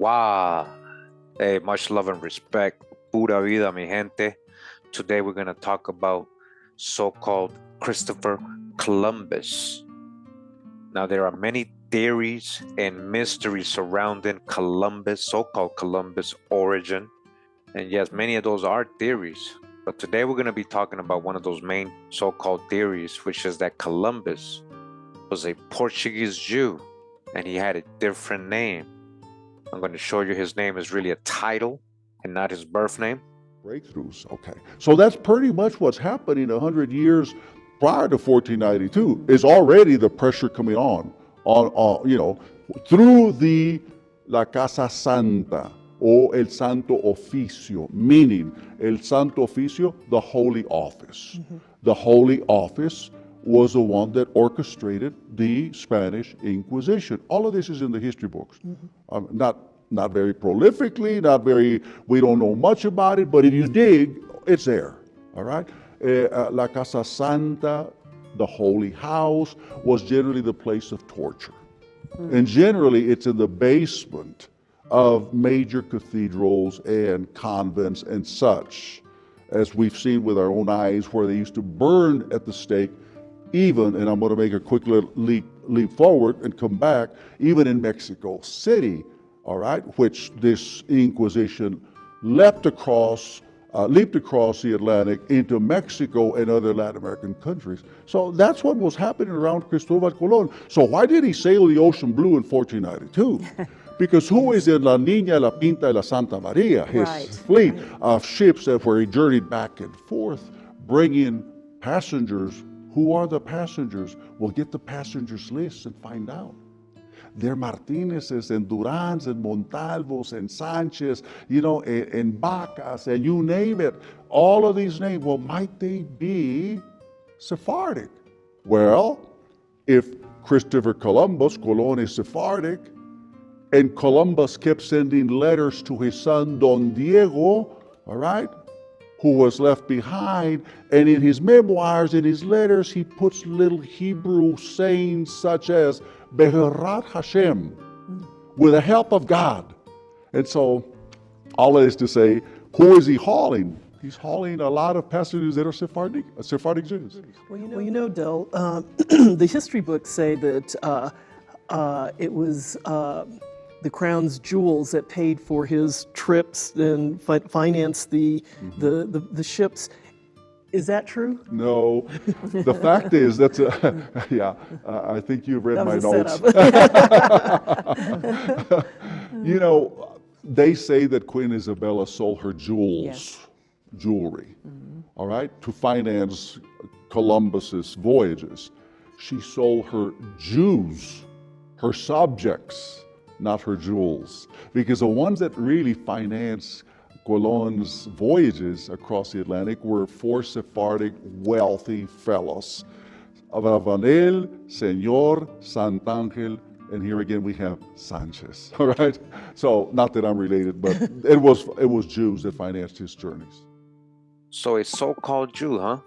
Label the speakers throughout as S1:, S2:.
S1: Wow. Hey, much love and respect. Pura vida, mi gente. Today we're going to talk about so-called Christopher Columbus. Now, there are many theories and mysteries surrounding Columbus, so-called Columbus origin. And yes, many of those are theories. But today we're going to be talking about one of those main so-called theories, which is that Columbus was a Portuguese Jew and he had a different name. I'm going to show you his name is really a title and not his birth name.
S2: Breakthroughs, okay. So that's pretty much what's happening 100 years prior to 1492. Is already the pressure coming on, through the La Casa Santa, o el Santo Oficio, meaning el Santo Oficio, the Holy Office. Mm-hmm. The Holy Office was the one that orchestrated the Spanish Inquisition. All of this is in the history books. Mm-hmm. Not very prolifically, we don't know much about it, but if you dig, it's there, all right? La Casa Santa, the Holy House, was generally the place of torture. Mm-hmm. And generally, it's in the basement of major cathedrals and convents and such, as we've seen with our own eyes, where they used to burn at the stake, even, and I'm going to make a quick little leap forward and come back, even in Mexico City, all right, which this Inquisition leaped across the Atlantic into Mexico and other Latin American countries. So that's what was happening around Cristovao Colon. So why did he sail the ocean blue in 1492? Because who is in La Niña, La Pinta, y La Santa Maria, his fleet of ships that where he journeyed back and forth, bringing passengers. Who are the passengers? We'll get the passengers list and find out. They're Martinez's and Duran's and Montalvo's and Sanchez, and Bacas, and you name it. All of these names, well, might they be Sephardic? Well, if Christopher Columbus, Colon, is Sephardic, and Columbus kept sending letters to his son Don Diego, all right, who was left behind, and in his memoirs, in his letters, he puts little Hebrew sayings such as Be'erat Hashem, with the help of God. And so, all that is to say, who is he hauling? He's hauling a lot of passengers that are Sephardic Jews.
S3: Well, Del, the history books say that it was the crown's jewels that paid for his trips and financed the ships. Is that true?
S2: No. The fact is, I think you've read my notes. They say that Queen Isabella sold her jewelry, all right, to finance Columbus's voyages. She sold her Jews, her subjects, not her jewels, because the ones that really financed Colon's voyages across the Atlantic were four Sephardic wealthy fellows: Abravanel, Señor, Santangel, and here again we have Sanchez. All right. So not that I'm related, but it was Jews that financed his journeys.
S1: So a so-called Jew, huh?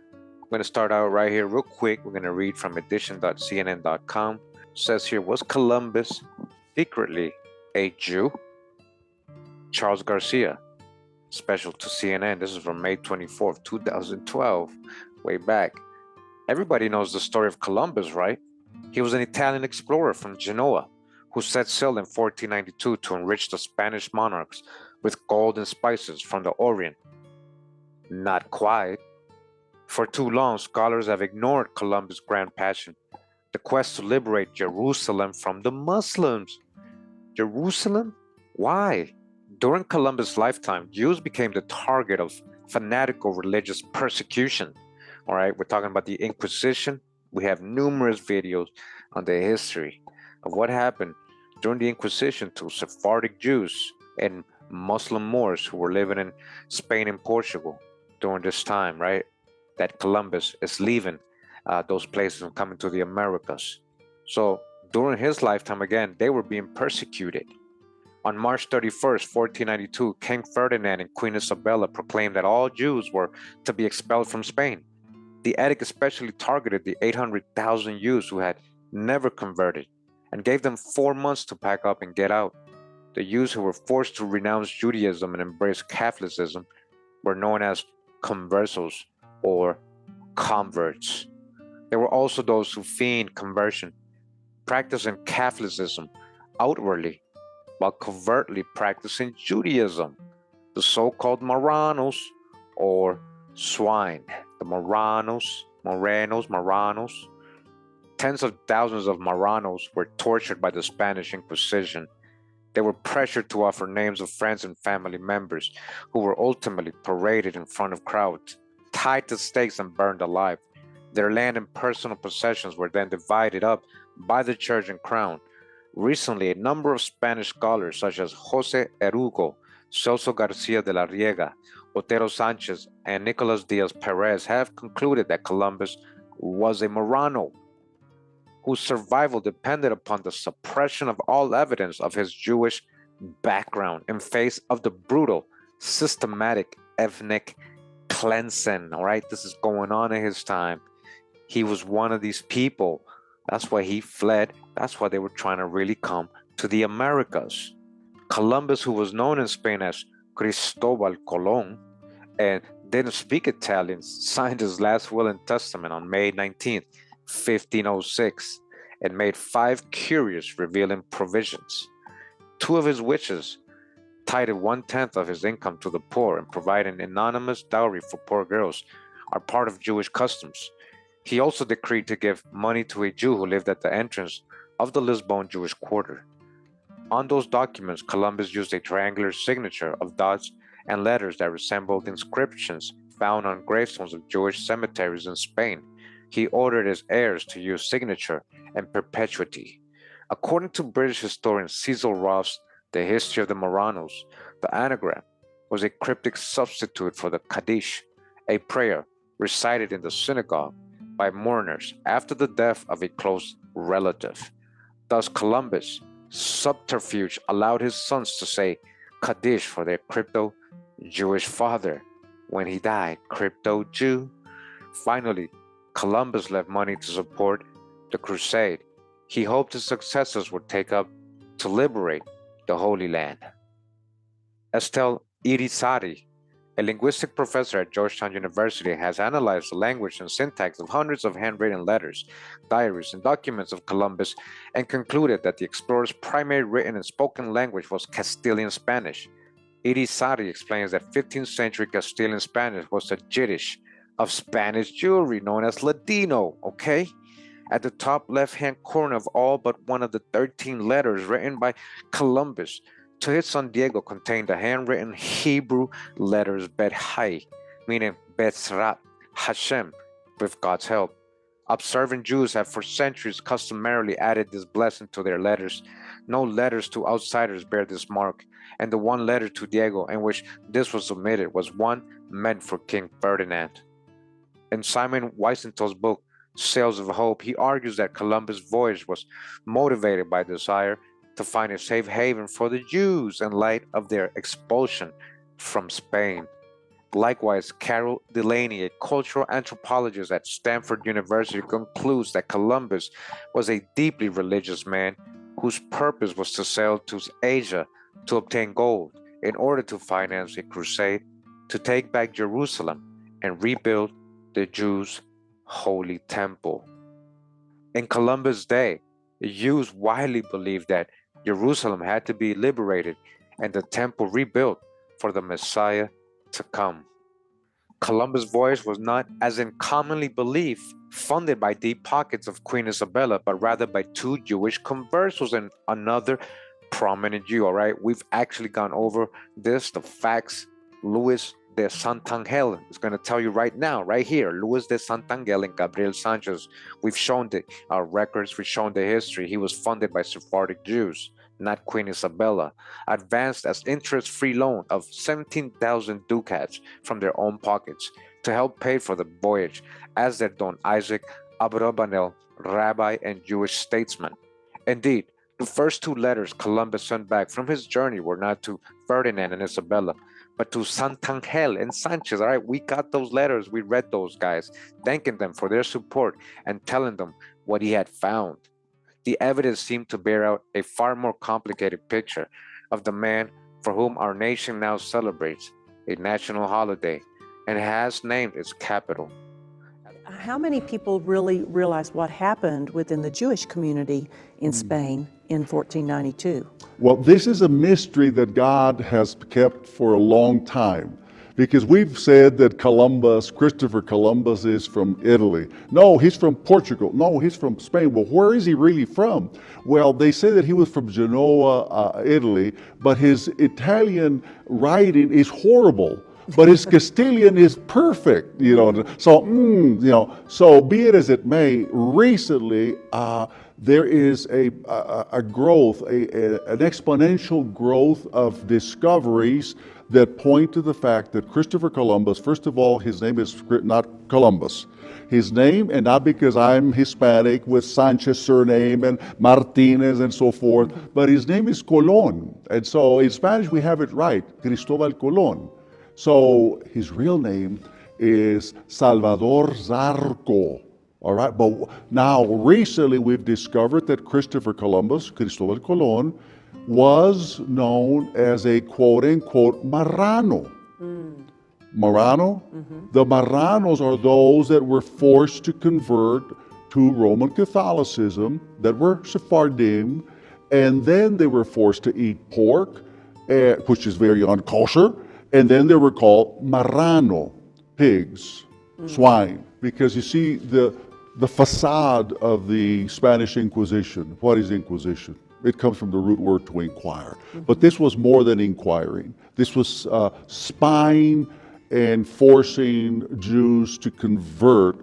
S1: I'm going to start out right here real quick. We're going to read from edition.cnn.com. It says here, was Columbus secretly a Jew? Charles Garcia, special to CNN. This is from May 24th, 2012, way back. Everybody knows the story of Columbus, right? He was an Italian explorer from Genoa who set sail in 1492 to enrich the Spanish monarchs with gold and spices from the Orient. Not quite. For too long, scholars have ignored Columbus' grand passion, the quest to liberate Jerusalem from the Muslims. Jerusalem? Why? During Columbus' lifetime, Jews became the target of fanatical religious persecution. All right, we're talking about the Inquisition. We have numerous videos on the history of what happened during the Inquisition to Sephardic Jews and Muslim Moors who were living in Spain and Portugal during this time, right? That Columbus is leaving those places and coming to the Americas. So during his lifetime, again, they were being persecuted. On March 31st, 1492, King Ferdinand and Queen Isabella proclaimed that all Jews were to be expelled from Spain. The edict especially targeted the 800,000 Jews who had never converted and gave them 4 months to pack up and get out. The Jews who were forced to renounce Judaism and embrace Catholicism were known as conversos or converts. There were also those who feigned conversion, practicing Catholicism outwardly while covertly practicing Judaism, the so-called Marranos or swine. The Marranos. Tens of thousands of Marranos were tortured by the Spanish Inquisition. They were pressured to offer names of friends and family members who were ultimately paraded in front of crowds, tied to stakes and burned alive. Their land and personal possessions were then divided up by the church and crown. Recently, a number of Spanish scholars such as José Erugo, Celso García de la Riega, Otero Sanchez, and Nicolas Diaz Perez have concluded that Columbus was a Marrano whose survival depended upon the suppression of all evidence of his Jewish background in face of the brutal, systematic ethnic cleansing. All right, this is going on in his time. He was one of these people. That's why he fled. That's why they were trying to really come to the Americas. Columbus, who was known in Spain as Cristovao Colon and didn't speak Italian, signed his last will and testament on May 19th, 1506, and made 5 curious revealing provisions. 2 of his wishes tied 1/10 of his income to the poor and provide an anonymous dowry for poor girls are part of Jewish customs. He also decreed to give money to a Jew who lived at the entrance of the Lisbon Jewish quarter. On those documents, Columbus used a triangular signature of dots and letters that resembled inscriptions found on gravestones of Jewish cemeteries in Spain. He ordered his heirs to use signature and perpetuity. According to British historian Cecil Roth's The History of the Marranos, the anagram was a cryptic substitute for the Kaddish, a prayer recited in the synagogue by mourners after the death of a close relative. Thus, Columbus' subterfuge allowed his sons to say Kaddish for their crypto-Jewish father. When he died, crypto-Jew. Finally, Columbus left money to support the crusade. He hoped his successors would take up to liberate the Holy Land. Estelle Irizarry, a linguistic professor at Georgetown University, has analyzed the language and syntax of hundreds of handwritten letters, diaries, and documents of Columbus and concluded that the explorer's primary written and spoken language was Castilian Spanish. Irizarry explains that 15th century Castilian Spanish was the Yiddish of Spanish Jewry known as Ladino, okay? At the top left-hand corner of all but one of the 13 letters written by Columbus to his son Diego contained the handwritten Hebrew letters Bet Hai, meaning Betzrat Hashem, with God's help. Observant Jews have for centuries customarily added this blessing to their letters. No letters to outsiders bear this mark, and the one letter to Diego in which this was omitted was one meant for King Ferdinand. In Simon Wiesenthal's book, Sails of Hope, he argues that Columbus' voyage was motivated by desire to find a safe haven for the Jews in light of their expulsion from Spain. Likewise, Carol Delaney, a cultural anthropologist at Stanford University, concludes that Columbus was a deeply religious man whose purpose was to sail to Asia to obtain gold in order to finance a crusade to take back Jerusalem and rebuild the Jews' holy temple. In Columbus' day, the Jews widely believed that Jerusalem had to be liberated and the temple rebuilt for the Messiah to come. Columbus' voyage was not, as in commonly believed, funded by deep pockets of Queen Isabella, but rather by 2 Jewish conversos and another prominent Jew. All right, we've actually gone over this, the facts. Luis de Santangel is going to tell you right now, right here. Luis de Santangel and Gabriel Sanchez. We've shown the records, we've shown the history. He was funded by Sephardic Jews, not Queen Isabella, advanced as interest-free loan of 17,000 ducats from their own pockets to help pay for the voyage, as did Don Isaac Abravanel, rabbi and Jewish statesman. Indeed, the first 2 letters Columbus sent back from his journey were not to Ferdinand and Isabella, but to Santangel and Sanchez. All right, we got those letters, we read those guys, thanking them for their support and telling them what he had found. The evidence seemed to bear out a far more complicated picture. of the man for whom our nation now celebrates a national holiday and has named its capital.
S4: How many people really realize what happened within the Jewish community in Spain in 1492?
S2: Well, this is a mystery that God has kept for a long time. Because we've said that Christopher Columbus is from Italy. No, he's from Portugal. No, he's from Spain. Well, where is he really from? Well, they say that he was from Genoa, Italy, but his Italian writing is horrible. But his Castilian is perfect, So be it as it may, recently there is a growth, an exponential growth of discoveries that point to the fact that Christopher Columbus, first of all, his name is not Columbus. His name, and not because I'm Hispanic with Sanchez surname and Martinez and so forth, but his name is Colon. And so in Spanish we have it right, Cristovao Colon. So his real name is Salvador Zarco. All right, but now recently we've discovered that Christopher Columbus, Cristovao Colon, was known as a quote-unquote Marrano. Marrano? The Marranos are those that were forced to convert to Roman Catholicism, that were Sephardim, and then they were forced to eat pork, which is very unkosher, and then they were called Marrano, pigs, swine, because you see the facade of the Spanish Inquisition. What is Inquisition? It comes from the root word to inquire. But this was more than inquiring. This was spying and forcing Jews to convert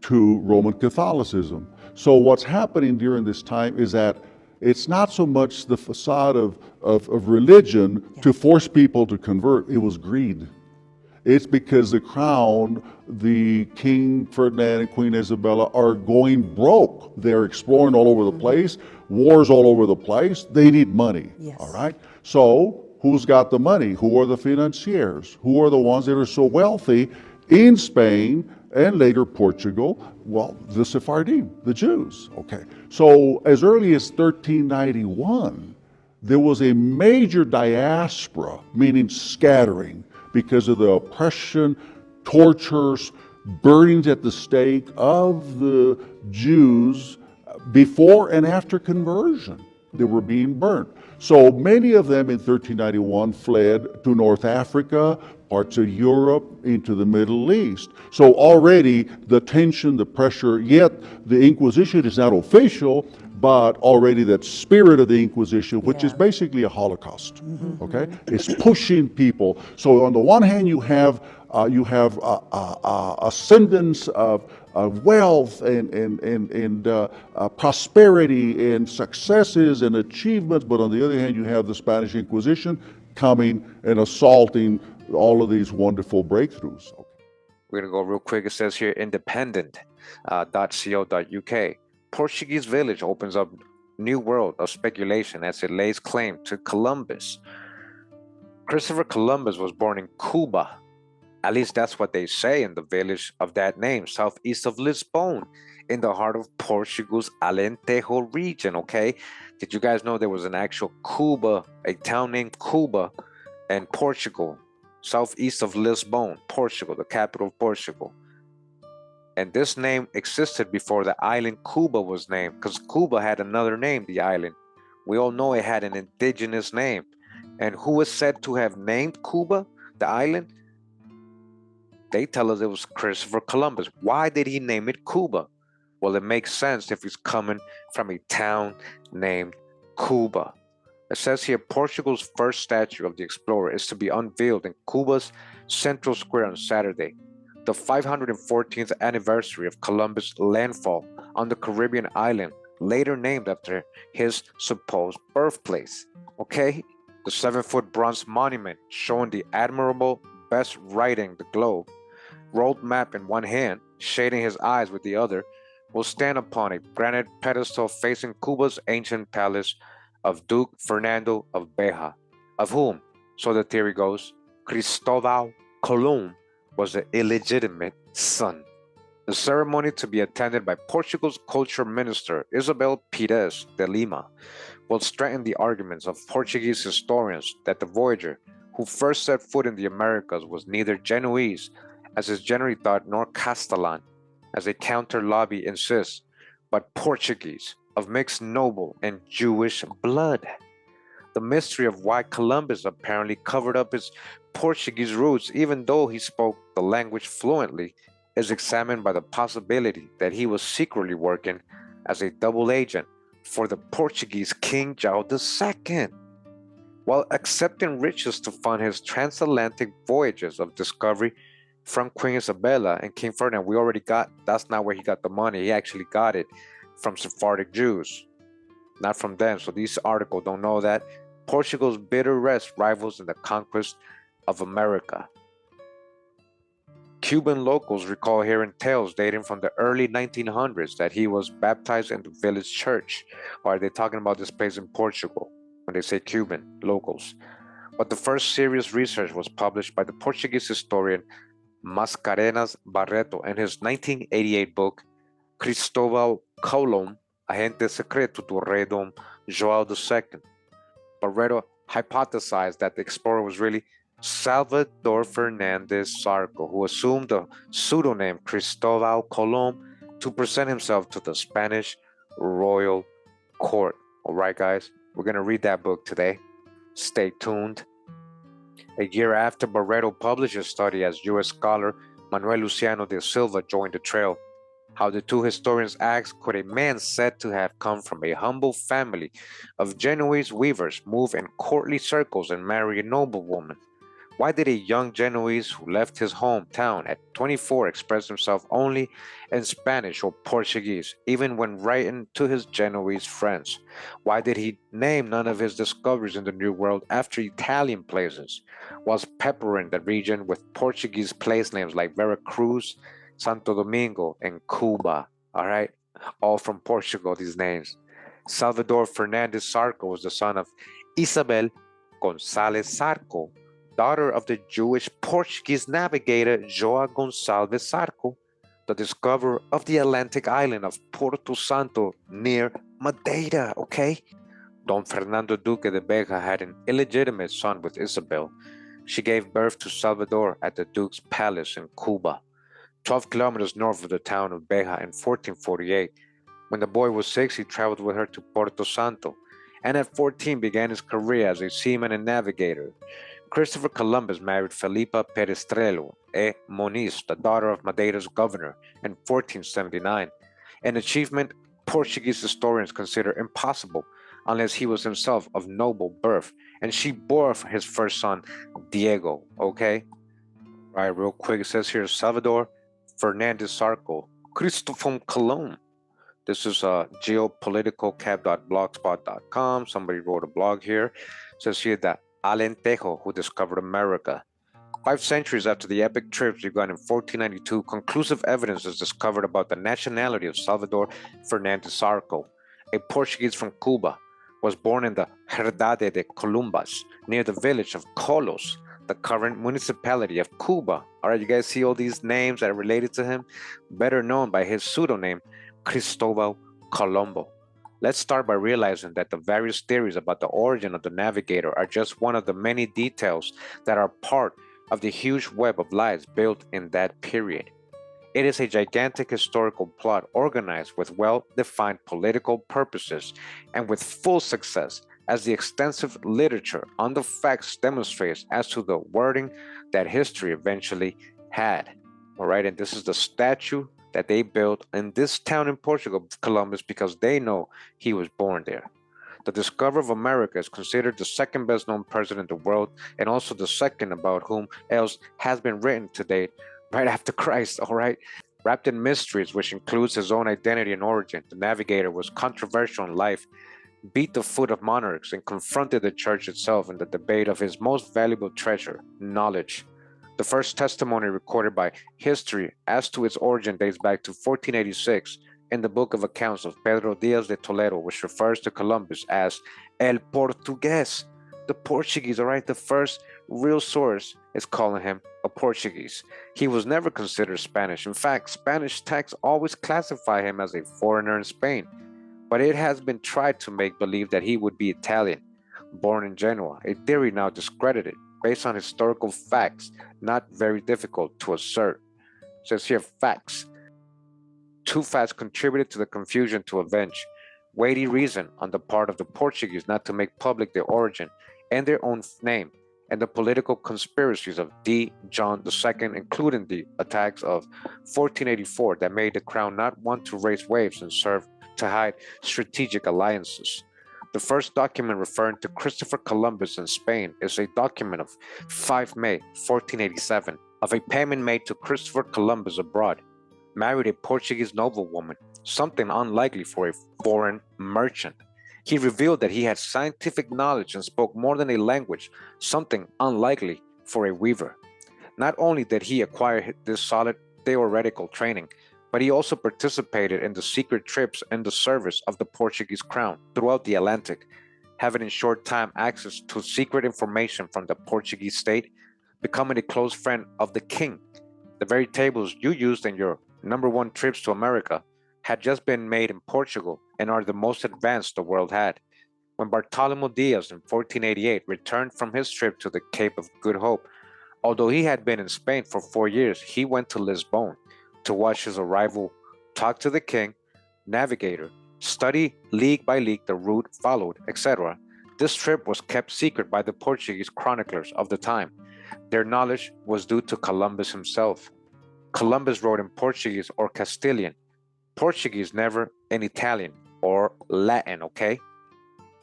S2: to Roman Catholicism. So what's happening during this time is that it's not so much the facade of religion to force people to convert, it was greed. It's because the crown, the King Ferdinand and Queen Isabella are going broke. They're exploring all over the place, wars all over the place. They need money, all right? So who's got the money? Who are the financiers? Who are the ones that are so wealthy in Spain and later Portugal? Well, the Sephardim, the Jews, okay. So as early as 1391, there was a major diaspora, meaning scattering, because of the oppression, tortures, burnings at the stake of the Jews before and after conversion. They were being burnt. So many of them in 1391 fled to North Africa, parts of Europe, into the Middle East. So already the tension, the pressure, yet the Inquisition is not official, but already that spirit of the Inquisition, which is basically a Holocaust, okay? It's pushing people. So on the one hand, you have ascendance of wealth and prosperity and successes and achievements, but on the other hand, you have the Spanish Inquisition coming and assaulting all of these wonderful breakthroughs.
S1: We're gonna go real quick. It says here, independent.co.uk. Portuguese village opens up new world of speculation as it lays claim to Columbus. Christopher Columbus was born in Cuba. At least that's what they say in the village of that name, southeast of Lisbon, in the heart of Portugal's Alentejo region, okay? Did you guys know there was an actual Cuba, a town named Cuba in Portugal, southeast of Lisbon, Portugal, the capital of Portugal? And this name existed before the island Cuba was named, because Cuba had another name, the island. We all know it had an indigenous name. And who is said to have named Cuba, the island? They tell us it was Christopher Columbus. Why did he name it Cuba? Well, it makes sense if he's coming from a town named Cuba. It says here, Portugal's first statue of the explorer is to be unveiled in Cuba's central square on Saturday, the 514th anniversary of Columbus' landfall on the Caribbean island, later named after his supposed birthplace. Okay? The 7-foot bronze monument showing the admirable best writing the globe, rolled map in one hand, shading his eyes with the other, will stand upon a granite pedestal facing Cuba's ancient palace of Duke Fernando of Beja, of whom, so the theory goes, Cristovao Colon was the illegitimate son. The ceremony, to be attended by Portugal's culture minister Isabel Pires de Lima, will strengthen the arguments of Portuguese historians that the voyager who first set foot in the Americas was neither Genoese, as is generally thought, nor Castellan, as a counter lobby insists, but Portuguese, of mixed noble and Jewish blood. The mystery of why Columbus apparently covered up his Portuguese roots, even though he spoke the language fluently, is examined by the possibility that he was secretly working as a double agent for the Portuguese King João II, while accepting riches to fund his transatlantic voyages of discovery from Queen Isabella and King Ferdinand. We already got, that's not where he got the money. He actually got it from Sephardic Jews, not from them. So these articles don't know that. Portugal's bitter rest rivals in the conquest of America. Cuban locals recall hearing tales dating from the early 1900s that he was baptized in the village church. Or are they talking about this place in Portugal when they say Cuban locals? But the first serious research was published by the Portuguese historian Mascarenhas Barreto in his 1988 book, Cristovao Colon, Agente Secreto do Rei Dom João II. Barreto hypothesized that the explorer was really Salvador Fernandes Zarco, who assumed the pseudonym Cristovao Colon to present himself to the Spanish royal court. All right, guys, we're going to read that book today. Stay tuned. A year after Barreto published his study, as U.S. scholar Manuel Luciano de Silva joined the trail. How the two historians asked, could a man said to have come from a humble family of Genoese weavers move in courtly circles and marry a noblewoman? Why did a young Genoese who left his hometown at 24 express himself only in Spanish or Portuguese, even when writing to his Genoese friends? Why did he name none of his discoveries in the New World after Italian places, whilst peppering the region with Portuguese place names like Veracruz, Santo Domingo, and Cuba? All right, all from Portugal, these names. Salvador Fernandes Zarco was the son of Isabel González Zarco, daughter of the Jewish Portuguese navigator João Gonçalves Zarco, the discoverer of the Atlantic island of Porto Santo near Madeira, okay? Don Fernando Duque de Beja had an illegitimate son with Isabel. She gave birth to Salvador at the Duke's palace in Cuba, 12 kilometers north of the town of Beja in 1448. When the boy was 6, he traveled with her to Porto Santo, and at 14 began his career as a seaman and navigator. Christopher Columbus married Felipa Perestrelo e Moniz, the daughter of Madeira's governor, in 1479, an achievement Portuguese historians consider impossible unless he was himself of noble birth, and she bore his first son, Diego, okay? All right, real quick, it says here, Salvador Fernandes Zarco, Cristovao Colon. This is geopoliticalcap.blogspot.com. Somebody wrote a blog here. It says here that Alentejo, who discovered America. 5 centuries after the epic trips begun in 1492, conclusive evidence is discovered about the nationality of Salvador Fernandes Zarco, a Portuguese from Cuba. Was born in the Herdade de Columbas, near the village of Colos, the current municipality of Cuba. All right, you guys see all these names that are related to him? Better known by his pseudonym, Cristovao Colombo. Let's start by realizing that the various theories about the origin of the navigator are just one of the many details that are part of the huge web of lies built in that period. It is a gigantic historical plot organized with well-defined political purposes and with full success, as the extensive literature on the facts demonstrates as to the wording that history eventually had. All right, and this is the statue that they built in this town in Portugal, Columbus, because they know he was born there. The discoverer of America is considered the second best known person in the world, and also the second about whom else has been written to date, right after Christ, all right? Wrapped in mysteries, which includes his own identity and origin, the navigator was controversial in life, beat the foot of monarchs, and confronted the church itself in the debate of his most valuable treasure, knowledge. The first testimony recorded by history as to its origin dates back to 1486 in the Book of Accounts of Pedro Diaz de Toledo, which refers to Columbus as El Portugués, the Portuguese, all right? The first real source is calling him of Portuguese. He was never considered Spanish. In fact, Spanish texts always classify him as a foreigner in Spain, but it has been tried to make believe that he would be Italian, born in Genoa, a theory now discredited based on historical facts, not very difficult to assert. It says here, facts. Two facts contributed to the confusion to avenge. Weighty reason on the part of the Portuguese not to make public their origin and their own name, and the political conspiracies of D. John II, including the attacks of 1484 that made the crown not want to raise waves and serve to hide strategic alliances. The first document referring to Christopher Columbus in Spain is a document of 5 May 1487 of a payment made to Christopher Columbus abroad, married a Portuguese noblewoman, something unlikely for a foreign merchant. He revealed that he had scientific knowledge and spoke more than a language, something unlikely for a weaver. Not only did he acquire this solid theoretical training, but he also participated in the secret trips in the service of the Portuguese crown throughout the Atlantic, having in short time access to secret information from the Portuguese state, becoming a close friend of the king. The very tables you used in your #1 trips to America had just been made in Portugal and are the most advanced the world had. When Bartolomé Diaz in 1488 returned from his trip to the Cape of Good Hope, although he had been in Spain for 4 years, he went to Lisbon to watch his arrival, talk to the king, navigator, study league by league the route followed, etc. This trip was kept secret by the Portuguese chroniclers of the time. Their knowledge was due to Columbus himself. Columbus wrote in Portuguese or Castilian. Portuguese, never in Italian or Latin, okay?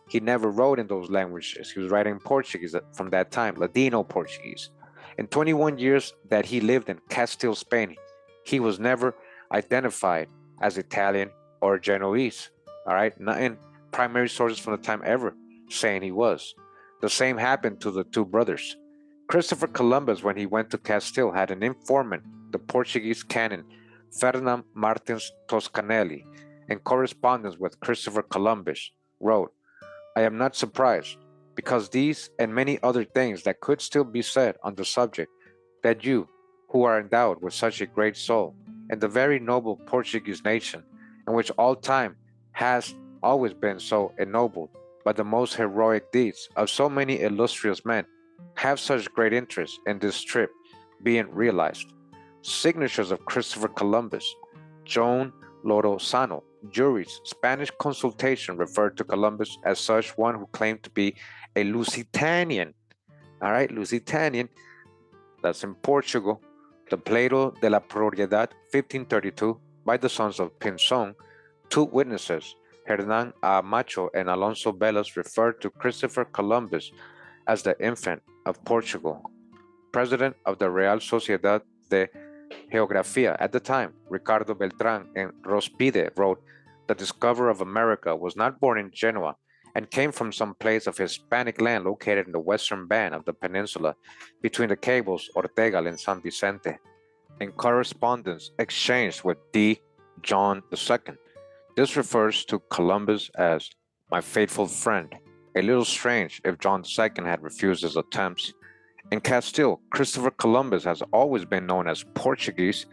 S1: He never wrote in those languages. He was writing in Portuguese from that time, Ladino Portuguese. In 21 years that he lived in Castile, Spain, he was never identified as Italian or Genoese, all right? Not in primary sources from the time ever saying he was. The same happened to the two brothers. Christopher Columbus, when he went to Castile, had an informant, the Portuguese canon, Ferdinand Martins Toscanelli, in correspondence with Christopher Columbus, wrote, "I am not surprised, because these and many other things that could still be said on the subject, that you, who are endowed with such a great soul, and the very noble Portuguese nation, in which all time has always been so ennobled by the most heroic deeds of so many illustrious men, have such great interest in this trip being realized." Signatures of Christopher Columbus, Joan Lorozano, juries, Spanish consultation referred to Columbus as such one who claimed to be a Lusitanian. All right, Lusitanian, that's in Portugal. The Pleito de la Propiedad, 1532, by the sons of Pinzon. Two witnesses, Hernán Amacho and Alonso Velas, referred to Christopher Columbus as the infant of Portugal. President of the Real Sociedad de Geografía at the time, Ricardo Beltrán and Rospide, wrote, "The discoverer of America was not born in Genoa and came from some place of Hispanic land located in the western band of the peninsula between the cables Ortegal and San Vicente, in correspondence exchanged with D. John II. This refers to Columbus as my faithful friend, a little strange if John II had refused his attempts. In Castile, Christopher Columbus has always been known as Portuguese.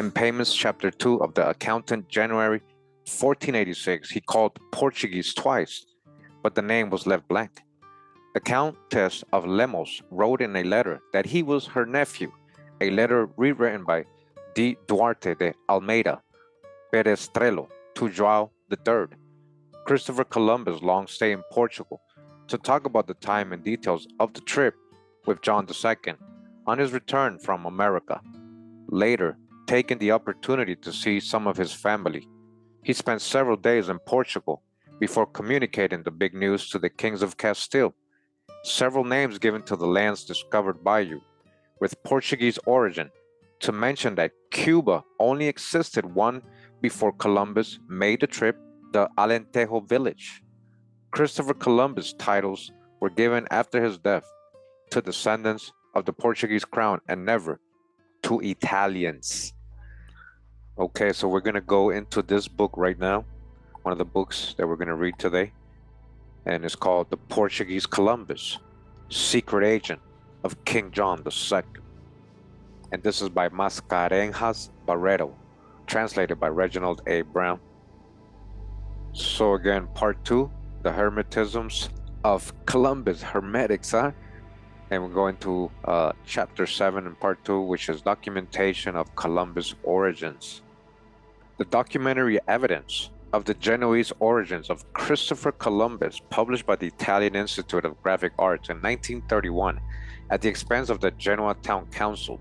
S1: In Payments Chapter 2 of the Accountant, January 1486, he called Portuguese twice, but the name was left blank. The Countess of Lemos wrote in a letter that he was her nephew, a letter rewritten by D. Duarte de Almeida Perestrello to João III. Christopher Columbus' long stay in Portugal to talk about the time and details of the trip with John II on his return from America. Later, taking the opportunity to see some of his family, he spent several days in Portugal before communicating the big news to the kings of Castile. Several names given to the lands discovered by you, with Portuguese origin, to mention that Cuba only existed one before Columbus made the trip, the Alentejo village. Christopher Columbus' titles were given after his death to descendants of the Portuguese crown and never to Italians. Okay, so we're going to go into this book right now, one of the books that we're going to read today, and it's called The Portuguese Columbus, Secret Agent of King John II. and this is by Mascarenhas Barreto, translated by Reginald A. Brown. So again, part 2, the Hermetisms of Columbus, Hermetics, huh? And we're going to chapter 7 in part 2, which is documentation of Columbus origins. The documentary evidence of the Genoese origins of Christopher Columbus, published by the Italian Institute of Graphic Arts in 1931 at the expense of the Genoa Town Council,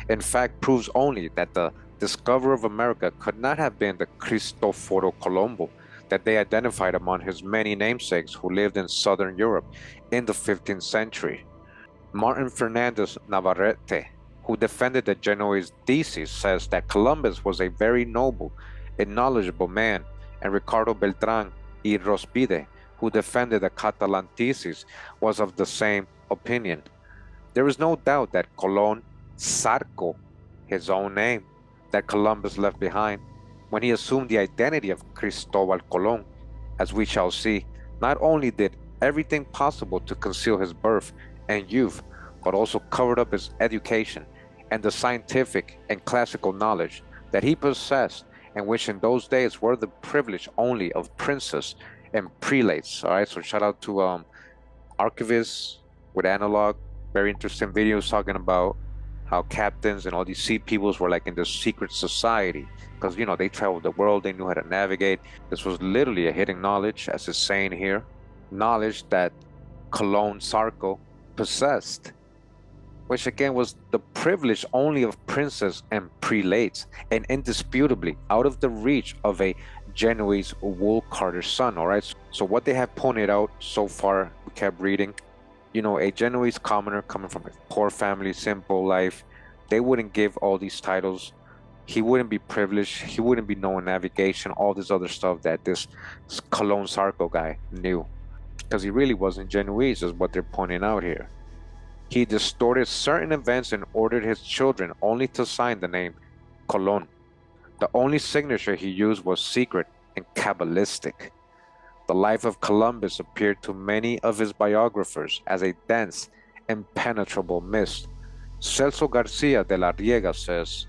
S1: in fact proves only that the discoverer of America could not have been the Cristoforo Colombo that they identified among his many namesakes who lived in southern Europe in the 15th century. Martin Fernandez Navarrete, who defended the Genoese thesis, says that Columbus was a very noble and knowledgeable man, and Ricardo Beltrán y Rospide, who defended the Catalan thesis, was of the same opinion. There is no doubt that Colon, Zarco, his own name, that Columbus left behind, when he assumed the identity of Cristovao Colon, as we shall see, not only did everything possible to conceal his birth and youth, but also covered up his education and the scientific and classical knowledge that he possessed, and which in those days were the privilege only of princes and prelates. All right, so shout out to archivists with analog, very interesting videos talking about how captains and all these sea peoples were like in this secret society, because you know they traveled the world, they knew how to navigate. This was literally a hidden knowledge, as it's saying here, knowledge that Colon Zarco possessed, which again was the privilege only of princes and prelates, and indisputably out of the reach of a Genoese wool carter's son. All right, so what they have pointed out so far, we kept reading, you know, a Genoese commoner coming from a poor family, simple life, they wouldn't give all these titles. He wouldn't be privileged. He wouldn't be knowing navigation, all this other stuff that this Colon Zarco guy knew, because he really wasn't Genoese, is what they're pointing out here. He distorted certain events and ordered his children only to sign the name Colon. The only signature he used was secret and Kabbalistic. The life of Columbus appeared to many of his biographers as a dense, impenetrable mist. Celso Garcia de la Riega says,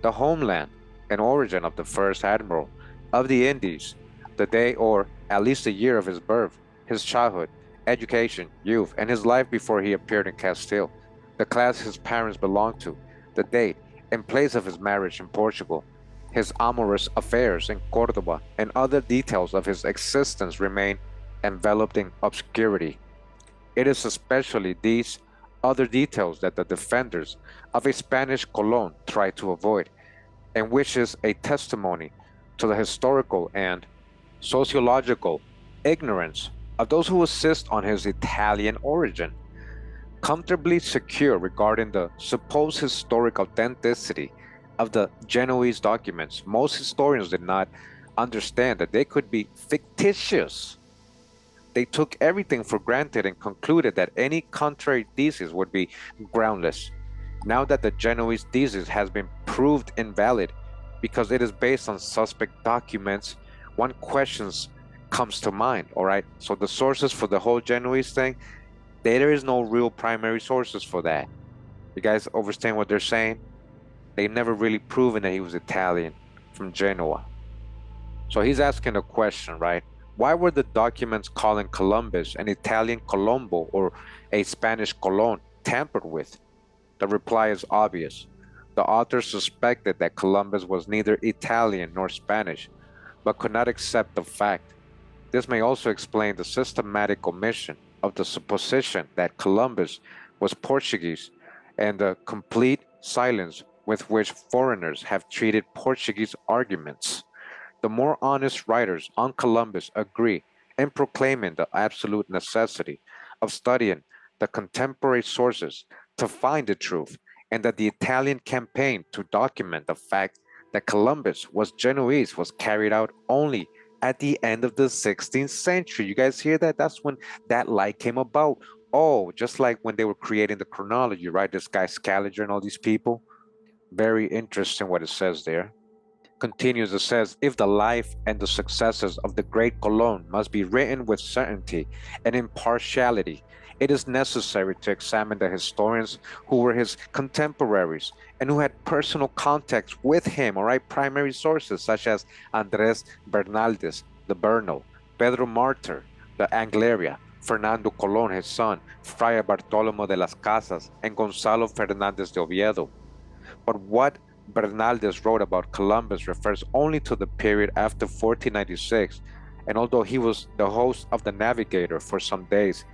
S1: "The homeland and origin of the first admiral of the Indies, the day or at least a year of his birth, his childhood, education, youth, and his life before he appeared in Castile, the class his parents belonged to, the date and place of his marriage in Portugal, his amorous affairs in Cordoba, and other details of his existence remain enveloped in obscurity. It is especially these other details that the defenders of a Spanish Colon try to avoid, and which is a testimony to the historical and sociological ignorance of those who insist on his Italian origin. Comfortably secure regarding the supposed historic authenticity of the Genoese documents, most historians did not understand that they could be fictitious. They took everything for granted and concluded that any contrary thesis would be groundless. Now that the Genoese thesis has been proved invalid because it is based on suspect documents, one question comes to mind, all right? So the sources for the whole Genoese thing, there is no real primary sources for that. You guys understand what they're saying? They never really proven that he was Italian from Genoa. So he's asking a question, right? Why were the documents calling Columbus an Italian Colombo or a Spanish Colon tampered with? The reply is obvious. The author suspected that Columbus was neither Italian nor Spanish, but could not accept the fact. This may also explain the systematic omission of the supposition that Columbus was Portuguese and the complete silence with which foreigners have treated Portuguese arguments. The more honest writers on Columbus agree in proclaiming the absolute necessity of studying the contemporary sources to find the truth, and that the Italian campaign to document the fact that Columbus was Genoese was carried out only at the end of the 16th century. You guys hear that? That's when that light came about. Oh, just like when they were creating the chronology, right? This guy Scaliger and all these people. Very interesting what it says there. Continues, it says, if the life and the successes of the great Colon must be written with certainty and impartiality, it is necessary to examine the historians who were his contemporaries and who had personal contacts with him, all right, primary sources such as Andrés Bernaldez, the Bernal, Pedro Martyr, the Angleria, Fernando Colon, his son, Friar Bartolomé de las Casas, and Gonzalo Fernández de Oviedo. But what Bernaldez wrote about Columbus refers only to the period after 1496, and although he was the host of The Navigator for some days,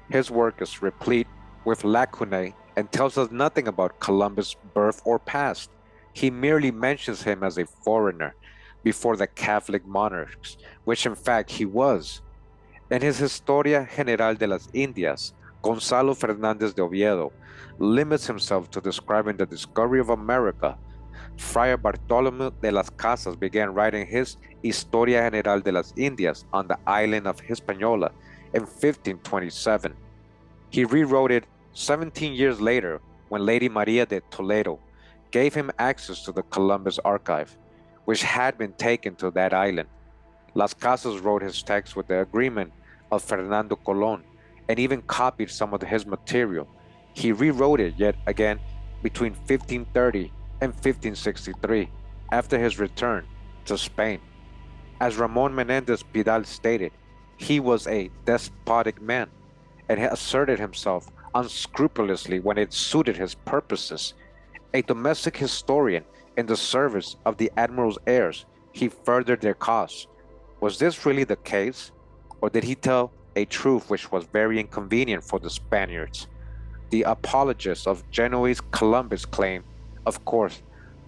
S1: his work is replete with lacunae and tells us nothing about Columbus' birth or past. He merely mentions him as a foreigner before the Catholic monarchs, which in fact he was. In his Historia General de las Indias, Gonzalo Fernández de Oviedo limits himself to describing the discovery of America. Friar Bartolomé de las Casas began writing his Historia General de las Indias on the island of Hispaniola in 1527. He rewrote it 17 years later when Lady Maria de Toledo gave him access to the Columbus archive, which had been taken to that island. Las Casas wrote his text with the agreement of Fernando Colon and even copied some of his material. He rewrote it yet again between 1530 and 1563 after his return to Spain. As Ramon Menendez Pidal stated, he was a despotic man and asserted himself unscrupulously when it suited his purposes. A domestic historian in the service of the admiral's heirs, he furthered their cause. Was this really the case, or did he tell a truth which was very inconvenient for the Spaniards? The apologists of Genoese Columbus claim, of course,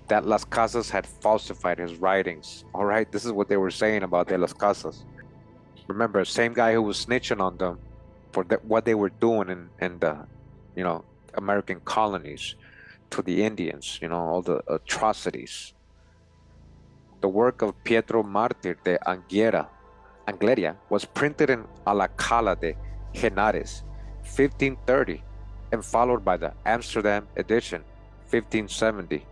S1: that Las Casas had falsified his writings. All right, this is what they were saying about de Las Casas. Remember, same guy who was snitching on them for what they were doing in the, American colonies to the Indians, all the atrocities. The work of Pietro Martir de Angleria was printed in Alcala de Henares, 1530, and followed by the Amsterdam edition, 1570,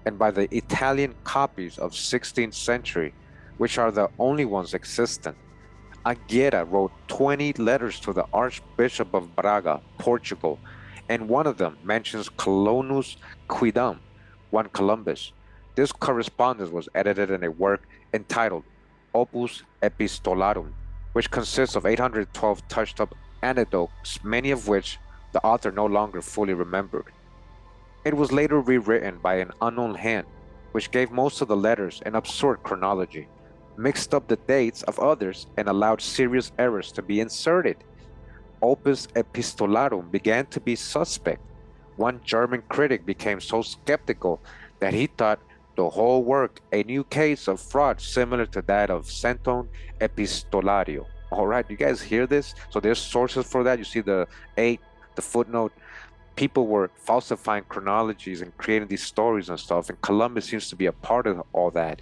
S1: and by the Italian copies of 16th century, which are the only ones extant. Anghiera wrote 20 letters to the Archbishop of Braga, Portugal, and one of them mentions Colonus Quidam, one Columbus. This correspondence was edited in a work entitled Opus Epistolarum, which consists of 812 touched-up anecdotes, many of which the author no longer fully remembered. It was later rewritten by an unknown hand, which gave most of the letters an absurd chronology, mixed up the dates of others, and allowed serious errors to be inserted. Opus Epistolarum began to be suspect. One German critic became so skeptical that he thought the whole work a new case of fraud similar to that of Centum Epistolario. All right, you guys hear this? So there's sources for that. You see the footnote. People were falsifying chronologies and creating these stories and stuff, and Columbus seems to be a part of all that.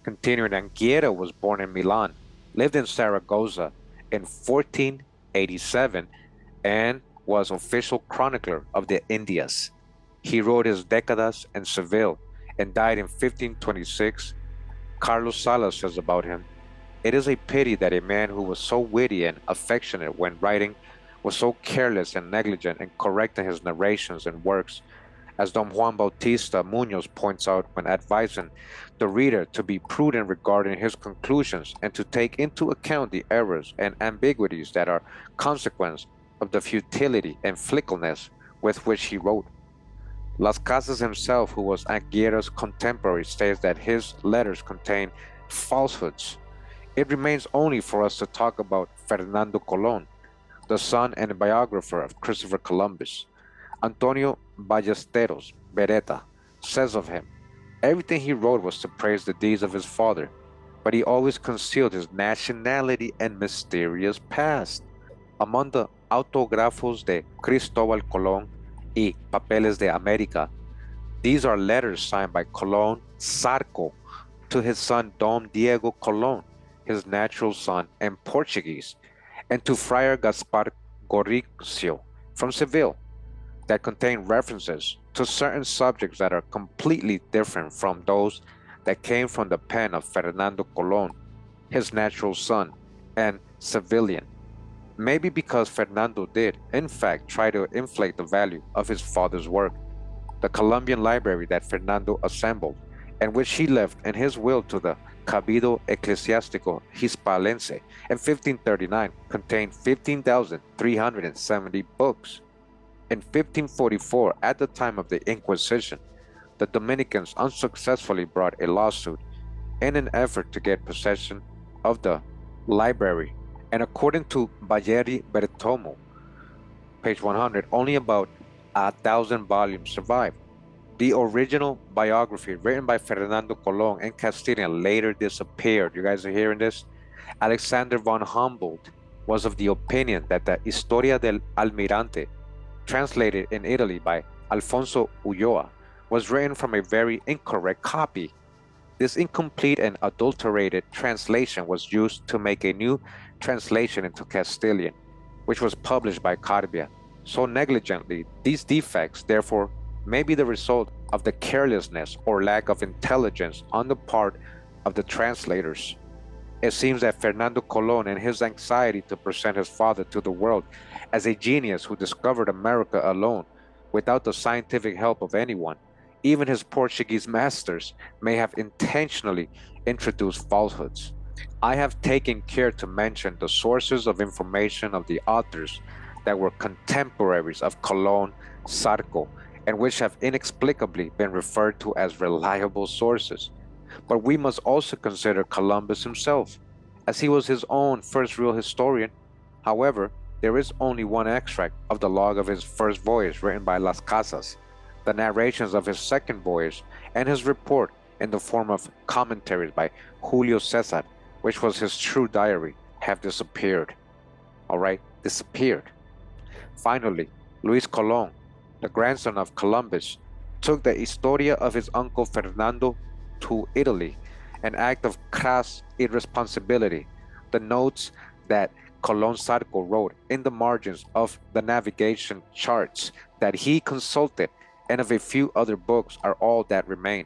S1: Continuing, Anghiera was born in Milan, lived in Saragossa in 1487, and was official chronicler of the Indias. He wrote his Décadas in Seville and died in 1526. Carlos Salas says about him, "It is a pity that a man who was so witty and affectionate when writing was so careless and negligent in correcting his narrations and works, as Don Juan Bautista Munoz points out when advising the reader to be prudent regarding his conclusions and to take into account the errors and ambiguities that are consequence of the futility and fickleness with which he wrote." Las Casas himself, who was Anghiera's contemporary, states that his letters contain falsehoods. It remains only for us to talk about Fernando Colon, the son and biographer of Christopher Columbus. Antonio Ballesteros Beretta says of him, "Everything he wrote was to praise the deeds of his father, but he always concealed his nationality and mysterious past." Among the Autógrafos de Cristóbal Colón y Papeles de América, these are letters signed by Colon Zarco to his son Dom Diego Colon, his natural son, in Portuguese, and to Friar Gaspar Gorricio from Seville, that contain references to certain subjects that are completely different from those that came from the pen of Fernando Colon, his natural son and Sevillian. Maybe because Fernando did, in fact, try to inflate the value of his father's work, the Colombian library that Fernando assembled, and which he left in his will to the Cabildo Eclesiástico Hispalense in 1539, contained 15,370 books. In 1544, at the time of the Inquisition, the Dominicans unsuccessfully brought a lawsuit in an effort to get possession of the library, and according to Bayeri Bertomo, page 100, only about 1,000 volumes survived. The original biography written by Fernando Colon in Castilian later disappeared. You guys are hearing this? Alexander von Humboldt was of the opinion that the Historia del Almirante, translated in Italy by Alfonso Ulloa, was written from a very incorrect copy. This incomplete and adulterated translation was used to make a new translation into Castilian, which was published by Carbia. So negligently, these defects, therefore, may be the result of the carelessness or lack of intelligence on the part of the translators. It seems that Fernando Colon, in his anxiety to present his father to the world as a genius who discovered America alone, without the scientific help of anyone, even his Portuguese masters, may have intentionally introduced falsehoods. I have taken care to mention the sources of information of the authors that were contemporaries of Colon, Zarco, and which have inexplicably been referred to as reliable sources. But we must also consider Columbus himself, as he was his own first real historian. However, there is only one extract of the log of his first voyage written by Las Casas, the narrations of his second voyage, and his report in the form of commentaries by Julio Cesar, which was his true diary, have disappeared. All right, disappeared. Finally, Luis Colon, the grandson of Columbus, took the Historia of his uncle Fernando to Italy, an act of crass irresponsibility. The notes that Colon Zarco wrote in the margins of the navigation charts that he consulted and of a few other books are all that remain.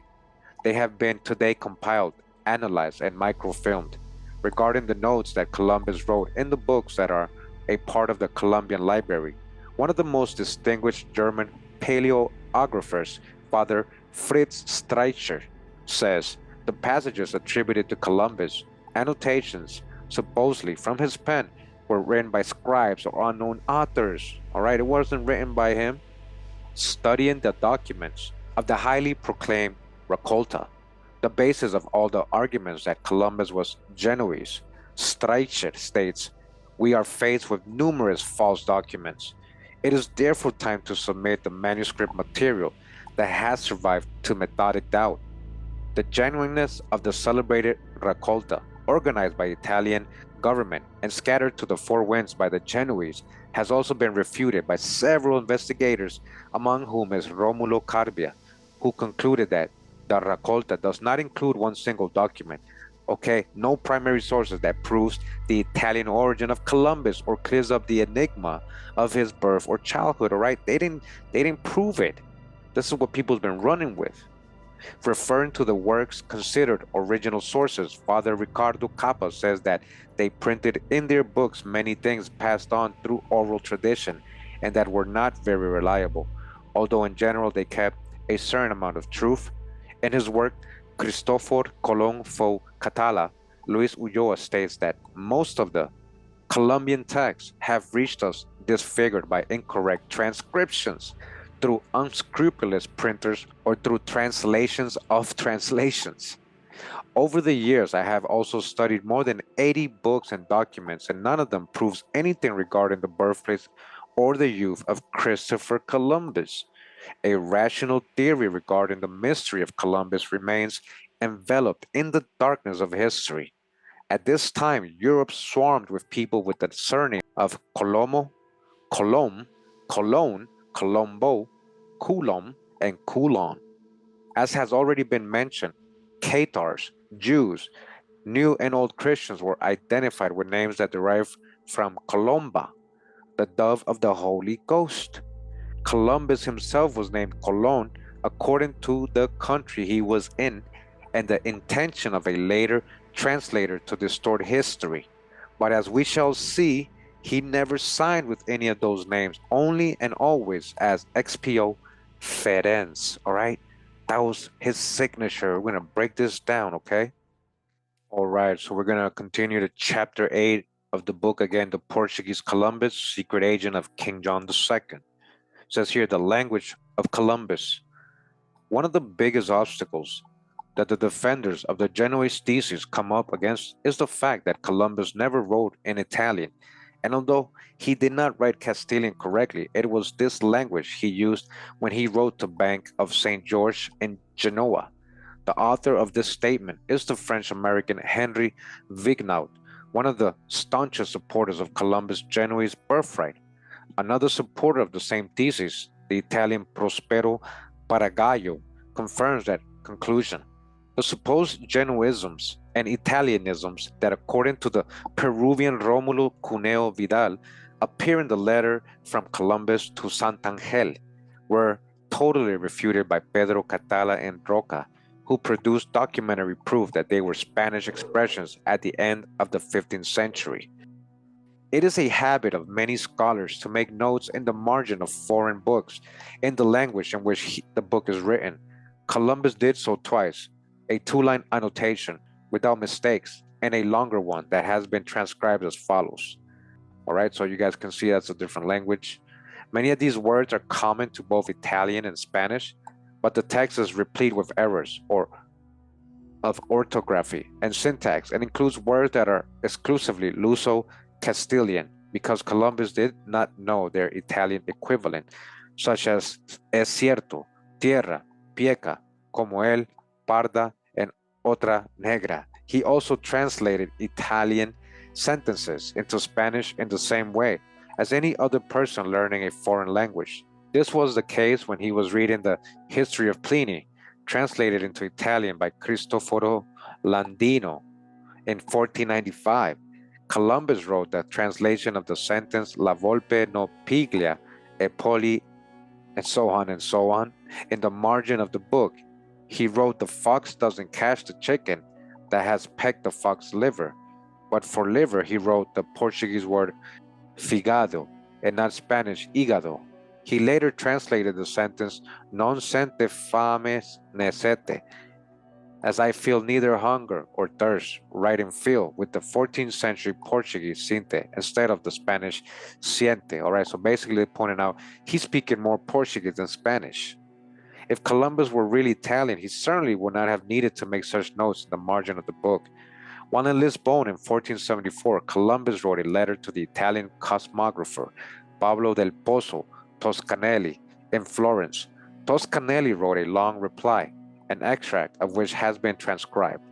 S1: They have been today compiled, analyzed, and microfilmed. Regarding the notes that Columbus wrote in the books that are a part of the Columbian Library, one of the most distinguished German paleographers, Father Fritz Streicher, says the passages attributed to Columbus, annotations supposedly from his pen, were written by scribes or unknown authors. All right, it wasn't written by him. Studying the documents of the highly proclaimed Racolta, the basis of all the arguments that Columbus was Genoese, Streicher states, we are faced with numerous false documents. It is therefore time to submit the manuscript material that has survived to methodic doubt. The genuineness of the celebrated Raccolta, organized by Italian government and scattered to the four winds by the Genoese, has also been refuted by several investigators, among whom is Romulo Carbia, who concluded that the Raccolta does not include one single document. Okay, no primary sources that proves the Italian origin of Columbus or clears up the enigma of his birth or childhood. All right, they didn't prove it. This is what people's been running with. Referring to the works considered original sources, Father Ricardo Capa says that they printed in their books many things passed on through oral tradition and that were not very reliable, although in general they kept a certain amount of truth. In his work, Cristovao Colon fo Catala, Luis Ulloa states that most of the Colombian texts have reached us disfigured by incorrect transcriptions, through unscrupulous printers, or through translations of translations. Over the years, I have also studied more than 80 books and documents, and none of them proves anything regarding the birthplace or the youth of Christopher Columbus. A rational theory regarding the mystery of Columbus remains enveloped in the darkness of history. At this time, Europe swarmed with people with the surname of Colomo, Colom, Colon, Colombo, Coulomb, and Coulon. As has already been mentioned, Cathars, Jews, New and Old Christians were identified with names that derive from Colomba, the dove of the Holy Ghost. Columbus himself was named Colon according to the country he was in and the intention of a later translator to distort history. But as we shall see, He never signed with any of those names, only and always as XPO Ferenc, all right? That was his signature. We're gonna break this down, okay? All right, so we're gonna continue to chapter 8 of the book again, The Portuguese Columbus, Secret Agent of King John II. It says here, the language of Columbus. One of the biggest obstacles that the defenders of the Genoese thesis come up against is the fact that Columbus never wrote in Italian, and although he did not write Castilian correctly, it was this language he used when he wrote the Bank of St. George in Genoa. The author of this statement is the French-American Henry Vignaud, one of the staunchest supporters of Columbus' Genoese birthright. Another supporter of the same thesis, the Italian Prospero Paragallo, confirms that conclusion. The supposed Genoisms and Italianisms that, according to the Peruvian Rómulo Cuneo Vidal, appear in the letter from Columbus to Santangel, were totally refuted by Pedro Catala and Roca, who produced documentary proof that they were Spanish expressions at the end of the 15th century. It is a habit of many scholars to make notes in the margin of foreign books in the language in which the book is written. Columbus did so twice, a two-line annotation without mistakes, and a longer one that has been transcribed as follows. All right, so you guys can see that's a different language. Many of these words are common to both Italian and Spanish, but the text is replete with errors or of orthography and syntax and includes words that are exclusively Luso-Castilian because Columbus did not know their Italian equivalent, such as es cierto, tierra, pieca, como él, parda, and otra negra. He also translated Italian sentences into Spanish in the same way as any other person learning a foreign language. This was the case when he was reading the History of Pliny, translated into Italian by Cristoforo Landino in 1495. Columbus wrote the translation of the sentence La volpe no piglia e poli, and so on, in the margin of the book. He wrote the fox doesn't catch the chicken that has pecked the fox's liver. But for liver, he wrote the Portuguese word figado and not Spanish hígado. He later translated the sentence non sente fames necete, as I feel neither hunger or thirst, right in feel, with the 14th century Portuguese siente instead of the Spanish siente. All right, so basically pointing out he's speaking more Portuguese than Spanish. If Columbus were really Italian, he certainly would not have needed to make such notes in the margin of the book. While in Lisbon in 1474, Columbus wrote a letter to the Italian cosmographer Pablo del Pozo Toscanelli in Florence. Toscanelli wrote a long reply, an extract of which has been transcribed.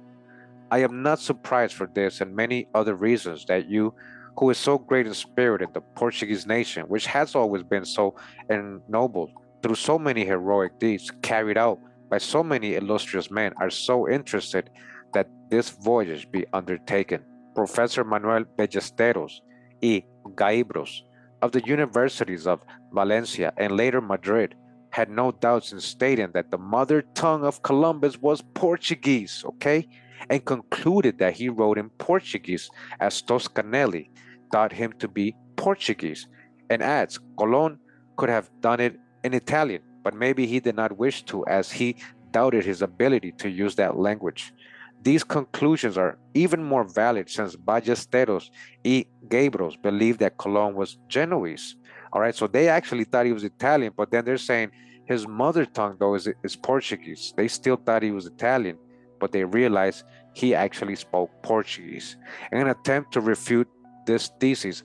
S1: I am not surprised for this and many other reasons that you, who is so great in spirit in the Portuguese nation, which has always been so ennobled through so many heroic deeds carried out by so many illustrious men, are so interested that this voyage be undertaken. Professor Manuel Ballesteros y Gaibros of the universities of Valencia and later Madrid had no doubts in stating that the mother tongue of Columbus was Portuguese, okay? And concluded that he wrote in Portuguese as Toscanelli taught him to be Portuguese, and adds Colon could have done it in Italian, but maybe he did not wish to, as he doubted his ability to use that language. These conclusions are even more valid since Ballesteros y Gaibros believed that Colon was Genoese. All right, so they actually thought he was Italian, but then they're saying his mother tongue, though, is Portuguese. They still thought he was Italian, but they realized he actually spoke Portuguese. In an attempt to refute this thesis,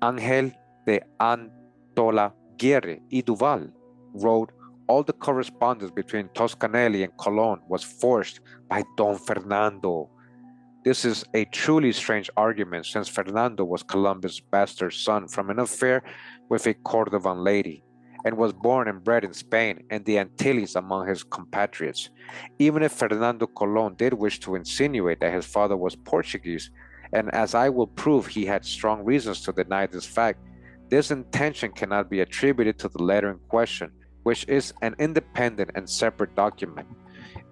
S1: Ángel de Antolaguirre y Duval wrote, all the correspondence between Toscanelli and Colon was forged by Don Fernando. This is a truly strange argument since Fernando was Columbus' bastard son from an affair with a Cordovan lady and was born and bred in Spain and the Antilles among his compatriots. Even if Fernando Colon did wish to insinuate that his father was Portuguese, and as I will prove he had strong reasons to deny this fact, this intention cannot be attributed to the letter in question, which is an independent and separate document.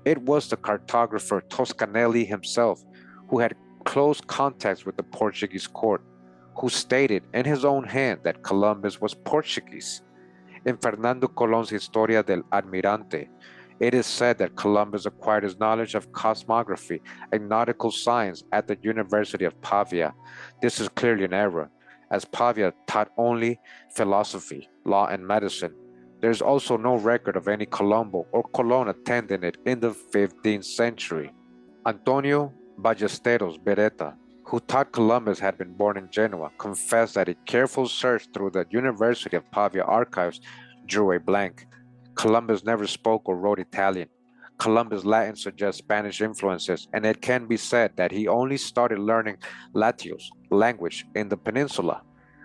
S1: It was the cartographer Toscanelli himself who had close contacts with the Portuguese court, who stated in his own hand that Columbus was Portuguese. In Fernando Colon's Historia del Almirante, it is said that Columbus acquired his knowledge of cosmography and nautical science at the University of Pavia. This is clearly an error, as Pavia taught only philosophy, law, and medicine. There is also no record of any Colombo or Colon attending it in the 15th century. Antonio Ballesteros Beretta, who thought Columbus had been born in Genoa, confessed that a careful search through the University of Pavia archives drew a blank. Columbus never spoke or wrote Italian. Columbus' Latin suggests Spanish influences, and it can be said that he only started learning Latios language in the peninsula.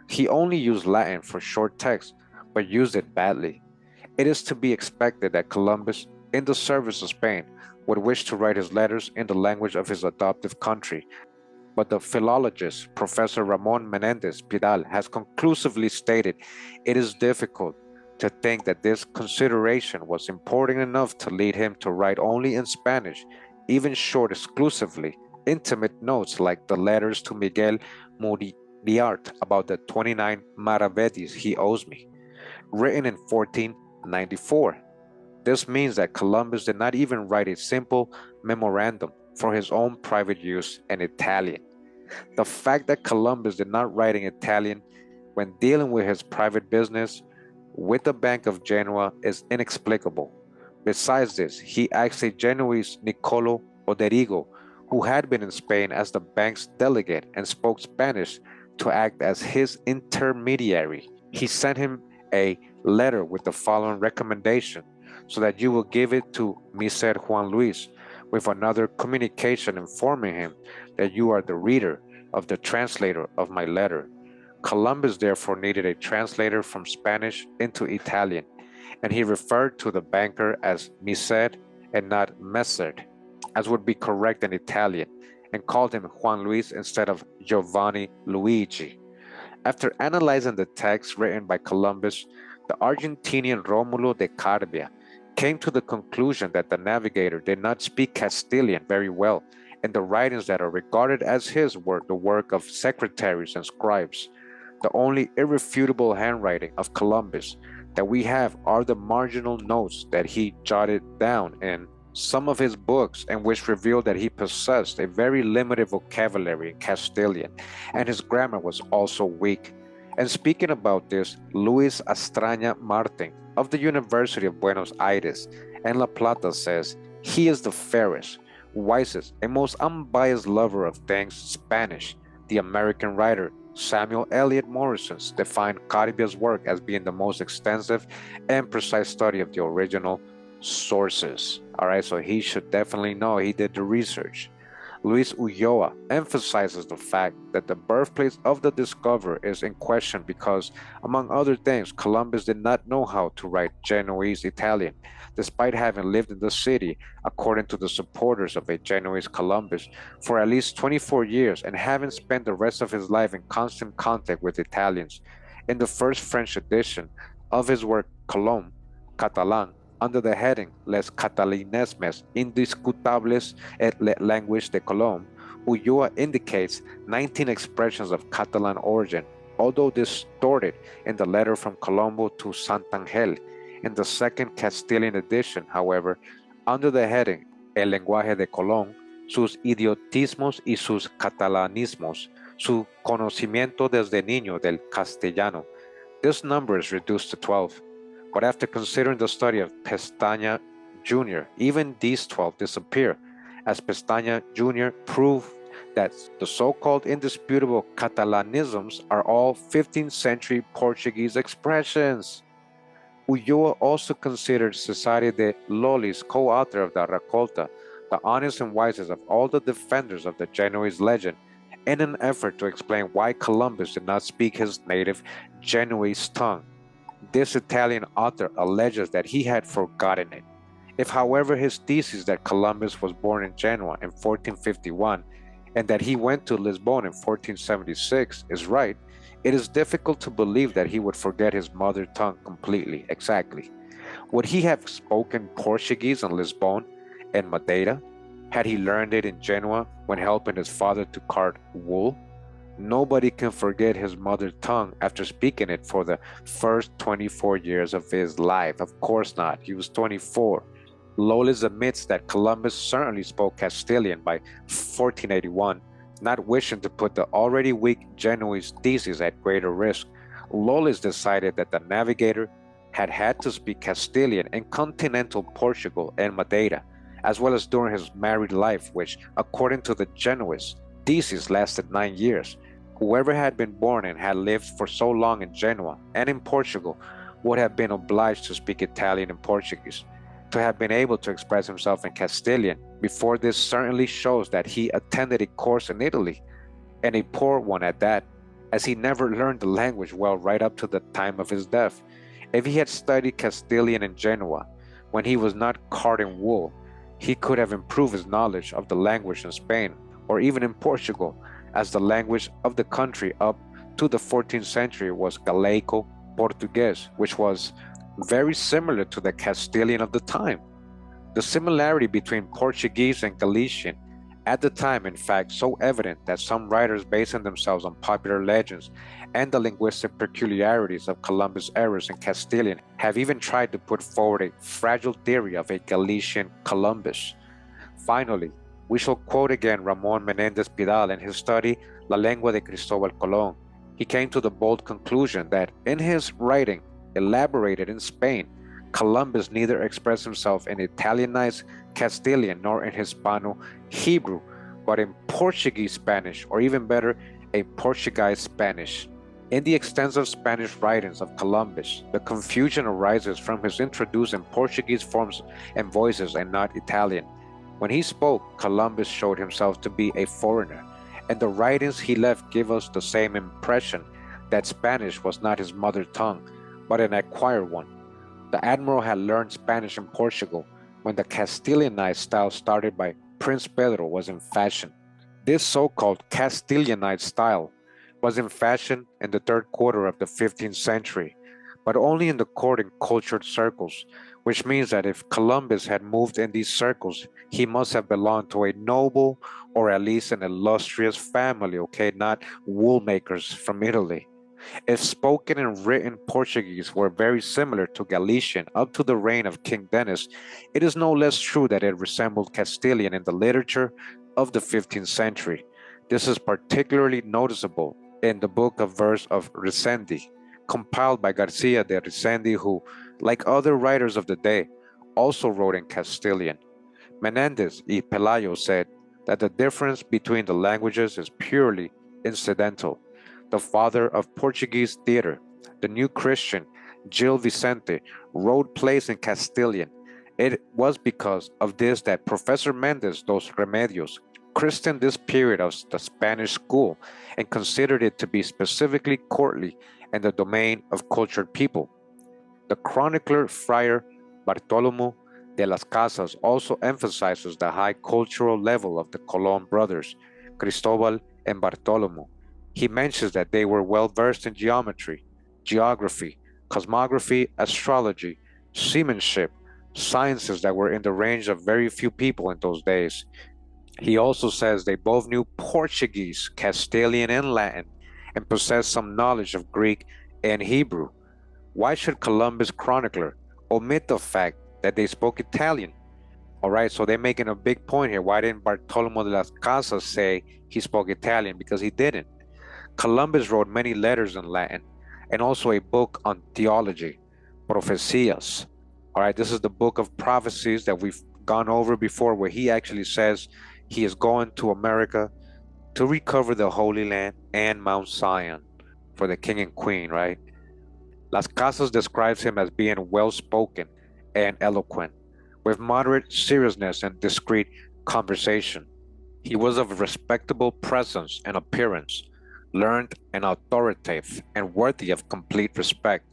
S1: He only used Latin for short texts, but used it badly. It is to be expected that Columbus, in the service of Spain, would wish to write his letters in the language of his adoptive country, but the philologist Professor Ramon Menendez Pidal has conclusively stated it is difficult to think that this consideration was important enough to lead him to write only in Spanish, even short exclusively, intimate notes like the letters to Miguel Muriart about the 29 maravedis he owes me, written in 1494. This means that Columbus did not even write a simple memorandum for his own private use in Italian. The fact that Columbus did not write in Italian when dealing with his private business with the Bank of Genoa is inexplicable. Besides this, he asked a Genoese Niccolo Oderigo, who had been in Spain as the bank's delegate and spoke Spanish, to act as his intermediary. He sent him a letter with the following recommendation, so that you will give it to Miser Juan Luis, with another communication informing him that you are the reader of the translator of my letter. Columbus therefore needed a translator from Spanish into Italian, and he referred to the banker as Miser and not Messer, as would be correct in Italian, and called him Juan Luis instead of Giovanni Luigi. After analyzing the text written by Columbus, the Argentinian Romulo de Carbia came to the conclusion that the navigator did not speak Castilian very well, and the writings that are regarded as his were the work of secretaries and scribes. The only irrefutable handwriting of Columbus that we have are the marginal notes that he jotted down in some of his books, and which reveal that he possessed a very limited vocabulary in Castilian, and his grammar was also weak. And speaking about this, Luis Astraña Martin of the University of Buenos Aires and La Plata says, he is the fairest, wisest, and most unbiased lover of things Spanish. The American writer Samuel Eliot Morrison defined Carbia's work as being the most extensive and precise study of the original sources. All right, so he should definitely know he did the research. Luis Ulloa emphasizes the fact that the birthplace of the discoverer is in question because, among other things, Columbus did not know how to write Genoese Italian, despite having lived in the city, according to the supporters of a Genoese Columbus, for at least 24 years and having spent the rest of his life in constant contact with Italians. In the first French edition of his work Colon, Catalan, under the heading Les Catalanismes Indiscutables et le Language de Colon, Ulloa indicates 19 expressions of Catalan origin, although distorted in the letter from Colombo to Santangel. In the second Castilian edition, however, under the heading El lenguaje de Colón, sus idiotismos y sus catalanismos, su conocimiento desde niño del castellano, this number is reduced to 12. But after considering the study of Pestaña Jr., even these 12 disappear, as Pestaña Jr. proved that the so-called indisputable Catalanisms are all 15th century Portuguese expressions. Ulloa also considered Cesare de Lolli's co-author of the Raccolta, the honest and wisest of all the defenders of the Genoese legend, in an effort to explain why Columbus did not speak his native Genoese tongue. This Italian author alleges that he had forgotten it. If, however, his thesis that Columbus was born in Genoa in 1451 and that he went to Lisbon in 1476 is right, it is difficult to believe that he would forget his mother tongue completely. Exactly. Would he have spoken Portuguese in Lisbon and Madeira? Had he learned it in Genoa when helping his father to cart wool? Nobody can forget his mother tongue after speaking it for the first 24 years of his life. Of course not. He was 24. Lolis admits that Columbus certainly spoke Castilian by 1481, not wishing to put the already weak Genoese thesis at greater risk. Lolis decided that the navigator had to speak Castilian in continental Portugal and Madeira, as well as during his married life, which, according to the Genoese thesis, lasted 9 years. Whoever had been born and had lived for so long in Genoa and in Portugal would have been obliged to speak Italian and Portuguese. To have been able to express himself in Castilian before this certainly shows that he attended a course in Italy, and a poor one at that, as he never learned the language well right up to the time of his death. If he had studied Castilian in Genoa, when he was not carding wool, he could have improved his knowledge of the language in Spain, or even in Portugal, as the language of the country up to the 14th century was Galaico-Portuguese, which was very similar to the Castilian of the time. The similarity between Portuguese and Galician at the time, in fact, so evident that some writers basing themselves on popular legends and the linguistic peculiarities of Columbus' errors in Castilian have even tried to put forward a fragile theory of a Galician Columbus. Finally, we shall quote again Ramon Menendez Pidal in his study La Lengua de Cristovao Colon. He came to the bold conclusion that in his writing, elaborated in Spain, Columbus neither expressed himself in Italianized Castilian nor in Hispano-Hebrew, but in Portuguese Spanish, or even better, a Portuguese Spanish. In the extensive Spanish writings of Columbus, the confusion arises from his introducing Portuguese forms and voices and not Italian. When he spoke, Columbus showed himself to be a foreigner, and the writings he left give us the same impression that Spanish was not his mother tongue, but an acquired one. The admiral had learned Spanish in Portugal when the Castilianized style started by Prince Pedro was in fashion. This so-called Castilianized style was in fashion in the third quarter of the 15th century, but only in the court and cultured circles, which means that if Columbus had moved in these circles, he must have belonged to a noble or at least an illustrious family, okay, not wool makers from Italy. If spoken and written Portuguese were very similar to Galician up to the reign of King Denis, it is no less true that it resembled Castilian in the literature of the 15th century. This is particularly noticeable in the book of verse of Resendi, compiled by Garcia de Resendi, who, like other writers of the day, also wrote in Castilian. Menendez y Pelayo said that the difference between the languages is purely incidental. The father of Portuguese theater, the new Christian Gil Vicente, wrote plays in Castilian. It was because of this that Professor Mendes dos Remedios christened this period of the Spanish school and considered it to be specifically courtly and the domain of cultured people. The chronicler Friar Bartolomé de las Casas also emphasizes the high cultural level of the Colon brothers, Cristóbal and Bartolomé. He mentions that they were well versed in geometry, geography, cosmography, astrology, seamanship, sciences that were in the range of very few people in those days. He also says they both knew Portuguese, Castilian, and Latin, and possessed some knowledge of Greek and Hebrew. Why should Columbus' chronicler omit the fact that they spoke Italian? All right, so they're making a big point here. Why didn't Bartolomé de las Casas say he spoke Italian? Because he didn't. Columbus wrote many letters in Latin and also a book on theology, Profecias. All right, this is the book of prophecies that we've gone over before, where he actually says he is going to America to recover the Holy Land and Mount Zion for the king and queen, right? Las Casas describes him as being well-spoken and eloquent, with moderate seriousness and discreet conversation. He was of respectable presence and appearance, learned and authoritative, and worthy of complete respect,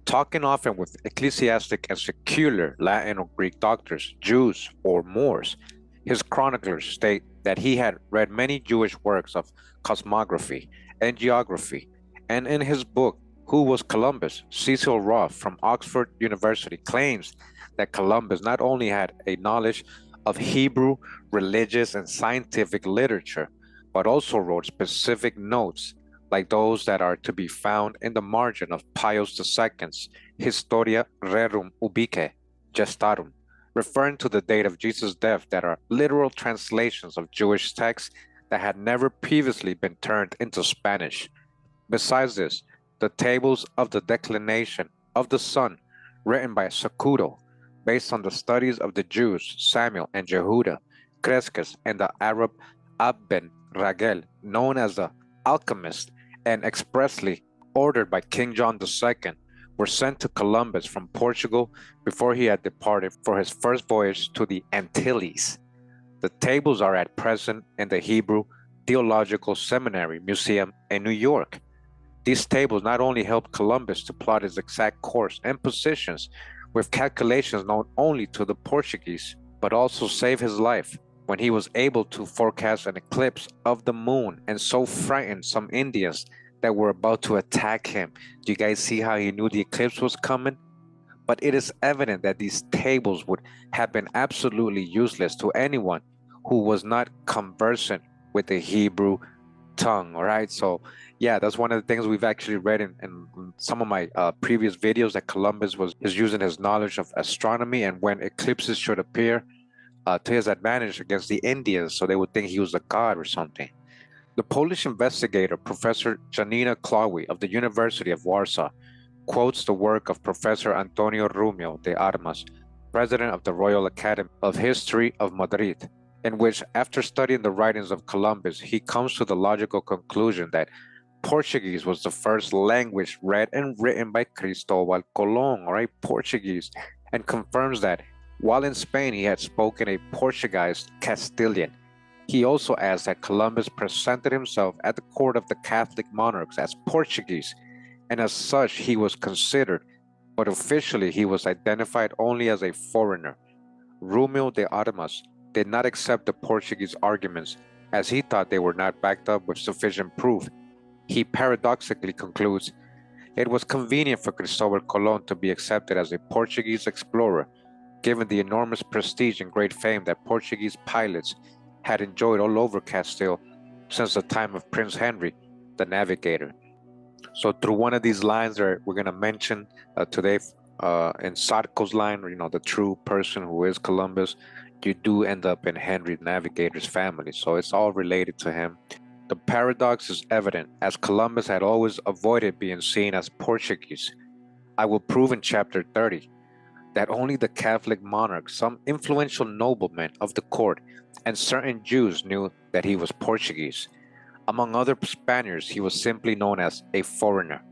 S1: talking often with ecclesiastic and secular Latin or Greek doctors, Jews or Moors. His chroniclers state that he had read many Jewish works of cosmography and geography, and in his book, Who Was Columbus?, Cecil Roth from Oxford University claims that Columbus not only had a knowledge of Hebrew, religious, and scientific literature, but also wrote specific notes like those that are to be found in the margin of Pius II's Historia Rerum Ubique Gestarum, referring to the date of Jesus' death that are literal translations of Jewish texts that had never previously been turned into Spanish. Besides this, the tables of the declination of the sun, written by Sacudo, based on the studies of the Jews Samuel and Jehuda, Crescas, and the Arab Abben Ragel, known as the alchemist, and expressly ordered by King John II, were sent to Columbus from Portugal before he had departed for his first voyage to the Antilles. The tables are at present in the Hebrew Theological Seminary Museum in New York. These tables not only helped Columbus to plot his exact course and positions with calculations known only to the Portuguese, but also saved his life when he was able to forecast an eclipse of the moon and so frightened some Indians that were about to attack him. Do you guys see how he knew the eclipse was coming? But it is evident that these tables would have been absolutely useless to anyone who was not conversant with the Hebrew tongue, all right? So yeah, that's one of the things we've actually read in some of my previous videos, that Columbus is using his knowledge of astronomy and when eclipses should appear to his advantage against the Indians, so they would think he was a god or something. The Polish investigator, Professor Janina Klawi of the University of Warsaw, quotes the work of Professor Antonio Rumio de Armas, president of the Royal Academy of History of Madrid, in which, after studying the writings of Columbus, he comes to the logical conclusion that Portuguese was the first language read and written by Cristovao Colon, all right, Portuguese, and confirms that while in Spain he had spoken a Portuguese Castilian. He also adds that Columbus presented himself at the court of the Catholic monarchs as Portuguese, and as such he was considered, but officially he was identified only as a foreigner. Rumio de Armas did not accept the Portuguese arguments, as he thought they were not backed up with sufficient proof. He paradoxically concludes, it was convenient for Cristóbal Colon to be accepted as a Portuguese explorer, given the enormous prestige and great fame that Portuguese pilots had enjoyed all over Castile since the time of Prince Henry the Navigator. So through one of these lines that we're going to mention today, in Zarco's line, or the true person who is Columbus, you do end up in Henry the Navigator's family. So it's all related to him. The paradox is evident, as Columbus had always avoided being seen as Portuguese. I will prove in chapter 30 that only the Catholic monarchs, some influential noblemen of the court, and certain Jews knew that he was Portuguese. Among other Spaniards, he was simply known as a foreigner.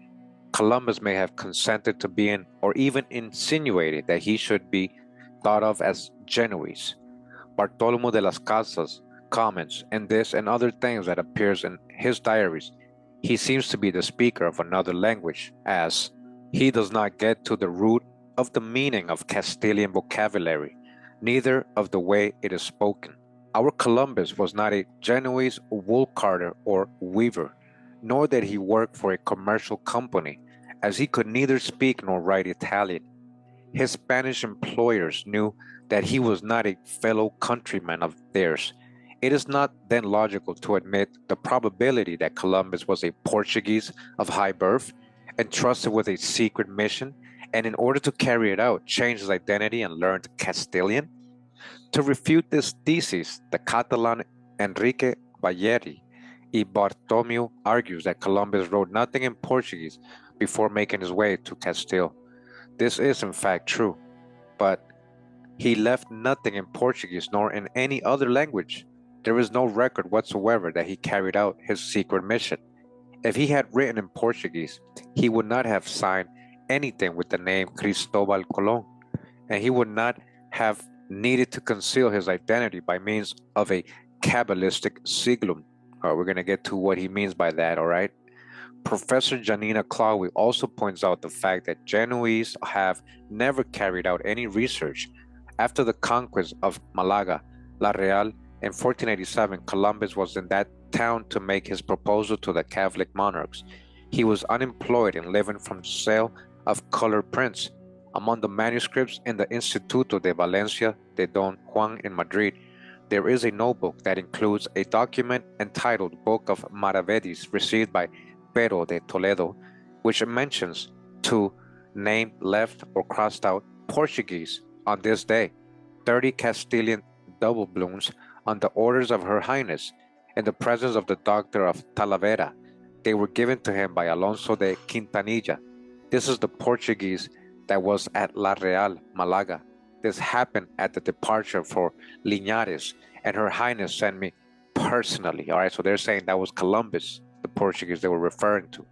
S1: Columbus may have consented to being, or even insinuated that he should be thought of as Genoese. Bartolomé de las Casas comments, and this and other things that appears in his diaries, he seems to be the speaker of another language, as he does not get to the root of the meaning of Castilian vocabulary, neither of the way it is spoken. Our Columbus was not a Genoese wool carder or weaver, nor did he work for a commercial company, as he could neither speak nor write Italian. His Spanish employers knew that he was not a fellow countryman of theirs. It is not then logical to admit the probability that Columbus was a Portuguese of high birth, entrusted with a secret mission, and in order to carry it out, changed his identity and learned Castilian? To refute this thesis, the Catalan Enrique Balleri y Bartomeu argues that Columbus wrote nothing in Portuguese before making his way to Castile. This is in fact true, but he left nothing in Portuguese nor in any other language. There is no record whatsoever that he carried out his secret mission. If he had written in Portuguese, he would not have signed anything with the name Cristóbal Colon, and he would not have needed to conceal his identity by means of a Kabbalistic siglum. We're going to get to what he means by that, all right? Professor Janina Klawi also points out the fact that Genoese have never carried out any research. After the conquest of Malaga, La Real, in 1487, Columbus was in that town to make his proposal to the Catholic monarchs. He was unemployed and living from sale of colored prints. Among the manuscripts in the Instituto de Valencia de Don Juan in Madrid, There is a notebook that includes a document entitled Book of Maravedis received by Pero de Toledo, which mentions two named, left, or crossed out Portuguese on this day, 30 Castilian double blooms on the orders of Her Highness, in the presence of the Doctor of Talavera. They were given to him by Alonso de Quintanilla. This is the Portuguese that was at La Real, Malaga. This happened at the departure for Linares, and Her Highness sent me personally. All right, so they're saying that was Columbus, the Portuguese they were referring to.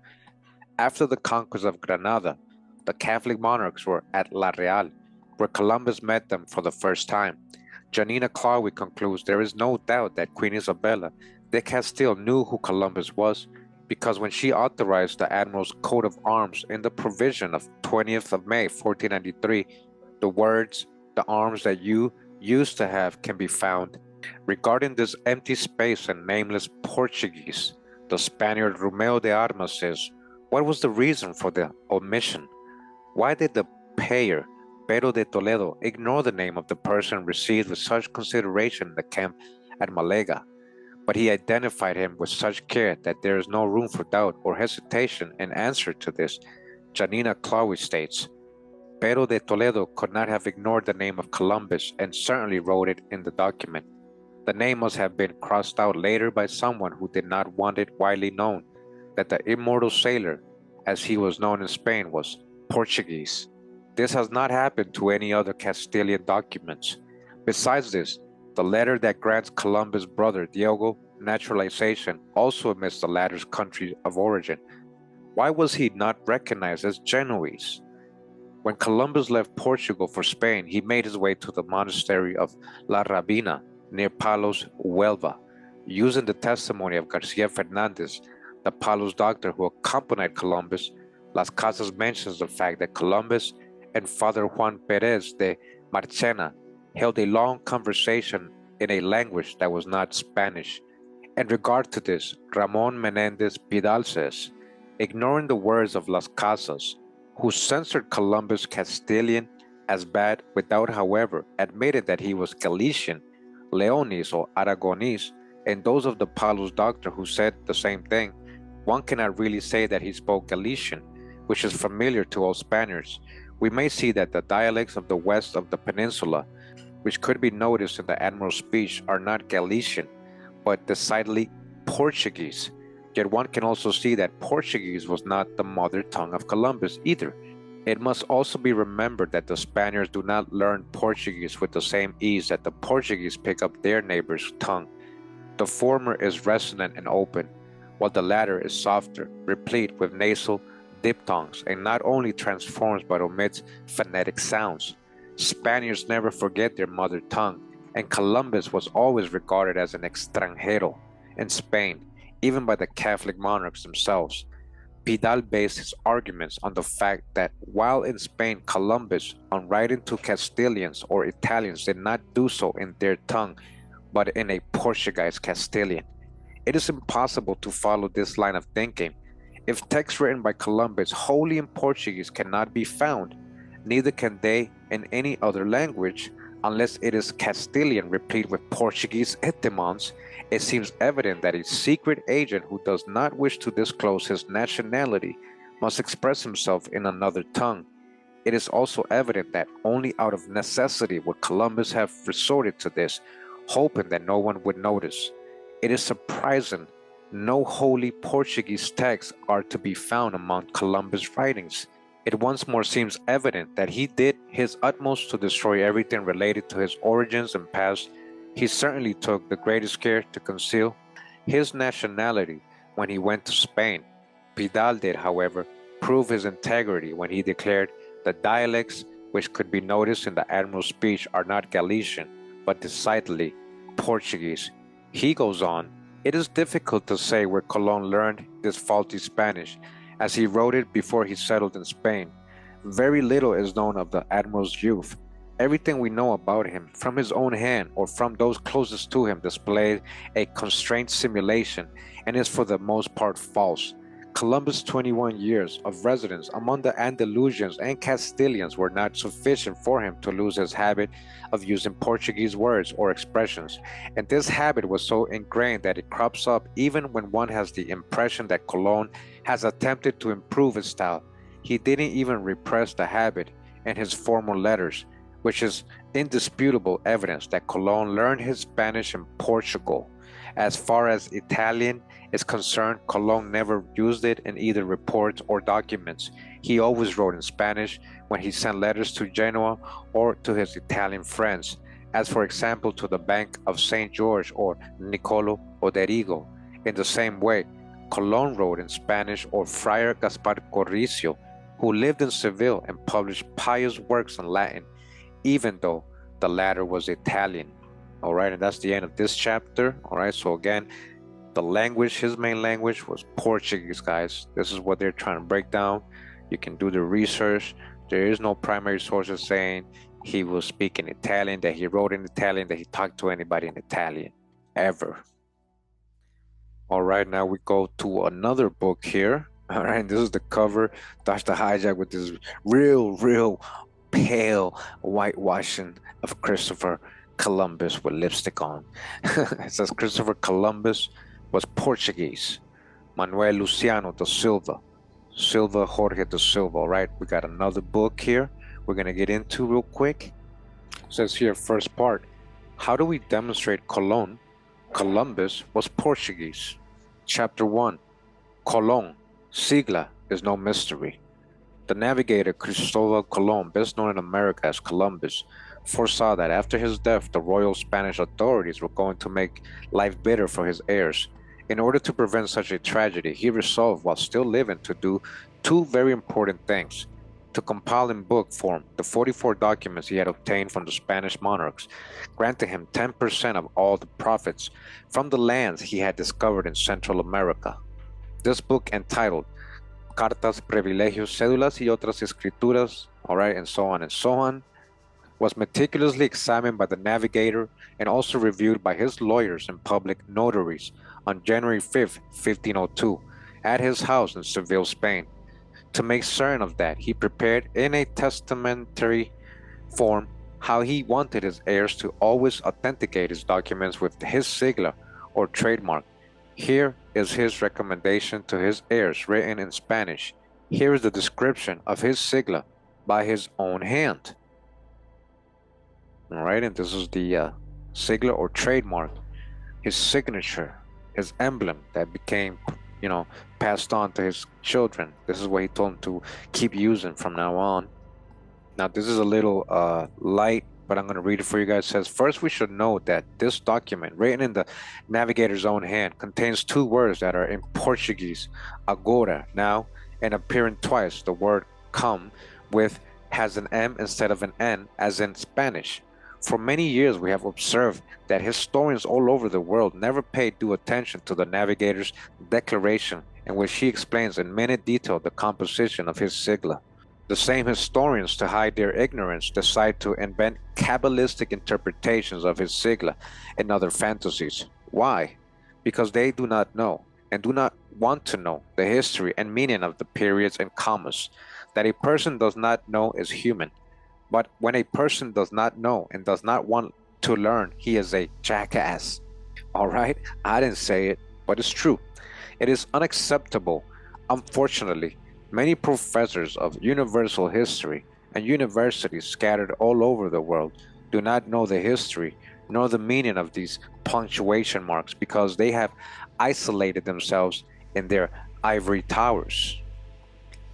S1: After the conquest of Granada, the Catholic monarchs were at La Real, where Columbus met them for the first time. Janina Clawy concludes there is no doubt that Queen Isabella de Castile knew who Columbus was, because when she authorized the admiral's coat of arms in the provision of 20th of May 1493, the words, "the arms that you used to have," can be found. Regarding this empty space and nameless Portuguese, the Spaniard Romeo de Armas says, what was the reason for the omission? Why did the payer, Pero de Toledo, ignore the name of the person received with such consideration in the camp at Malaga? But he identified him with such care that there is no room for doubt or hesitation in answer to this. Janina Clawy states, Pero de Toledo could not have ignored the name of Columbus and certainly wrote it in the document. The name must have been crossed out later by someone who did not want it widely known that the immortal sailor, as he was known in Spain, was Portuguese. This has not happened to any other Castilian documents. Besides this, the letter that grants Columbus' brother Diego naturalization also omits the latter's country of origin. Why was he not recognized as Genoese? When Columbus left Portugal for Spain, he made his way to the monastery of La Rabina near Palos, Huelva. Using the testimony of Garcia Fernandez, the Palos doctor who accompanied Columbus, Las Casas mentions the fact that Columbus and Father Juan Perez de Marchena held a long conversation in a language that was not Spanish. In regard to this, Ramon Menendez Pidal says, ignoring the words of Las Casas, who censored Columbus' Castilian as bad without, however, admitting that he was Galician, Leonese or Aragonese, and those of the Palos doctor who said the same thing, one cannot really say that he spoke Galician, which is familiar to all Spaniards. We may see that the dialects of the west of the peninsula, which could be noticed in the admiral's speech, are not Galician, but decidedly Portuguese. Yet one can also see that Portuguese was not the mother tongue of Columbus either. It must also be remembered that the Spaniards do not learn Portuguese with the same ease that the Portuguese pick up their neighbor's tongue. The former is resonant and open, while the latter is softer, replete with nasal diphthongs, and not only transforms but omits phonetic sounds. Spaniards never forget their mother tongue, and Columbus was always regarded as an extranjero in Spain, even by the Catholic monarchs themselves. Pidal based his arguments on the fact that while in Spain Columbus, on writing to Castilians or Italians, did not do so in their tongue, but in a Portuguese Castilian. It is impossible to follow this line of thinking. If texts written by Columbus wholly in Portuguese cannot be found, neither can they in any other language, unless it is Castilian replete with Portuguese etymons. It seems evident that a secret agent who does not wish to disclose his nationality must express himself in another tongue. It is also evident that only out of necessity would Columbus have resorted to this, hoping that no one would notice. It is surprising no wholly Portuguese texts are to be found among Columbus' writings. It once more seems evident that he did his utmost to destroy everything related to his origins and past. He certainly took the greatest care to conceal his nationality when he went to Spain. Pidal did, however, prove his integrity when he declared the dialects which could be noticed in the admiral's speech are not Galician, but decidedly Portuguese. He goes on, it is difficult to say where Colon learned this faulty Spanish, as he wrote it before he settled in Spain. Very little is known of the admiral's youth. Everything we know about him from his own hand or from those closest to him displays a constrained simulation and is for the most part false. Columbus' 21 years of residence among the Andalusians and Castilians were not sufficient for him to lose his habit of using Portuguese words or expressions, and this habit was so ingrained that it crops up even when one has the impression that Colon has attempted to improve his style. He didn't even repress the habit in his formal letters, which is indisputable evidence that Colon learned his Spanish in Portugal. As far as Italian is concerned, Colon never used it in either reports or documents. He always wrote in Spanish when he sent letters to Genoa or to his Italian friends, as for example to the Bank of St. George or Niccolo Oderigo. In the same way, Colon wrote in Spanish, or Friar Gaspar Corricio, who lived in Seville and published pious works in Latin, even though the latter was Italian. All right, and that's the end of this chapter. All right, so again, the language, his main language was Portuguese, guys. This is what they're trying to break down. You can do the research. There is no primary sources saying he was speaking Italian, that he wrote in Italian, that he talked to anybody in Italian, ever. All right, now we go to another book here. All right, this is the cover. Dr. Hijack with this real pale whitewashing of Christopher Columbus with lipstick on. It says Christopher Columbus was Portuguese. Manuel Luciano da Silva. Silva Jorge da Silva. All right, we got another book here we're going to get into real quick. It says here, first part, how do we demonstrate Columbus was Portuguese? Chapter 1, Colon, sigla is no mystery. The navigator Cristovao Colon, best known in America as Columbus, foresaw that after his death, the royal Spanish authorities were going to make life bitter for his heirs. In order to prevent such a tragedy, he resolved, while still living, to do two very important things: to compile in book form the 44 documents he had obtained from the Spanish monarchs, granting him 10% of all the profits from the lands he had discovered in Central America. This book, entitled Cartas, Privilegios, Cédulas y otras escrituras, all right, and so on, was meticulously examined by the navigator and also reviewed by his lawyers and public notaries on January 5th, 1502, at his house in Seville, Spain. To make certain of that, he prepared in a testamentary form how he wanted his heirs to always authenticate his documents with his sigla or trademark. Here is his recommendation to his heirs, written in Spanish. Here is the description of his sigla by his own hand. All right, and this is the sigla or trademark, his signature, his emblem that became, passed on to his children. This is what he told them to keep using from now on. Now, this is a little light, but I'm going to read it for you guys. It says, first, we should note that this document, written in the navigator's own hand, contains two words that are in Portuguese, agora, now, and appearing twice. The word come has an M instead of an N, as in Spanish. For many years, we have observed that historians all over the world never paid due attention to the navigator's declaration, in which he explains in minute detail the composition of his sigla. The same historians, to hide their ignorance, decide to invent Kabbalistic interpretations of his sigla and other fantasies. Why? Because they do not know, and do not want to know, the history and meaning of the periods and commas. That a person does not know is human. But when a person does not know and does not want to learn, he is a jackass. All right? I didn't say it, but it's true. It is unacceptable. Unfortunately, many professors of universal history and universities scattered all over the world do not know the history nor the meaning of these punctuation marks, because they have isolated themselves in their ivory towers.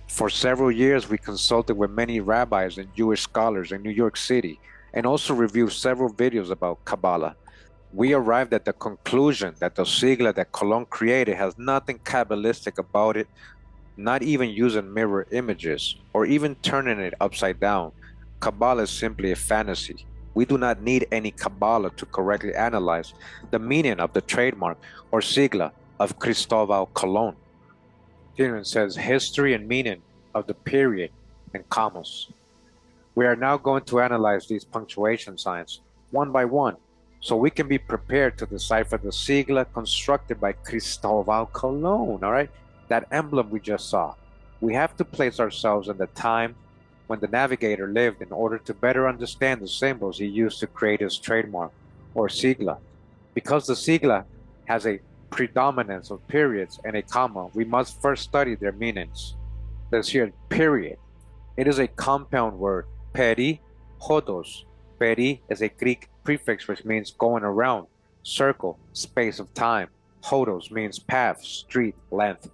S1: For several years, we consulted with many rabbis and Jewish scholars in New York City, and also reviewed several videos about Kabbalah. We arrived at the conclusion that the sigla that Colon created has nothing Kabbalistic about it, not even using mirror images, or even turning it upside down. Kabbalah is simply a fantasy. We do not need any Kabbalah to correctly analyze the meaning of the trademark or sigla of Cristovao Colon. Here it says history and meaning of the period and commas. We are now going to analyze these punctuation signs one by one, so we can be prepared to decipher the sigla constructed by Cristovao Colon, all right? that emblem we just saw. We have to place ourselves in the time when the navigator lived in order to better understand the symbols he used to create his trademark, or sigla. Because the sigla has a predominance of periods and a comma, we must first study their meanings. Let's hear period. It is a compound word, peri, hodos. Peri is a Greek prefix which means going around, circle, space of time. Hodos means path, street, length.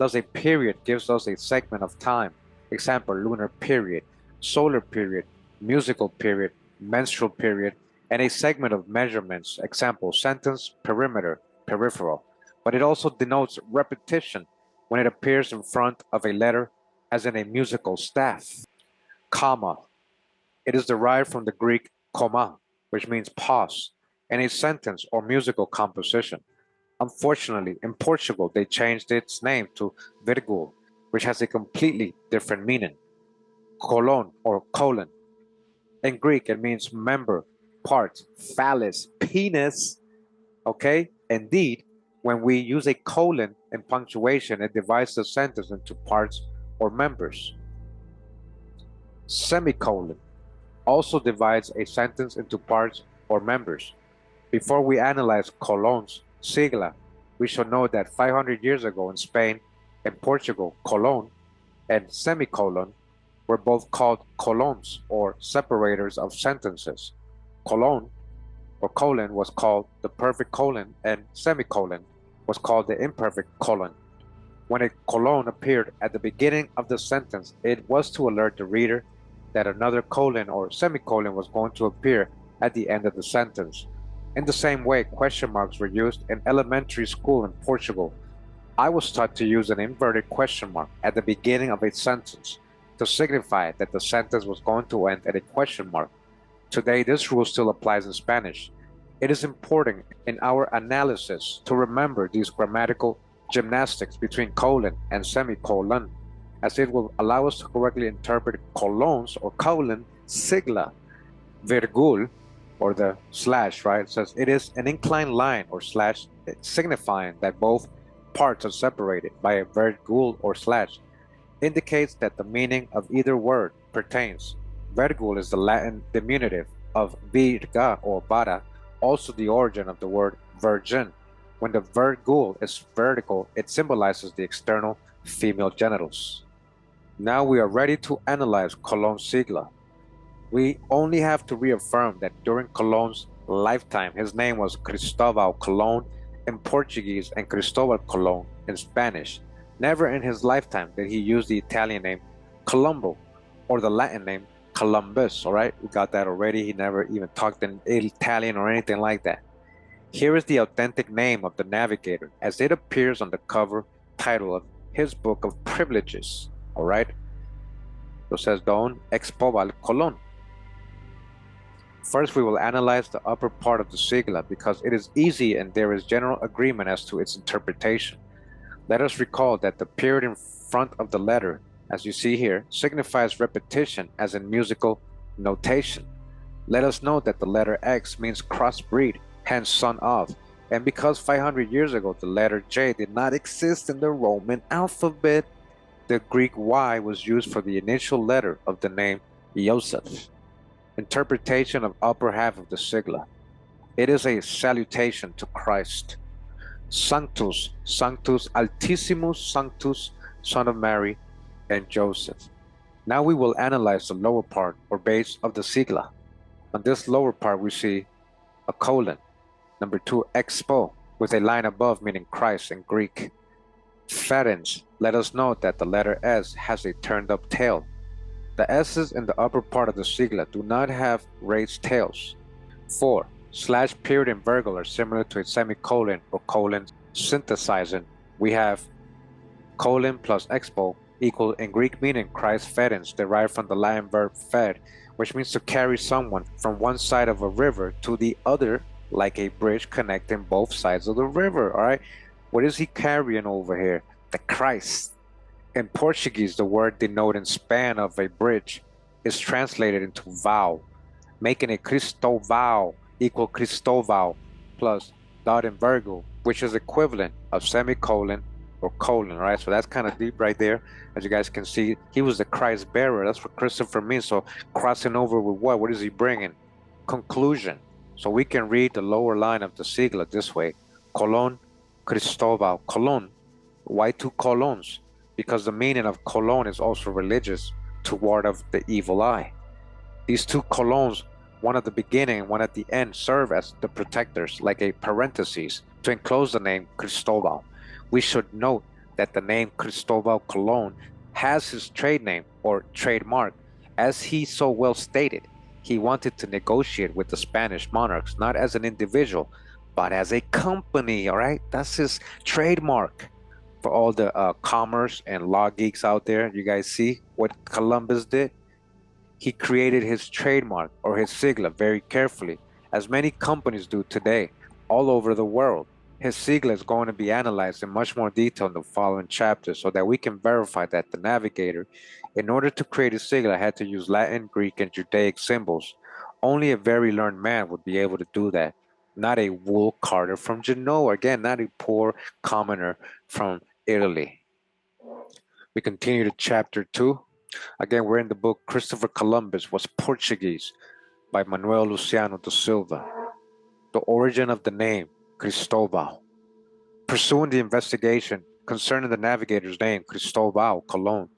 S1: Thus a period gives us a segment of time. Example, lunar period, solar period, musical period, menstrual period, and a segment of measurements. Example, sentence, perimeter, peripheral. But it also denotes repetition when it appears in front of a letter, as in a musical staff. Comma. It is derived from the Greek koma, which means pause, in a sentence or musical composition. Unfortunately, in Portugal, they changed its name to virgule, which has a completely different meaning. Colon or colon. In Greek, it means member, part, phallus, penis. Okay? Indeed, when we use a colon in punctuation, it divides the sentence into parts or members. Semicolon also divides a sentence into parts or members. Before we analyze colons, sigla, we should know that 500 years ago in Spain and Portugal, colon and semicolon were both called colons, or separators of sentences. Colon or colon was called the perfect colon, and semicolon was called the imperfect colon. When a colon appeared at the beginning of the sentence, it was to alert the reader that another colon or semicolon was going to appear at the end of the sentence. In the same way, question marks were used in elementary school in Portugal. I was taught to use an inverted question mark at the beginning of a sentence to signify that the sentence was going to end at a question mark. Today, this rule still applies in Spanish. It is important in our analysis to remember these grammatical gymnastics between colon and semicolon, as it will allow us to correctly interpret colons or colon, sigla, virgule, or the slash, right? It says it is an inclined line or slash signifying that both parts are separated by a virgule or slash. Indicates that the meaning of either word pertains. Virgule is the Latin diminutive of virga or vara, also the origin of the word virgin. When the virgule is vertical, it symbolizes the external female genitals. Now we are ready to analyze Colon's sigla. We only have to reaffirm that during Colon's lifetime, his name was Cristovao Colon in Portuguese and Cristóbal Colon in Spanish. Never in his lifetime did he use the Italian name Colombo or the Latin name Columbus, all right? We got that already. He never even talked in Italian or anything like that. Here is the authentic name of the navigator as it appears on the cover title of his book of privileges, all right? So it says Don Cristóbal Colon. First, we will analyze the upper part of the sigla because it is easy and there is general agreement as to its interpretation. Let us recall that the period in front of the letter, as you see here, signifies repetition as in musical notation. Let us note that the letter X means crossbreed, hence son of, and because 500 years ago the letter J did not exist in the Roman alphabet, the Greek Y was used for the initial letter of the name Joseph. Interpretation of upper half of the sigla. It is a salutation to Christ. Sanctus, Sanctus Altissimus Sanctus, Son of Mary and Joseph. Now we will analyze the lower part or base of the sigla. On this lower part we see a colon. Number 2, expo, with a line above meaning Christ in Greek. Ferens, let us note that the letter S has a turned up tail. The S's in the upper part of the sigla do not have raised tails. 4. Slash period and virgule are similar to a semicolon or colon synthesizing. We have colon plus expo equal in Greek meaning Christ ferens, derived from the Latin verb fer, which means to carry someone from one side of a river to the other, like a bridge connecting both sides of the river. All right, what is he carrying over here? The Christ. In Portuguese, the word denoting span of a bridge is translated into vau, making a Cristovao equal Cristovao plus dot and virgule, which is equivalent of semicolon or colon, right? So that's kind of deep right there. As you guys can see, he was the Christ bearer. That's what Christopher means. So crossing over with what? What is he bringing? Conclusion. So we can read the lower line of the sigla this way. Colon, Cristovao Colon. Why two colons? Because the meaning of colon is also religious, to ward of the evil eye. These two colons, one at the beginning and one at the end, serve as the protectors, like a parenthesis, to enclose the name Cristovao. We should note that the name Cristovao Colon has his trade name or trademark. As he so well stated, he wanted to negotiate with the Spanish monarchs, not as an individual, but as a company, all right? That's his trademark. For all the commerce and law geeks out there, you guys see what Columbus did? He created his trademark or his sigla very carefully, as many companies do today all over the world. His sigla is going to be analyzed in much more detail in the following chapters so that we can verify that the navigator, in order to create a sigla, had to use Latin, Greek, and Judaic symbols. Only a very learned man would be able to do that, not a wool carder from Genoa, again, not a poor commoner from Italy. We continue to chapter 2. Again, we're in the book Christopher Columbus Was Portuguese by Manuel Luciano da Silva. The origin of the name Cristovao. Pursuing the investigation concerning the navigator's name Cristovao Colon,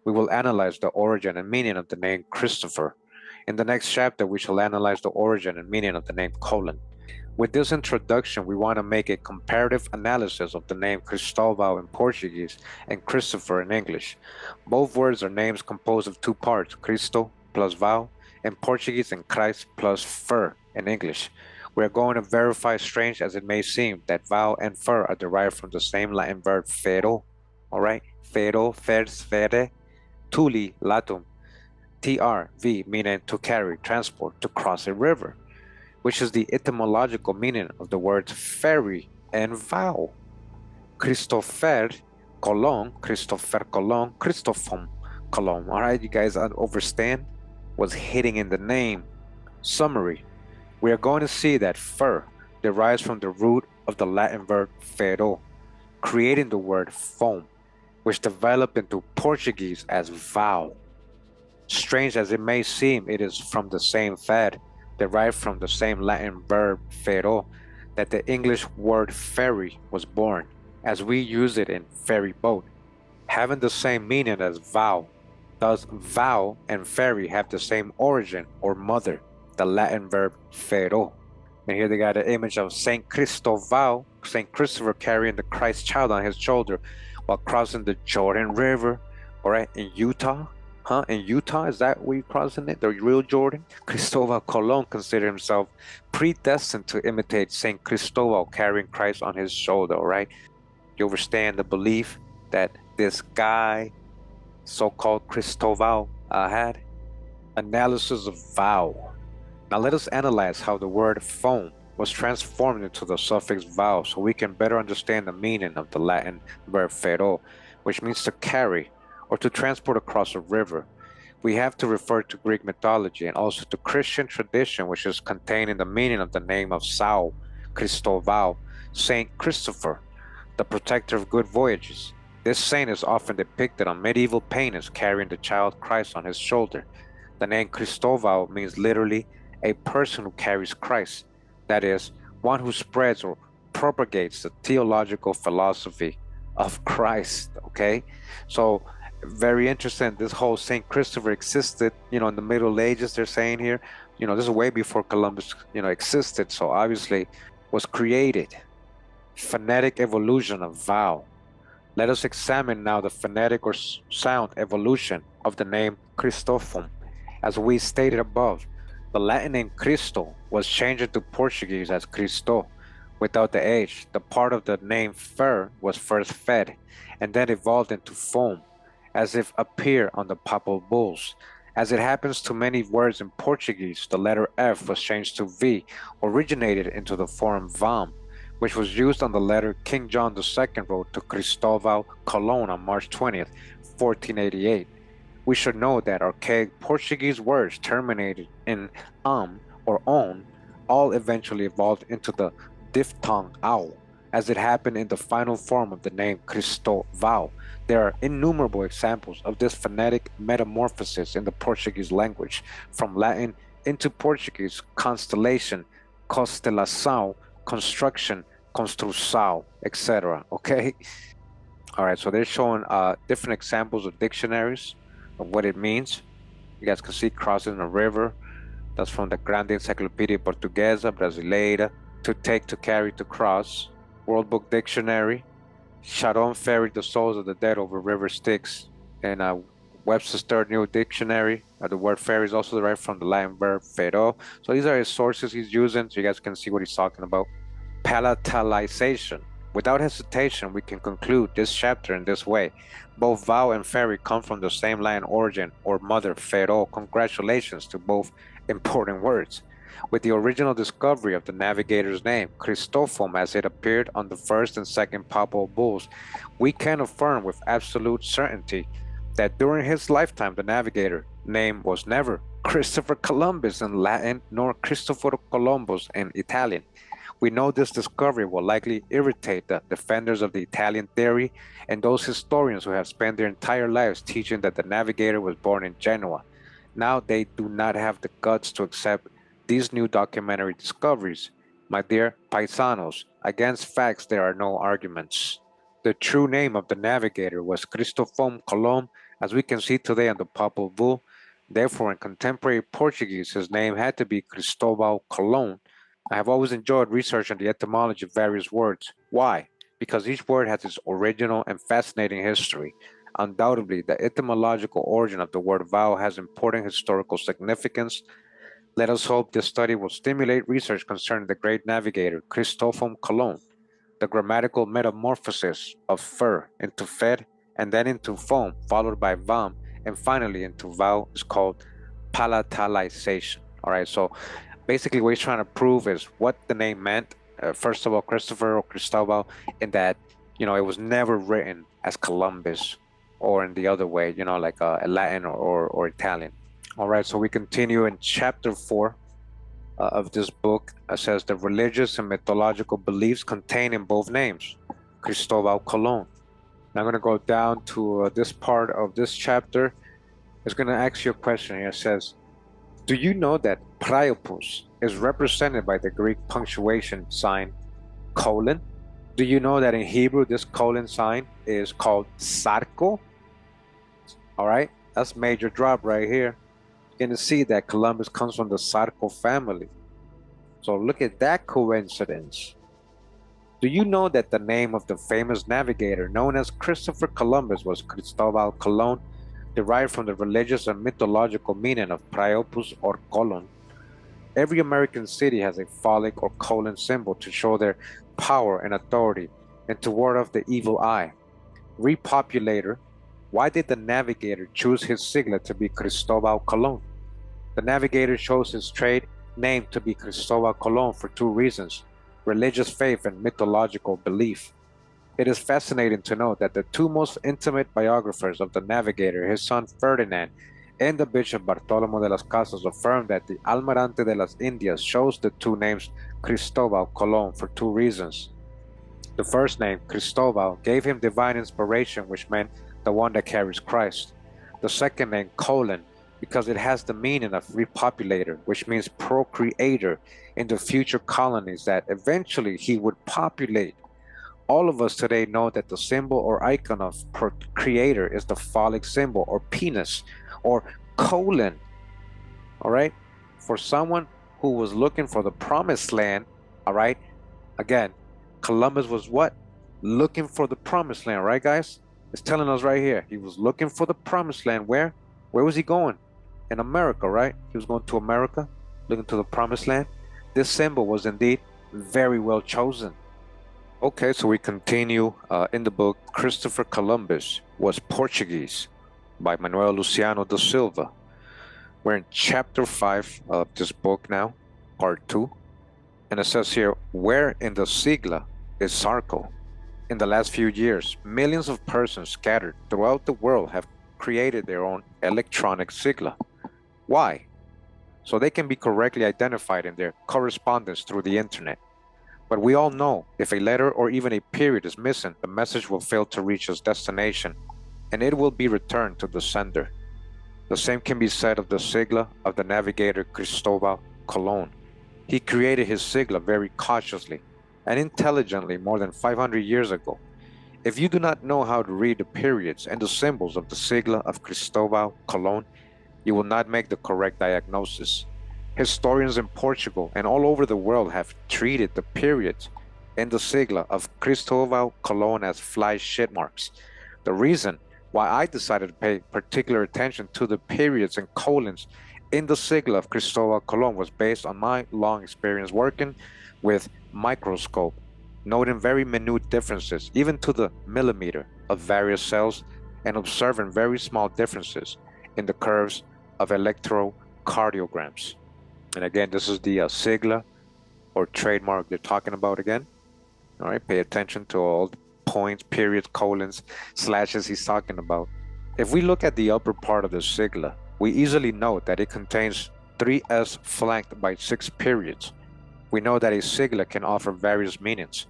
S1: we will analyze the origin and meaning of the name Christopher. In the next chapter, we shall analyze the origin and meaning of the name Colon. With this introduction, we want to make a comparative analysis of the name Cristovao in Portuguese and Christopher in English. Both words are names composed of two parts, Cristo plus Vao in Portuguese and Christ plus fer in English. We are going to verify, strange as it may seem, that Vao and fer are derived from the same Latin verb fero, all right? Fero, fers, fere, tuli, latum, trv, meaning to carry, transport, to cross a river, which is the etymological meaning of the words ferry and vow. Christopher Colon, Christophon Colon, all right, you guys understand? Was hidden in the name. Summary. We are going to see that fer derives from the root of the Latin verb fero, creating the word foam, which developed into Portuguese as vow. Strange as it may seem, it is from the same fad, derived from the same Latin verb fero, that the English word ferry was born, as we use it in ferry boat, having the same meaning as vow. Thus, vow and ferry have the same origin or mother, the Latin verb fero. And here they got an image of Saint Cristovao, Saint Christopher carrying the Christ child on his shoulder while crossing the Jordan River, all right, in Utah. In Utah, is that where you're crossing it? The real Jordan? Cristovao Colon considered himself predestined to imitate Saint Cristovao carrying Christ on his shoulder, all right? You understand the belief that this guy, so-called Cristovao, had? Analysis of vow. Now let us analyze how the word foam was transformed into the suffix vow so we can better understand the meaning of the Latin verb fero, which means to carry or to transport across a river. We have to refer to Greek mythology and also to Christian tradition, which is contained in the meaning of the name of Sao, Cristovao, Saint Christopher, the protector of good voyages. This saint is often depicted on medieval paintings carrying the child Christ on his shoulder. The name Cristovao means literally a person who carries Christ, that is, one who spreads or propagates the theological philosophy of Christ, okay? So, very interesting, this whole Saint Christopher existed, in the Middle Ages, they're saying here. This is way before Columbus, existed, so obviously was created. Phonetic evolution of vowel. Let us examine now the phonetic or sound evolution of the name Cristophon. As we stated above, the Latin name Cristo was changed into Portuguese as Cristo without the H. The part of the name fer was first fed and then evolved into foam, as if appear on the papal bulls. As it happens to many words in Portuguese, the letter F was changed to V, originated into the form vam, which was used on the letter King John II wrote to Cristovao Colon on March 20th, 1488. We should know that archaic Portuguese words terminated in or on all eventually evolved into the diphthong ow, as it happened in the final form of the name Cristovao. There are innumerable examples of this phonetic metamorphosis in the Portuguese language, from Latin into Portuguese: constellation, constelação, construction, construção, etc. Okay? All right, so they're showing different examples of dictionaries of what it means. You guys can see crossing a river. That's from the Grande Enciclopedia Portuguesa Brasileira. To take, to carry, to cross. World Book Dictionary. Sharon ferried the souls of the dead over river Styx. And Webster's Third New Dictionary. The word ferry is also derived from the Latin verb ferro. So these are his sources he's using, so you guys can see what he's talking about. Palatalization. Without hesitation, we can conclude this chapter in this way. Both vow and ferry come from the same Latin origin or mother, ferro. Congratulations to both important words. With the original discovery of the navigator's name, Christophom, as it appeared on the first and second papal bulls, we can affirm with absolute certainty that during his lifetime the navigator name was never Christopher Columbus in Latin nor Cristoforo Columbus in Italian. We know this discovery will likely irritate the defenders of the Italian theory and those historians who have spent their entire lives teaching that the navigator was born in Genoa. Now they do not have the guts to accept these new documentary discoveries. My dear paisanos, against facts there are no arguments. The true name of the navigator was Cristovao Colon, as we can see today on the Papal Bull. Therefore, in contemporary Portuguese, his name had to be Cristovao Colon. I have always enjoyed researching the etymology of various words. Why? Because each word has its original and fascinating history. Undoubtedly, the etymological origin of the word vow has important historical significance. Let us hope this study will stimulate research concerning the great navigator, Cristovao Colon, the grammatical metamorphosis of fer into fed, and then into foam, followed by vam, and finally into vow is called palatalization. All right, so basically what he's trying to prove is what the name meant. First of all, Christopher or Cristovao, in that, it was never written as Columbus or in the other way, like Latin or Italian. All right, so we continue in chapter 4 of this book. It says the religious and mythological beliefs contained in both names, Cristovao Colon. Now I'm going to go down to this part of this chapter. It's going to ask you a question here. It says, do you know that Priapus is represented by the Greek punctuation sign colon? Do you know that in Hebrew this colon sign is called Zarco? All right, that's major drop right here. You're going to see that Columbus comes from the Zarco family. So look at that coincidence. Do you know that the name of the famous navigator known as Christopher Columbus was Cristovao Colon, derived from the religious and mythological meaning of Priapus or colon? Every American city has a phallic or colon symbol to show their power and authority and to ward off the evil eye. Repopulator. Why did the navigator choose his sigla to be Cristovao Colon? The navigator chose his trade name to be Cristovao Colon for two reasons: religious faith and mythological belief. It is fascinating to note that the two most intimate biographers of the navigator, his son Ferdinand and the Bishop Bartolomé de las Casas, affirmed that the Almirante de las Indias chose the two names Cristovao Colon for two reasons. The first name, Cristovao, gave him divine inspiration, which meant the one that carries Christ. The second name, Colon, because it has the meaning of repopulator, which means procreator in the future colonies that eventually he would populate. All of us today know that the symbol or icon of procreator is the phallic symbol or penis or colon. All right, for someone who was looking for the promised land, all right, again, Columbus was what? Looking for the promised land, right, guys? It's telling us right here. He was looking for the promised land. Where? Where was he going? In America, right? He was going to America, looking to the promised land. This symbol was indeed very well chosen. Okay, so we continue in the book. Christopher Columbus was Portuguese by Manuel Luciano da Silva. We're in chapter 5 of this book now, part 2. And it says here, where in the sigla is Zarco? In the last few years, millions of persons scattered throughout the world have created their own electronic sigla. Why? So they can be correctly identified in their correspondence through the internet. But we all know if a letter or even a period is missing, the message will fail to reach its destination, and it will be returned to the sender. The same can be said of the sigla of the navigator Cristovao Colon. He created his sigla very cautiously and intelligently more than 500 years ago. If you do not know how to read the periods and the symbols of the sigla of Cristovao Colon, you will not make the correct diagnosis. Historians in Portugal and all over the world have treated the periods and the sigla of Cristovao Colon as fly shit marks. The reason why I decided to pay particular attention to the periods and colons in the sigla of Cristovao Colon was based on my long experience working with microscope, noting very minute differences, even to the millimeter, of various cells, and observing very small differences in the curves of electrocardiograms. And again, this is the sigla or trademark they're talking about again. All right, pay attention to all the points, periods, colons, slashes he's talking about. If we look at the upper part of the sigla, we easily note that it contains 3s flanked by 6 periods. We know that a sigla can offer various meanings.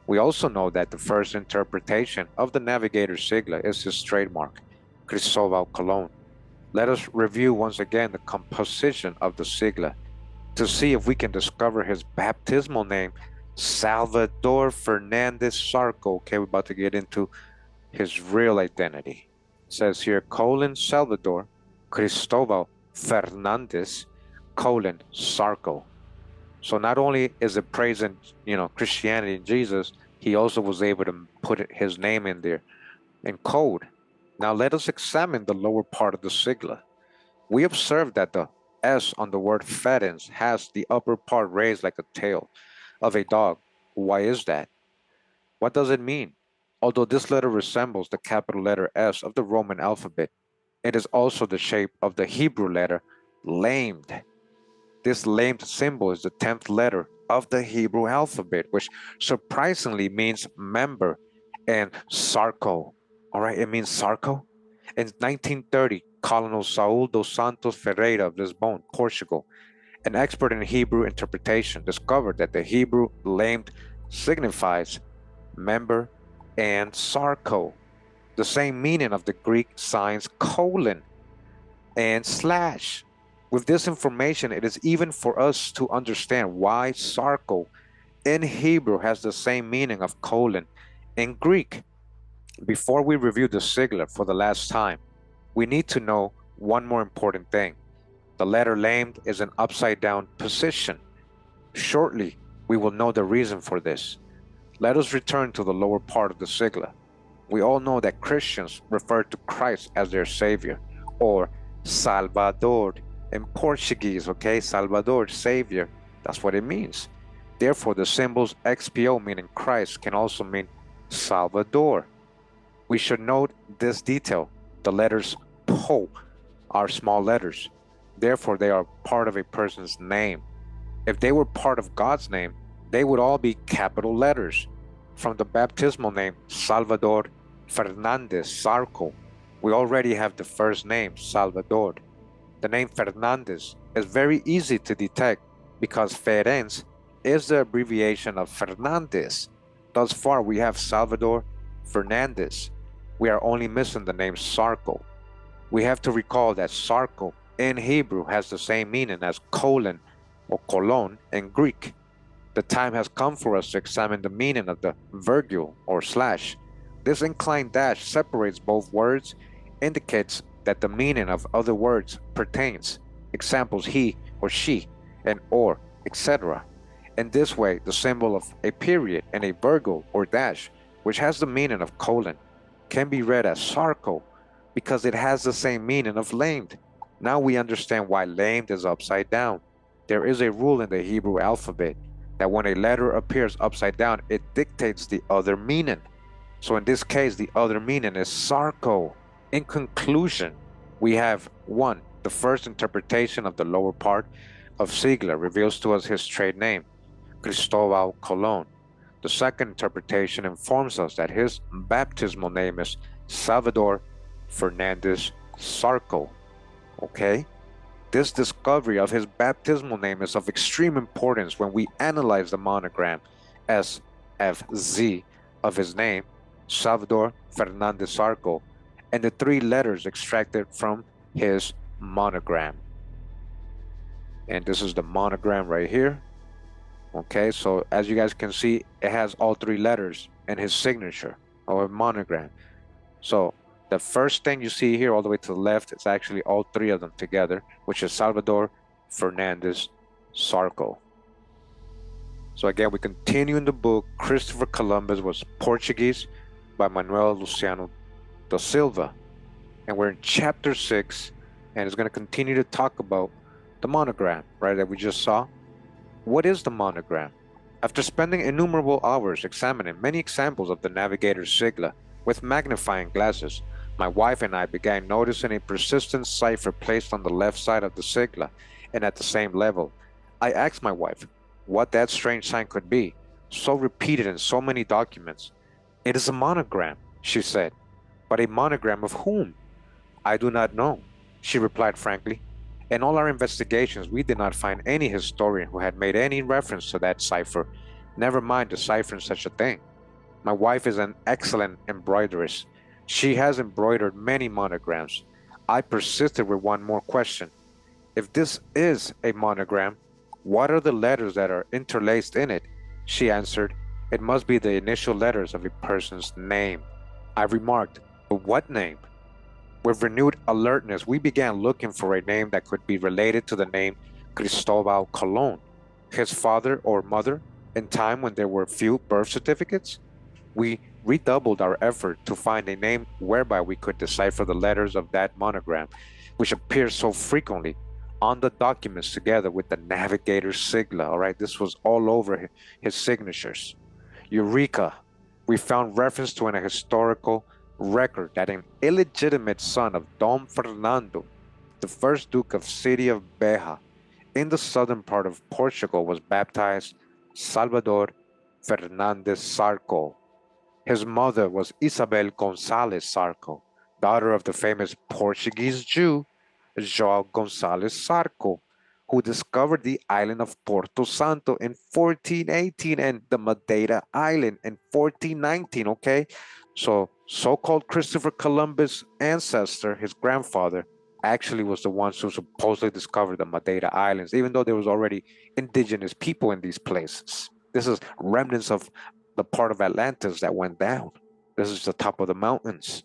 S1: We also know that the first interpretation of the navigator sigla is his trademark, Cristovao Colon. Let us review once again the composition of the sigla to see if we can discover his baptismal name, Salvador Fernandes Zarco. Okay, we're about to get into his real identity. It says here, colon Salvador Cristovao Fernandes colon Zarco. So not only is it praising, Christianity and Jesus, he also was able to put his name in there in code. Now let us examine the lower part of the sigla. We observe that the S on the word fedens has the upper part raised like a tail of a dog. Why is that? What does it mean? Although this letter resembles the capital letter S of the Roman alphabet, it is also the shape of the Hebrew letter lamed. This lamed symbol is the 10th letter of the Hebrew alphabet, which surprisingly means member and Zarco. All right, it means Zarco. In 1930, Colonel Saul dos Santos Ferreira of Lisbon, Portugal, an expert in Hebrew interpretation, discovered that the Hebrew lamed signifies member and Zarco, the same meaning of the Greek signs colon and slash. With this information, it is even for us to understand why Zarco in Hebrew has the same meaning of colon in Greek. Before we review the sigla for the last time, we need to know one more important thing. The letter lamed is an upside down position. Shortly, we will know the reason for this. Let us return to the lower part of the sigla. We all know that Christians refer to Christ as their Savior, or Salvador in Portuguese, okay? Salvador, Savior, that's what it means. Therefore, the symbols XPO meaning Christ can also mean Salvador. We should note this detail. The letters PO are small letters. Therefore, they are part of a person's name. If they were part of God's name, they would all be capital letters. From the baptismal name, Salvador Fernandes Zarco, we already have the first name, Salvador. The name Fernandes is very easy to detect because Ferenc is the abbreviation of Fernandez. Thus far, we have Salvador Fernandes. We are only missing the name Zarco. We have to recall that Zarco in Hebrew has the same meaning as colon or colon in Greek. The time has come for us to examine the meaning of the virgule or slash. This inclined dash separates both words, indicates that the meaning of other words pertains. Examples he or she and or, etc. In this way, the symbol of a period and a virgule or dash, which has the meaning of colon, can be read as Zarco because it has the same meaning of lamed. Now we understand why lamed is upside down. There is a rule in the Hebrew alphabet that when a letter appears upside down, it dictates the other meaning. So in this case, the other meaning is Zarco. In conclusion, we have 1. The first interpretation of the lower part of sigla reveals to us his trade name, Cristovao Colon. The second interpretation informs us that his baptismal name is Salvador Fernandes Zarco. Okay? This discovery of his baptismal name is of extreme importance when we analyze the monogram SFZ of his name, Salvador Fernandes Zarco, and the 3 letters extracted from his monogram. And this is the monogram right here. Okay, so as you guys can see, it has all 3 letters in his signature or monogram. So the first thing you see here all the way to the left is actually all 3 of them together, which is Salvador Fernandes Zarco. So again, we continue in the book. Christopher Columbus was Portuguese by Manuel Luciano da Silva. And we're in chapter 6, and it's going to continue to talk about the monogram, right, that we just saw. What is the monogram? After spending innumerable hours examining many examples of the navigator's sigla with magnifying glasses, my wife and I began noticing a persistent cipher placed on the left side of the sigla and at the same level. I asked my wife what that strange sign could be, so repeated in so many documents. It is a monogram, she said. But a monogram of whom? I do not know, she replied frankly. In all our investigations, we did not find any historian who had made any reference to that cipher, never mind deciphering such a thing. My wife is an excellent embroideress. She has embroidered many monograms. I persisted with one more question. If this is a monogram, what are the letters that are interlaced in it? She answered, it must be the initial letters of a person's name. I remarked, but what name? With renewed alertness, we began looking for a name that could be related to the name Cristovao Colon, his father or mother, in time when there were few birth certificates. We redoubled our effort to find a name whereby we could decipher the letters of that monogram, which appears so frequently on the documents together with the navigator's sigla. All right, this was all over his signatures. Eureka! We found reference to an historical record that an illegitimate son of Dom Fernando, the first Duke of City of Beja, in the southern part of Portugal, was baptized Salvador Fernandes Zarco. His mother was Isabel González Zarco, daughter of the famous Portuguese Jew João González Zarco, who discovered the island of Porto Santo in 1418 and the Madeira Island in 1419, okay? So-called Christopher Columbus' ancestor, his grandfather, actually was the ones who supposedly discovered the Madeira Islands, even though there was already indigenous people in these places. This is remnants of the part of Atlantis that went down. This is the top of the mountains.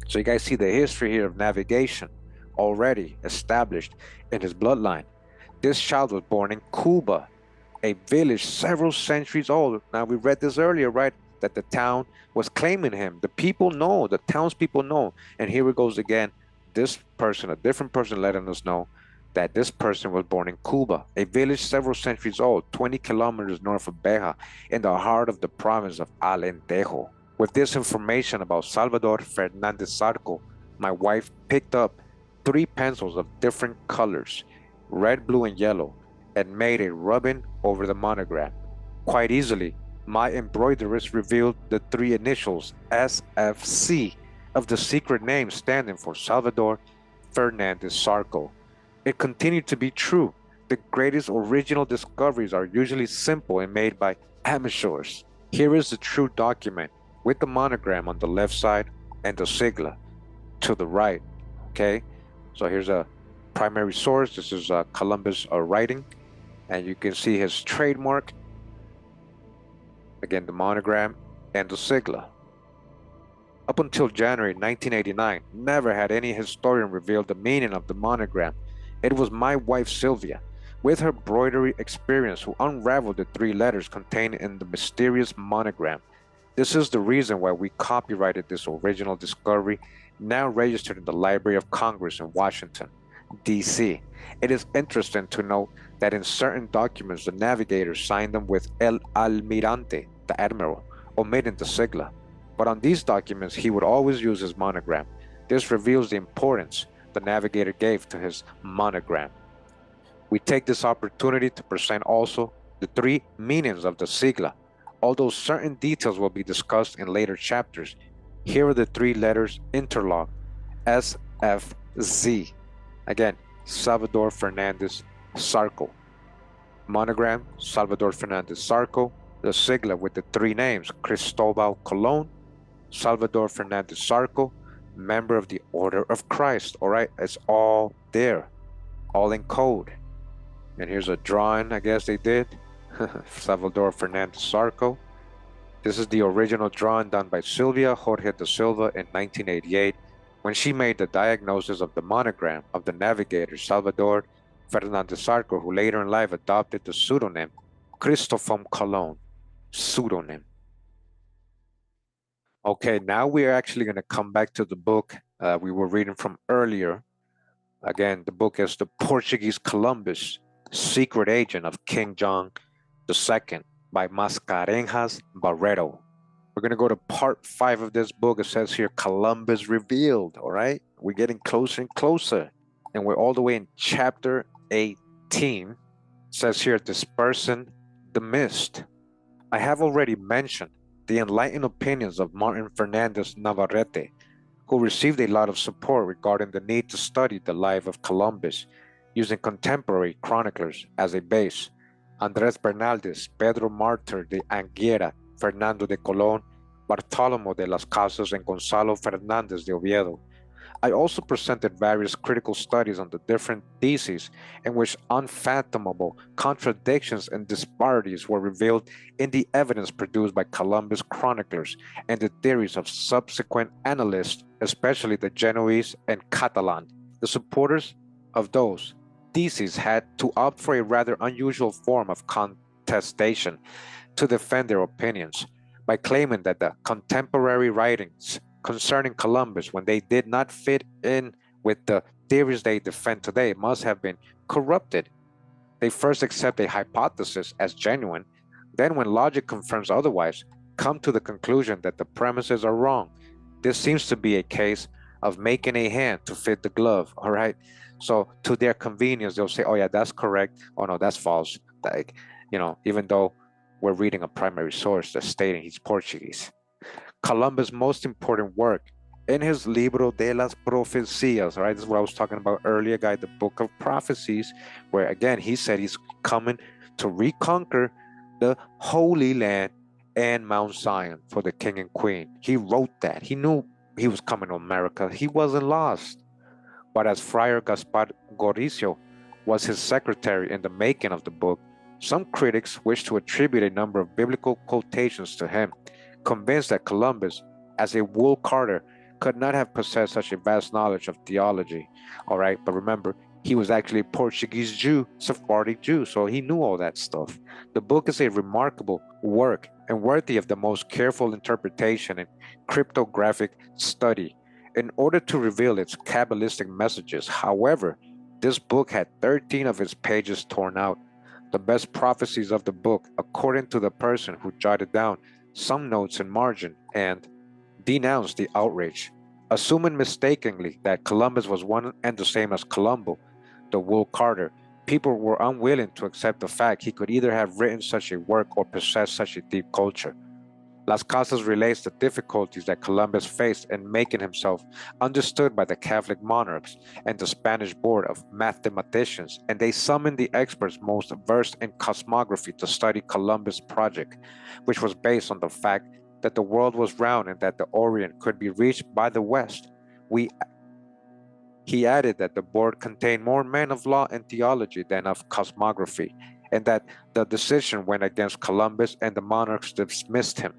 S1: So you guys see the history here of navigation already established in his bloodline. This child was born in Cuba, a village several centuries old. Now, we read this earlier, right? That the town was claiming him. The people know, the townspeople know. And here it goes again. This person, a different person, letting us know that this person was born in Cuba, a village several centuries old, 20 kilometers north of Beja, in the heart of the province of Alentejo. With this information about Salvador Fernandes Zarco, my wife picked up 3 pencils of different colors, red, blue, and yellow, and made a rubbing over the monogram. Quite easily, my embroideress revealed the 3 initials SFC of the secret name standing for Salvador Fernandes Zarco. It continued to be true. The greatest original discoveries are usually simple and made by amateurs. Here is the true document with the monogram on the left side and the sigla to the right, okay? So here's a primary source. This is Columbus writing, and you can see his trademark. Again, the monogram and the sigla. Up until January 1989, never had any historian revealed the meaning of the monogram. It was my wife Sylvia, with her embroidery experience, who unraveled the 3 letters contained in the mysterious monogram. This is the reason why we copyrighted this original discovery, now registered in the Library of Congress in Washington, D.C. It is interesting to note that in certain documents, the navigator signed them with El Almirante, the admiral, omitting the sigla. But on these documents, he would always use his monogram. This reveals the importance the navigator gave to his monogram. We take this opportunity to present also the 3 meanings of the sigla. Although certain details will be discussed in later chapters, here are the 3 letters interlocked, SFZ. Again, Salvador Fernandes Zarco. Monogram, Salvador Fernandes Zarco. the sigla with the three names, Cristovao Colon, Salvador Fernandes Zarco, member of the Order of Christ. All right, it's all there, all in code. And here's a drawing, I guess they did. Salvador Fernandes Zarco. This is the original drawing done by Silvia Jorge da Silva in 1988 when she made the diagnosis of the monogram of the navigator Salvador Fernandes Zarco, who later in life adopted the pseudonym Cristovao Colon, pseudonym. Okay, now we are actually going to come back to the book we were reading from earlier. Again, the book is The Portuguese Columbus, Secret Agent of King John II by Mascarenhas Barreto. We're going to go to part 5 of this book. It says here, Columbus Revealed, all right? We're getting closer and closer. And we're all the way in chapter 18. It says here, Dispersing the Mist. I have already mentioned the enlightened opinions of Martin Fernandez Navarrete, who received a lot of support regarding the need to study the life of Columbus, using contemporary chroniclers as a base. Andrés Bernaldez, Pedro Martir de Anguera, Fernando de Colón, Bartolomé de las Casas, and Gonzalo Fernández de Oviedo. I also presented various critical studies on the different theses in which unfathomable contradictions and disparities were revealed in the evidence produced by Columbus chroniclers and the theories of subsequent analysts, especially the Genoese and Catalan. The supporters of those theses had to opt for a rather unusual form of contestation to defend their opinions by claiming that the contemporary writings concerning Columbus, when they did not fit in with the theories they defend today, must have been corrupted. They first accept a hypothesis as genuine, then when logic confirms otherwise, come to the conclusion that the premises are wrong. This seems to be a case of making a hand to fit the glove, all right? So to their convenience, they'll say, oh yeah, that's correct. Oh no, that's false. Like, you know, even though we're reading a primary source that's stating he's Portuguese. Columbus' most important work in his Libro de las Profecías, right? This is what I was talking about earlier, guys, the Book of Prophecies, where again, he said he's coming to reconquer the Holy Land and Mount Zion for the king and queen. He wrote that. He knew he was coming to America. He wasn't lost. But as Friar Gaspar Goricio was his secretary in the making of the book, some critics wish to attribute a number of biblical quotations to him, convinced that Columbus, as a wool carder, could not have possessed such a vast knowledge of theology. All right, but remember, he was actually a Portuguese Jew, Sephardic Jew, so he knew all that stuff. The book is a remarkable work and worthy of the most careful interpretation and cryptographic study in order to reveal its Kabbalistic messages. However, this book had 13 of its pages torn out. The best prophecies of the book, according to the person who jotted down some notes in margin and denounced the outrage, assuming mistakenly that Columbus was one and the same as Colombo, the wool carder. People were unwilling to accept the fact he could either have written such a work or possess such a deep culture. Las Casas relates the difficulties that Columbus faced in making himself understood by the Catholic monarchs and the Spanish board of mathematicians, and they summoned the experts most versed in cosmography to study Columbus' project, which was based on the fact that the world was round and that the Orient could be reached by the West. He added that the board contained more men of law and theology than of cosmography, and that the decision went against Columbus and the monarchs dismissed him.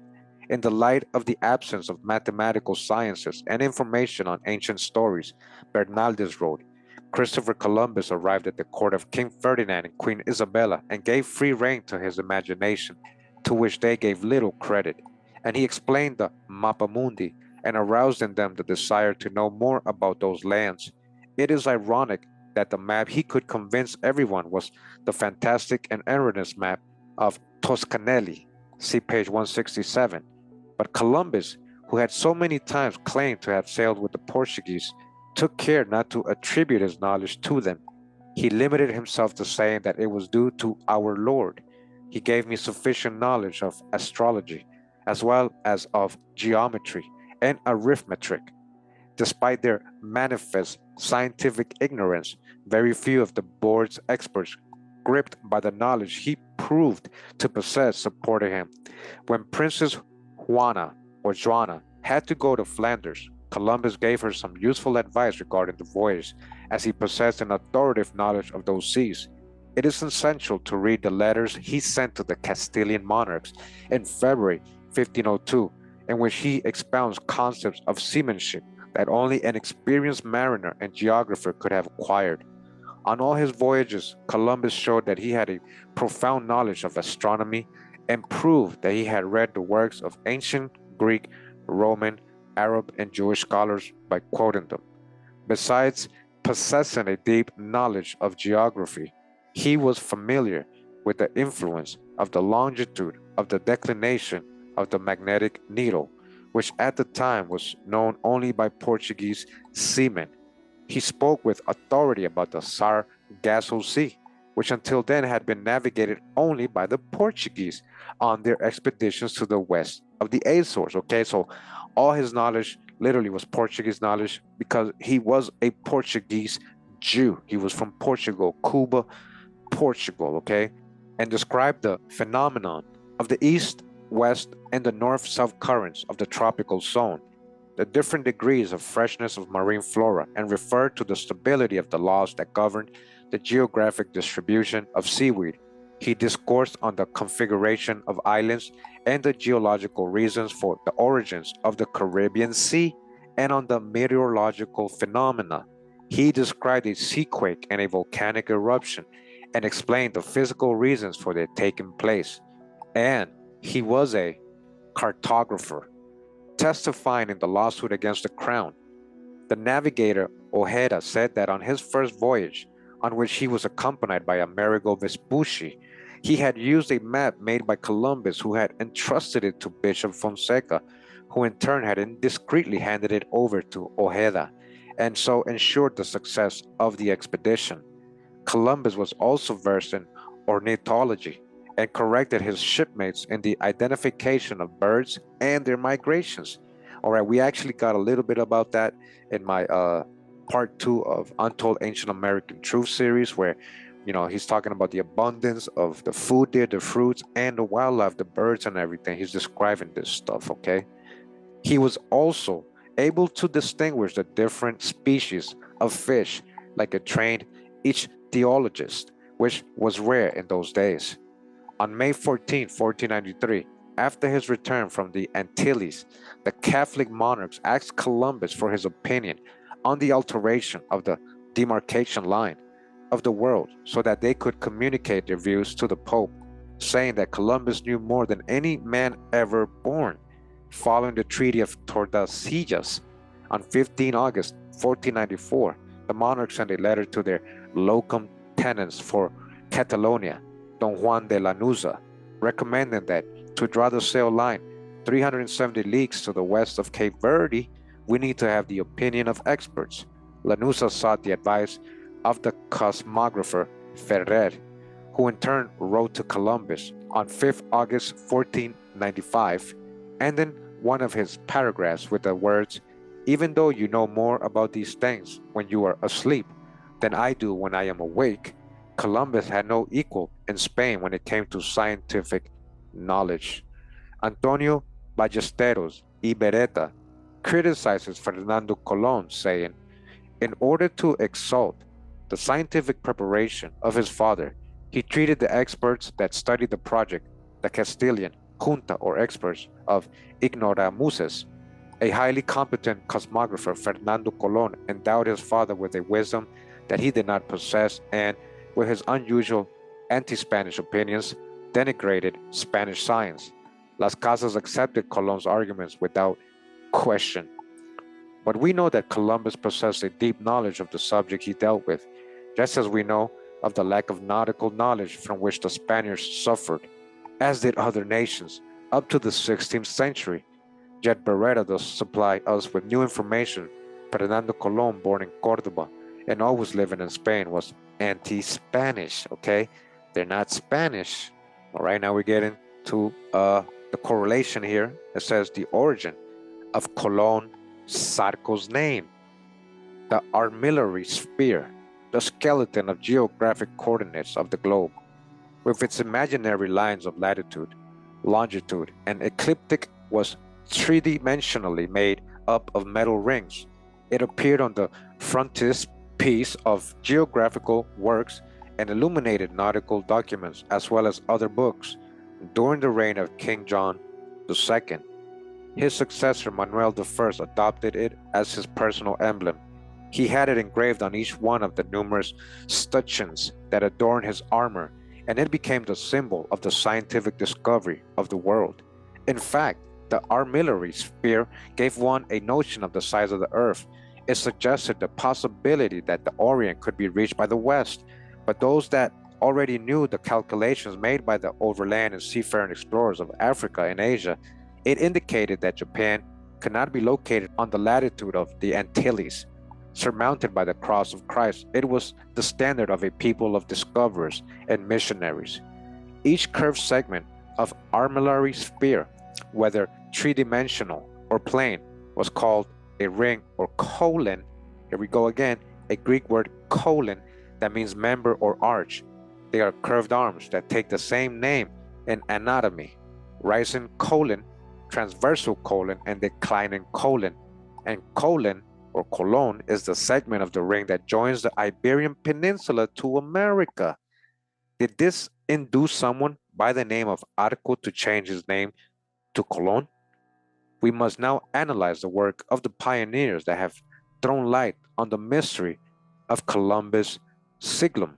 S1: In the light of the absence of mathematical sciences and information on ancient stories, Bernaldez wrote, Christopher Columbus arrived at the court of King Ferdinand and Queen Isabella and gave free rein to his imagination, to which they gave little credit, and he explained the Mappa Mundi and aroused in them the desire to know more about those lands. It is ironic that the map he could convince everyone was the fantastic and erroneous map of Toscanelli, see page 167. But Columbus, who had so many times claimed to have sailed with the Portuguese, took care not to attribute his knowledge to them. He limited himself to saying that it was due to our Lord. He gave me sufficient knowledge of astrology, as well as of geometry and arithmetic. Despite their manifest scientific ignorance, very few of the board's experts gripped by the knowledge he proved to possess, supported him. When Princess Juana had to go to Flanders, Columbus gave her some useful advice regarding the voyage, as he possessed an authoritative knowledge of those seas. It is essential to read the letters he sent to the Castilian monarchs in February 1502, in which he expounds concepts of seamanship that only an experienced mariner and geographer could have acquired. On all his voyages, Columbus showed that he had a profound knowledge of astronomy and proved that he had read the works of ancient Greek, Roman, Arab, and Jewish scholars by quoting them. Besides possessing a deep knowledge of geography, he was familiar with the influence of the longitude of the declination of the magnetic needle, which at the time was known only by Portuguese seamen. He spoke with authority about the Sargasso Sea, which until then had been navigated only by the Portuguese on their expeditions to the west of the Azores. Okay, so all his knowledge literally was Portuguese knowledge because he was a Portuguese Jew. He was from Portugal, Cuba, Portugal, okay, and described the phenomenon of the east, west, and the north-south currents of the tropical zone, the different degrees of freshness of marine flora, and referred to the stability of the laws that governed the geographic distribution of seaweed. He discoursed on the configuration of islands and the geological reasons for the origins of the Caribbean Sea and on the meteorological phenomena. He described a seaquake and a volcanic eruption and explained the physical reasons for their taking place. And he was a cartographer, testifying in the lawsuit against the crown. The navigator Ojeda said that on his first voyage, on which he was accompanied by Amerigo Vespucci, he had used a map made by Columbus, who had entrusted it to Bishop Fonseca, who in turn had indiscreetly handed it over to Ojeda, and so ensured the success of the expedition. Columbus was also versed in ornithology and corrected his shipmates in the identification of birds and their migrations. All right, we actually got a little bit about that in my part 2 of Untold Ancient American Truth series, where he's talking about the abundance of the food there, the fruits, and the wildlife, the birds and everything. He's describing this stuff, okay? He was also able to distinguish the different species of fish like a trained ichthyologist, which was rare in those days. On May 14, 1493, after his return from the Antilles, the Catholic monarchs asked Columbus for his opinion on the alteration of the demarcation line of the world so that they could communicate their views to the Pope, saying that Columbus knew more than any man ever born. Following the Treaty of Tordesillas on 15 August 1494, the monarchs sent a letter to their locum tenens for Catalonia, Don Juan de Lanuza, recommending that to draw the sail line 370 leagues to the west of Cape Verde, we need to have the opinion of experts. Lanuza sought the advice of the cosmographer Ferrer, who in turn wrote to Columbus on 5 August 1495, ending one of his paragraphs with the words, "Even though you know more about these things when you are asleep than I do when I am awake, Columbus had no equal in Spain when it came to scientific knowledge." Antonio Ballesteros y Beretta criticizes Fernando Colon, saying, in order to exalt the scientific preparation of his father, he treated the experts that studied the project, the Castilian junta or experts of ignoramuses. A highly competent cosmographer, Fernando Colon, endowed his father with a wisdom that he did not possess and, with his unusual anti-Spanish opinions, denigrated Spanish science. Las Casas accepted Colon's arguments without question. But we know that Columbus possessed a deep knowledge of the subject he dealt with, just as we know of the lack of nautical knowledge from which the Spaniards suffered, as did other nations, up to the 16th century. Yet Beretta does supply us with new information. Fernando Colon, born in Cordoba and always living in Spain, was anti-Spanish, okay? They're not Spanish. All right, now we're getting to the correlation here. It says the origin of Colon Zarco's name. The armillary spear the skeleton of geographic coordinates of the globe, with its imaginary lines of latitude, longitude, and ecliptic, was three-dimensionally made up of metal rings. It appeared on the frontispiece of geographical works and illuminated nautical documents as well as other books during the reign of King John II. His successor Manuel I adopted it as his personal emblem. He had it engraved on each one of the numerous scutcheons that adorned his armor, and it became the symbol of the scientific discovery of the world. In fact, the armillary sphere gave one a notion of the size of the earth. It suggested the possibility that the Orient could be reached by the west, but those that already knew the calculations made by the overland and seafaring explorers of Africa and Asia, it indicated that Japan could not be located on the latitude of the Antilles, surmounted by the cross of Christ. It was the standard of a people of discoverers and missionaries. Each curved segment of armillary sphere, whether three-dimensional or plane, was called a ring or colon. Here we go again, a Greek word colon that means member or arch. They are curved arms that take the same name in anatomy: rising colon, transversal colon, and declining colon. And colon or colon is the segment of the ring that joins the Iberian Peninsula to America. Did this induce someone by the name of Arco to change his name to Colon? We must now analyze the work of the pioneers that have thrown light on the mystery of Columbus' siglum.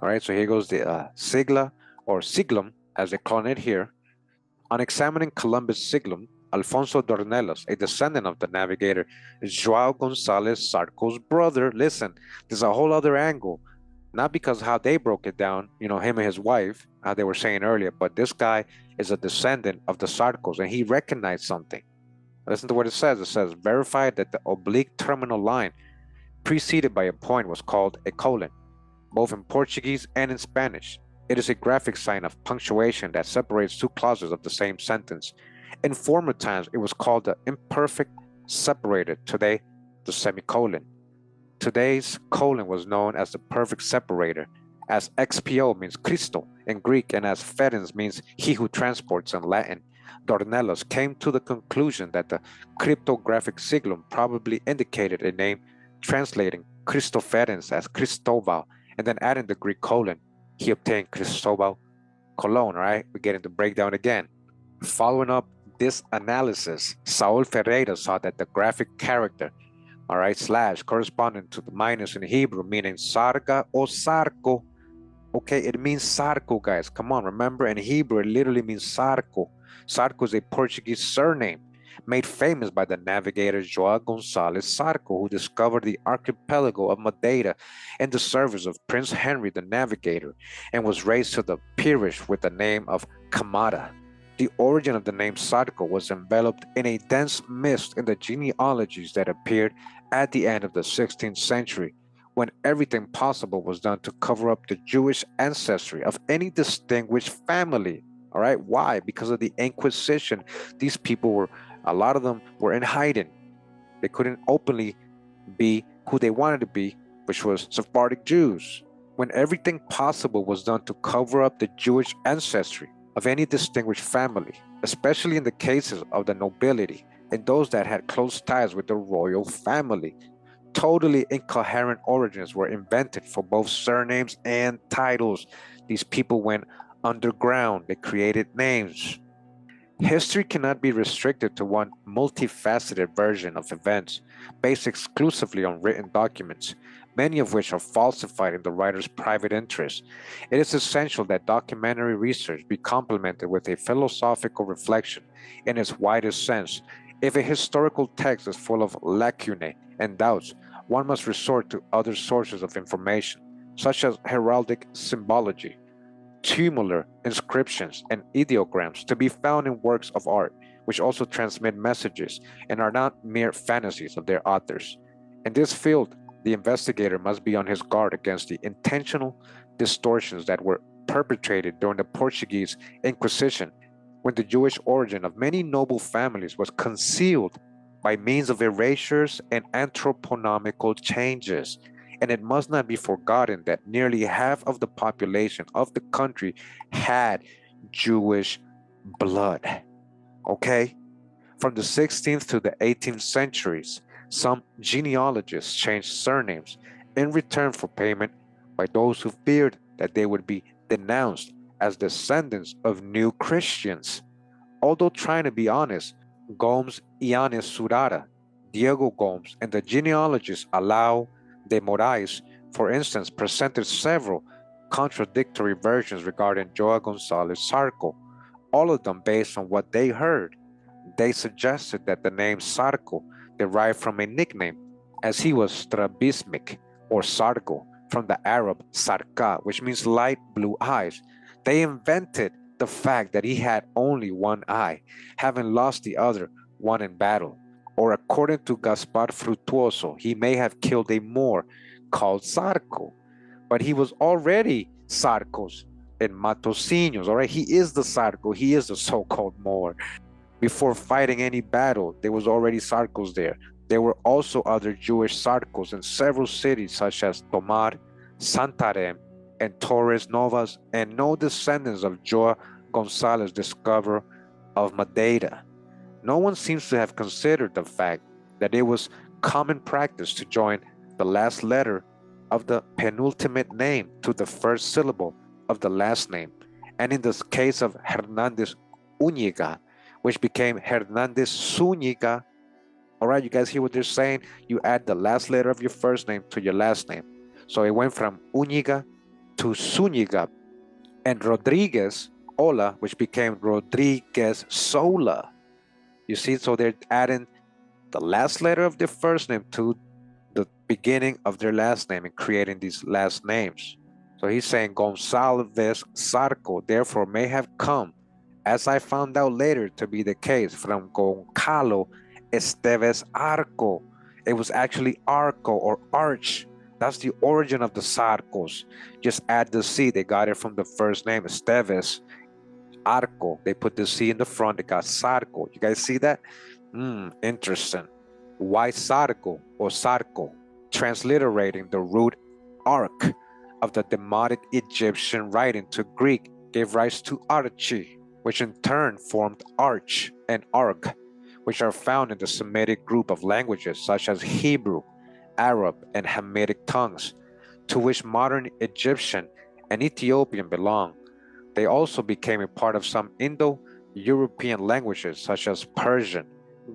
S1: All right, so here goes the sigla or siglum, as they call it here. On examining Columbus' siglum, Alfonso Dornelos, a descendant of the navigator João González Zarco's brother, listen, there's a whole other angle, not because how they broke it down, him and his wife, how they were saying earlier, but this guy is a descendant of the Zarcos, and he recognized something. Listen to what it says. It says, verified that the oblique terminal line preceded by a point was called a colon, both in Portuguese and in Spanish. It is a graphic sign of punctuation that separates two clauses of the same sentence. In former times, it was called the imperfect separator, today the semicolon. Today's colon was known as the perfect separator, as XPO means Christo in Greek and as ferens means he who transports in Latin. Dornelos came to the conclusion that the cryptographic siglum probably indicated a name translating Christoferens as Cristovao, and then adding the Greek colon, he obtained Cristovao Colon, right? We're getting the breakdown again. Following up this analysis, Saul Ferreira saw that the graphic character, all right, slash, corresponding to the minus in Hebrew, meaning sarga or sarco. Okay, it means sarco, guys. Come on, remember, in Hebrew, it literally means sarco. Zarco is a Portuguese surname made famous by the navigator João González Zarco, who discovered the archipelago of Madeira in the service of Prince Henry the Navigator and was raised to the peerage with the name of Camara. The origin of the name Zarco was enveloped in a dense mist in the genealogies that appeared at the end of the 16th century, when everything possible was done to cover up the Jewish ancestry of any distinguished family. All right, why? Because of the Inquisition. These people a lot of them were in hiding. They couldn't openly be who they wanted to be, which was Sephardic Jews. When everything possible was done to cover up the Jewish ancestry of any distinguished family, especially in the cases of the nobility and those that had close ties with the royal family. Totally incoherent origins were invented for both surnames and titles. These people went underground. They created names. History cannot be restricted to one multifaceted version of events based exclusively on written documents, many of which are falsified in the writer's private interest. It is essential that documentary research be complemented with a philosophical reflection in its widest sense. If a historical text is full of lacunae and doubts, one must resort to other sources of information, such as heraldic symbology, tumular inscriptions, and ideograms to be found in works of art, which also transmit messages and are not mere fantasies of their authors. In this field, the investigator must be on his guard against the intentional distortions that were perpetrated during the Portuguese Inquisition, when the Jewish origin of many noble families was concealed by means of erasures and anthroponymical changes. And it must not be forgotten that nearly half of the population of the country had Jewish blood. Okay? From the 16th to the 18th centuries, some genealogists changed surnames in return for payment by those who feared that they would be denounced as descendants of new Christians. Although trying to be honest, Gomes Yanes Surara, Diego Gomes, and the genealogist Alao de Moraes, for instance, presented several contradictory versions regarding Joao Gonzalez Sarco, all of them based on what they heard. They suggested that the name Sarco derived from a nickname, as he was strabismic or Sargo from the Arab Sarka, which means light blue eyes. They invented the fact that he had only one eye, having lost the other one in battle. Or according to Gaspar Frutuoso, he may have killed a Moor called Sarco, but he was already Sarcos in Matosinhos. All right, he is the Sarco, he is the so-called Moor. Before fighting any battle, there was already Sarcos there. There were also other Jewish Sarcos in several cities such as Tomar, Santarém, and Torres Novas, and no descendants of Joao Gonzalez, discoverer of Madeira. No one seems to have considered the fact that it was common practice to join the last letter of the penultimate name to the first syllable of the last name, and in the case of Hernandez Úñiga, which became Hernandez Zúñiga. All right, you guys hear what they're saying? You add the last letter of your first name to your last name. So it went from Úñiga to Zúñiga. And Rodriguez Ola, which became Rodriguez Sola. You see, so they're adding the last letter of their first name to the beginning of their last name and creating these last names. So he's saying Gonzalez Sarco, therefore, may have come, as I found out later to be the case, from Goncalo Esteves Arco. It was actually Arco or Arch. That's the origin of the Sarcos. Just add the C. They got it from the first name, Esteves Arco. They put the C in the front. They got Sarco. You guys see that? Interesting. Why Sarco or Sarco? Transliterating the root arc of the Demotic Egyptian writing to Greek gave rise to Archi, which in turn formed Arch and Arg, which are found in the Semitic group of languages such as Hebrew, Arab, and Hamitic tongues, to which modern Egyptian and Ethiopian belong. They also became a part of some Indo-European languages such as Persian,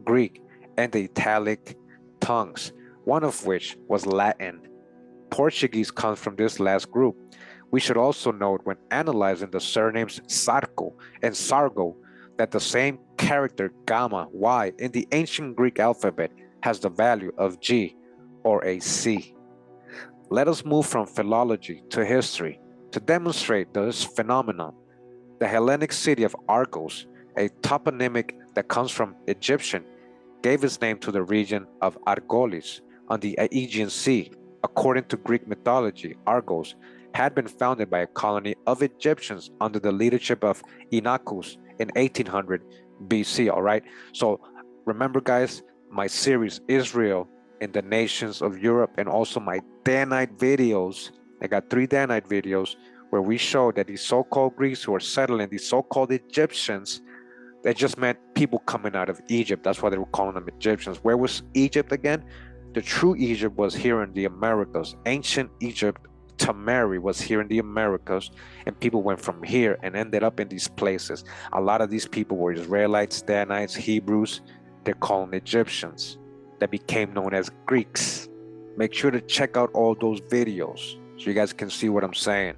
S1: Greek, and the Italic tongues, one of which was Latin. Portuguese comes from this last group. We should also note when analyzing the surnames Sarco and Sargo that the same character gamma, Y, in the ancient Greek alphabet has the value of G or a C. Let us move from philology to history to demonstrate this phenomenon. The Hellenic city of Argos, a toponymic that comes from Egyptian, gave its name to the region of Argolis on the Aegean Sea. According to Greek mythology, Argos had been founded by a colony of Egyptians under the leadership of Inachus in 1800 BC, all right? So remember, guys, my series, Israel in the Nations of Europe, and also my Danite videos. I got 3 Danite videos where we show that these so-called Greeks who are settling, these so-called Egyptians, that just meant people coming out of Egypt. That's why they were calling them Egyptians. Where was Egypt again? The true Egypt was here in the Americas. Ancient Egypt, Tamari, was here in the Americas, and people went from here and ended up in these places. A lot of these people were Israelites, Danites, Hebrews. They're called Egyptians that became known as Greeks. Make sure to check out all those videos so you guys can see what I'm saying.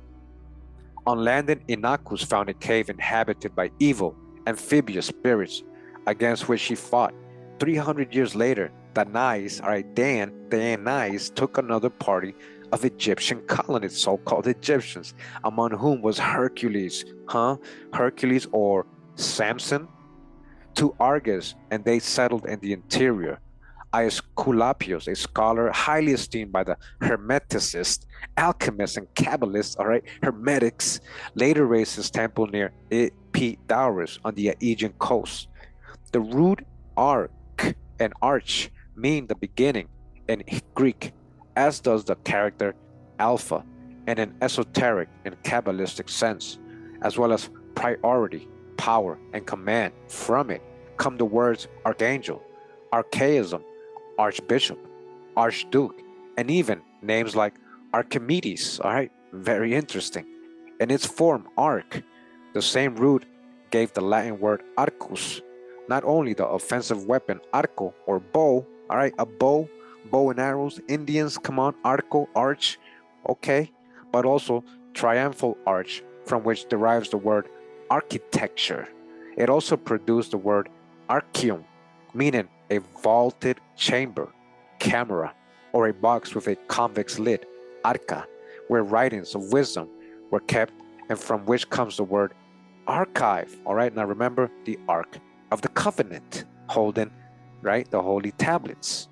S1: On landing, Inachus found a cave inhabited by evil, amphibious spirits against which he fought. 300 years later, Danais, Danais took another party of Egyptian colonists, so-called Egyptians, among whom was Hercules, Hercules or Samson, to Argus, and they settled in the interior. Aesculapius, a scholar highly esteemed by the Hermeticists, alchemists, and Kabbalists, Hermetics, later raised his temple near Epidaurus on the Aegean coast. The root arc and arch mean the beginning in Greek. as does the character alpha in an esoteric and Kabbalistic sense, as well as priority, power, and command. From it come the words archangel, archaism, archbishop, archduke, and even names like Archimedes. All right, very interesting. In its form, arc, the same root gave the Latin word arcus, not only the offensive weapon arco or bow, all right, a bow, bow and arrows, Indians, come on, arco, arch, okay, but also triumphal arch, from which derives the word architecture. It also produced the word archium, meaning a vaulted chamber, camera, or a box with a convex lid, arca, where writings of wisdom were kept, and from which comes the word archive. All right, now remember the Ark of the Covenant, holding, right, the holy tablets.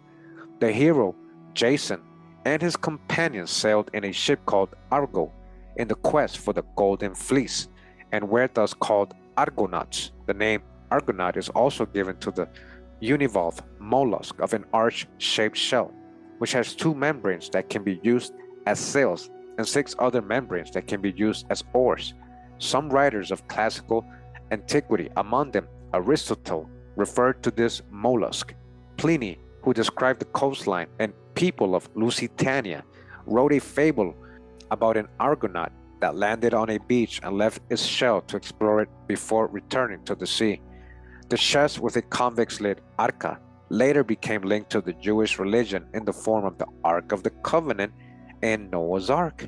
S1: The hero, Jason, and his companions sailed in a ship called Argo in the quest for the Golden Fleece, and were thus called Argonauts. The name Argonaut is also given to the univalve mollusk of an arch-shaped shell, which has two membranes that can be used as sails and 6 other membranes that can be used as oars. Some writers of classical antiquity, among them Aristotle, referred to this mollusk. Pliny, who described the coastline and people of Lusitania, wrote a fable about an Argonaut that landed on a beach and left its shell to explore it before returning to the sea. The chest with a convex lid, arca, later became linked to the Jewish religion in the form of the Ark of the Covenant and Noah's Ark.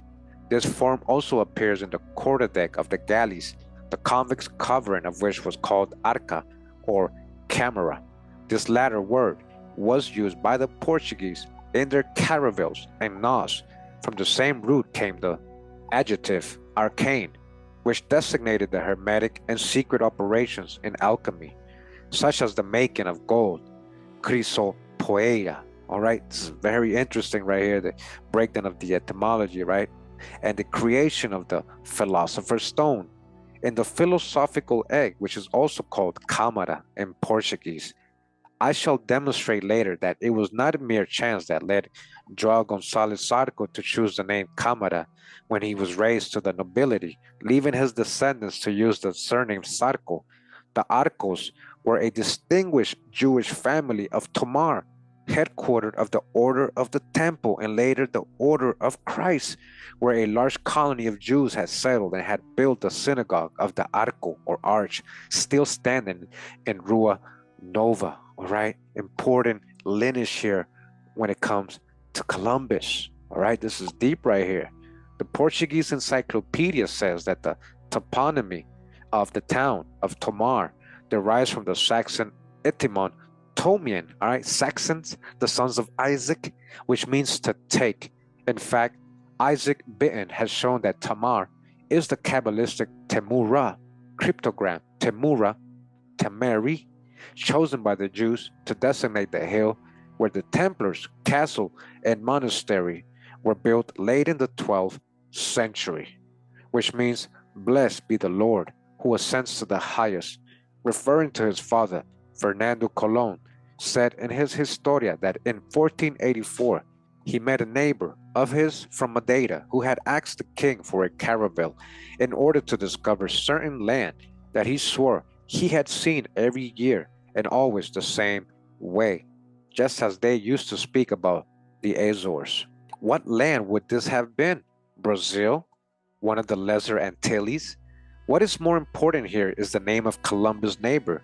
S1: This form also appears in the quarterdeck of the galleys, the convex covering of which was called arca or camera. This latter word was used by the Portuguese in their caravels and naws. From the same root came the adjective arcane, which designated the hermetic and secret operations in alchemy, such as the making of gold, chrysopoeia. All right, this is very interesting right here, the breakdown of the etymology, right? And the creation of the philosopher's stone. In the philosophical egg, which is also called camara in Portuguese. I shall demonstrate later that it was not a mere chance that led João Gonçalves Zarco to choose the name Camara when he was raised to the nobility, leaving his descendants to use the surname Zarco. The Arcos were a distinguished Jewish family of Tomar, headquartered of the Order of the Temple and later the Order of Christ, where a large colony of Jews had settled and had built the synagogue of the Arco or Arch, still standing in Rua Nova. All right, important lineage here when it comes to Columbus. All right, this is deep right here. The Portuguese Encyclopedia says that the toponymy of the town of Tomar derives from the Saxon etymon Tomian, all right, Saxons, the sons of Isaac, which means to take. In fact, Isaac Bitten has shown that Tamar is the Kabbalistic Temura cryptogram, Temura, Temeri, chosen by the Jews to designate the hill where the Templars' castle and monastery were built late in the 12th century, which means, blessed be the Lord who ascends to the highest, referring to his father, Fernando Colon, said in his Historia that in 1484 he met a neighbor of his from Madeira who had asked the king for a caravel in order to discover certain land that he swore he had seen every year and always the same way, just as they used to speak about the Azores. What land would this have been? Brazil? One of the Lesser Antilles? What is more important here is the name of Columbus' neighbor.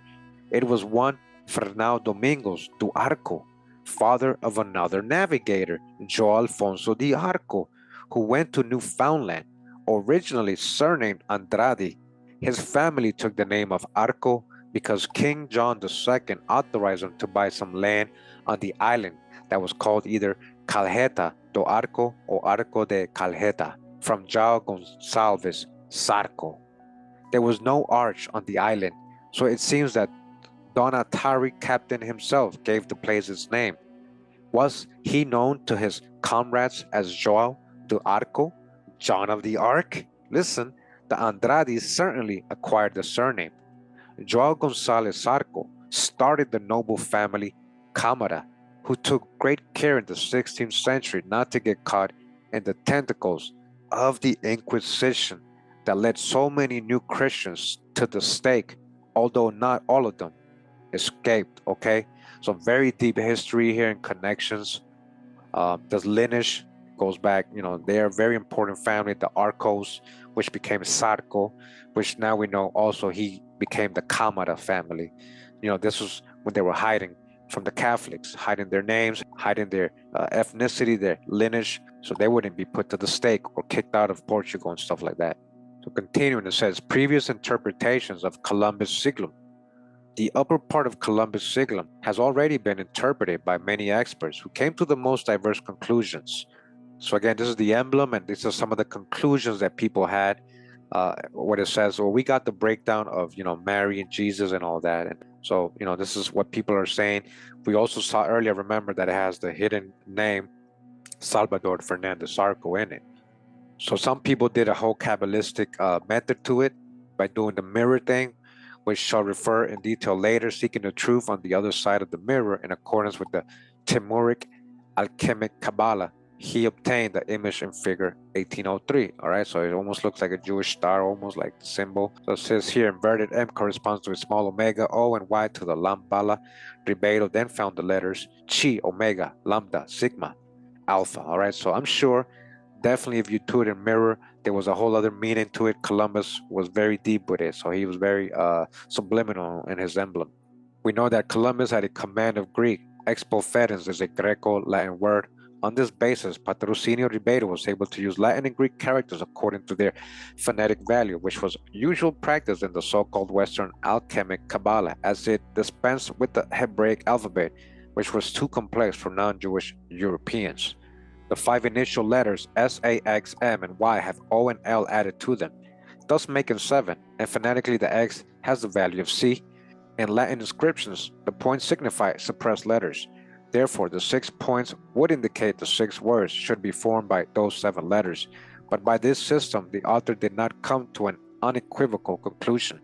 S1: It was one Fernão Domingos do Arco, father of another navigator, João Alfonso de Arco, who went to Newfoundland, originally surnamed Andrade. His family took the name of Arco because King John II authorized him to buy some land on the island that was called either Calheta do Arco or Arco de Calheta, from João Gonçalves Zarco. There was no arch on the island, so it seems that Don Atari captain himself gave the place its name. Was he known to his comrades as João do Arco, John of the Ark? Listen, the Andrades certainly acquired the surname. João Gonçalves Zarco started the noble family Camara, who took great care in the 16th century not to get caught in the tentacles of the Inquisition that led so many new Christians to the stake, although not all of them escaped, okay? So very deep history here and connections. The lineage goes back, they are a very important family, the Arcos, which became Zarco, which now we know also he became the Camara family. This was when they were hiding from the Catholics, hiding their names, hiding their ethnicity, their lineage, so they wouldn't be put to the stake or kicked out of Portugal and stuff like that. So continuing, it says, previous interpretations of Columbus' siglum. The upper part of Columbus' siglum has already been interpreted by many experts who came to the most diverse conclusions. So again, this is the emblem, and these are some of the conclusions that people had. What it says, well, we got the breakdown of, Mary and Jesus and all that. And so, this is what people are saying. We also saw earlier, remember, that it has the hidden name Salvador Fernandes Zarco in it. So some people did a whole Kabbalistic method to it by doing the mirror thing, which shall refer in detail later, seeking the truth on the other side of the mirror in accordance with the Timuric alchemic Kabbalah. He obtained the image and figure 1803. All right, so it almost looks like a Jewish star, almost like the symbol. So it says here, inverted M corresponds to a small omega, O and Y to the Lambda. Ribeiro then found the letters Chi, Omega, Lambda, Sigma, Alpha. All right, so I'm sure definitely if you do it in mirror, there was a whole other meaning to it. Columbus was very deep with it, so he was very subliminal in his emblem. We know that Columbus had a command of Greek. Expofedens is a Greco-Latin word. On this basis, Patrocinio Ribeiro was able to use Latin and Greek characters according to their phonetic value, which was usual practice in the so-called Western alchemic Kabbalah, as it dispensed with the Hebraic alphabet, which was too complex for non-Jewish Europeans. The 5 initial letters S, A, X, M, and Y have O and L added to them, thus making 7, and phonetically the X has the value of C. In Latin inscriptions, the points signify suppressed letters. Therefore, the 6 points would indicate the 6 words should be formed by those 7 letters. But by this system, the author did not come to an unequivocal conclusion.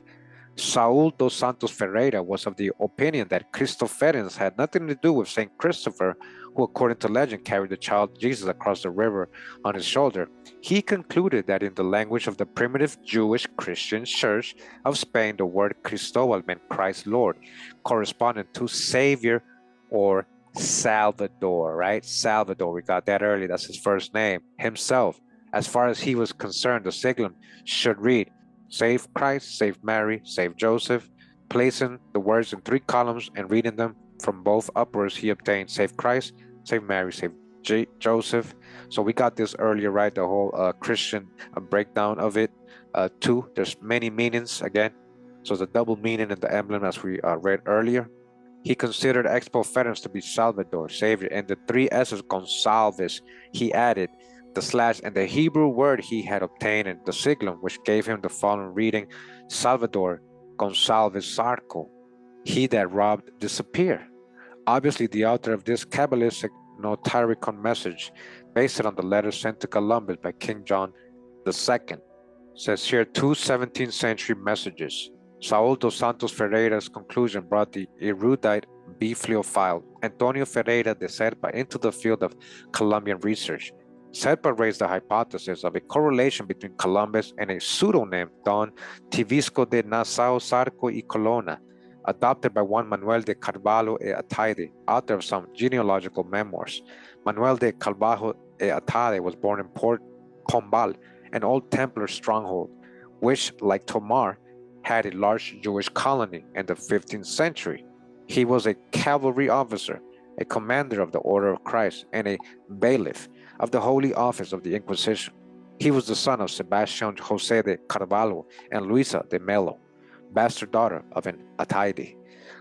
S1: Saul dos Santos Ferreira was of the opinion that Cristoferens had nothing to do with Saint Christopher, who according to legend carried the child Jesus across the river on his shoulder. He concluded that in the language of the primitive Jewish Christian Church of Spain, the word Cristóbal meant Christ Lord, corresponding to Savior or Salvador, right? Salvador, we got that early, that's his first name, himself. As far as he was concerned, the siglum should read, Save Christ, Save Mary, Save Joseph. Placing the words in 3 columns and reading them from both upwards, he obtained Save Christ, Save Mary, Save Joseph. So we got this earlier, right? The whole Christian breakdown of it. Too, there's many meanings again. So the double meaning in the emblem, as we read earlier. He considered Expofedens to be Salvador, Savior, and the 3 S's Gonsalves. He added the slash and the Hebrew word he had obtained in the siglum, which gave him the following reading: Salvador Gonsalves Zarco, he that robbed disappear. Obviously, the author of this Kabbalistic Notaricon message based it on the letter sent to Columbus by King John II. Says here 2 17th century messages. Saul dos Santos Ferreira's conclusion brought the erudite bibliophile Antonio Ferreira de Serpa into the field of Colombian research. Serpa raised the hypothesis of a correlation between Columbus and a pseudonym Don Tivisco de Nassau Zarco y Colona, adopted by one Manuel de Carvalho e Ataide, author of some genealogical memoirs. Manuel de Carvalho e Ataide was born in Port Pombal, an old Templar stronghold, which, like Tomar, had a large Jewish colony in the 15th century. He was a cavalry officer, a commander of the Order of Christ, and a bailiff of the Holy Office of the Inquisition. He was the son of Sebastian José de Carvalho and Luisa de Melo, bastard daughter of an Ataide.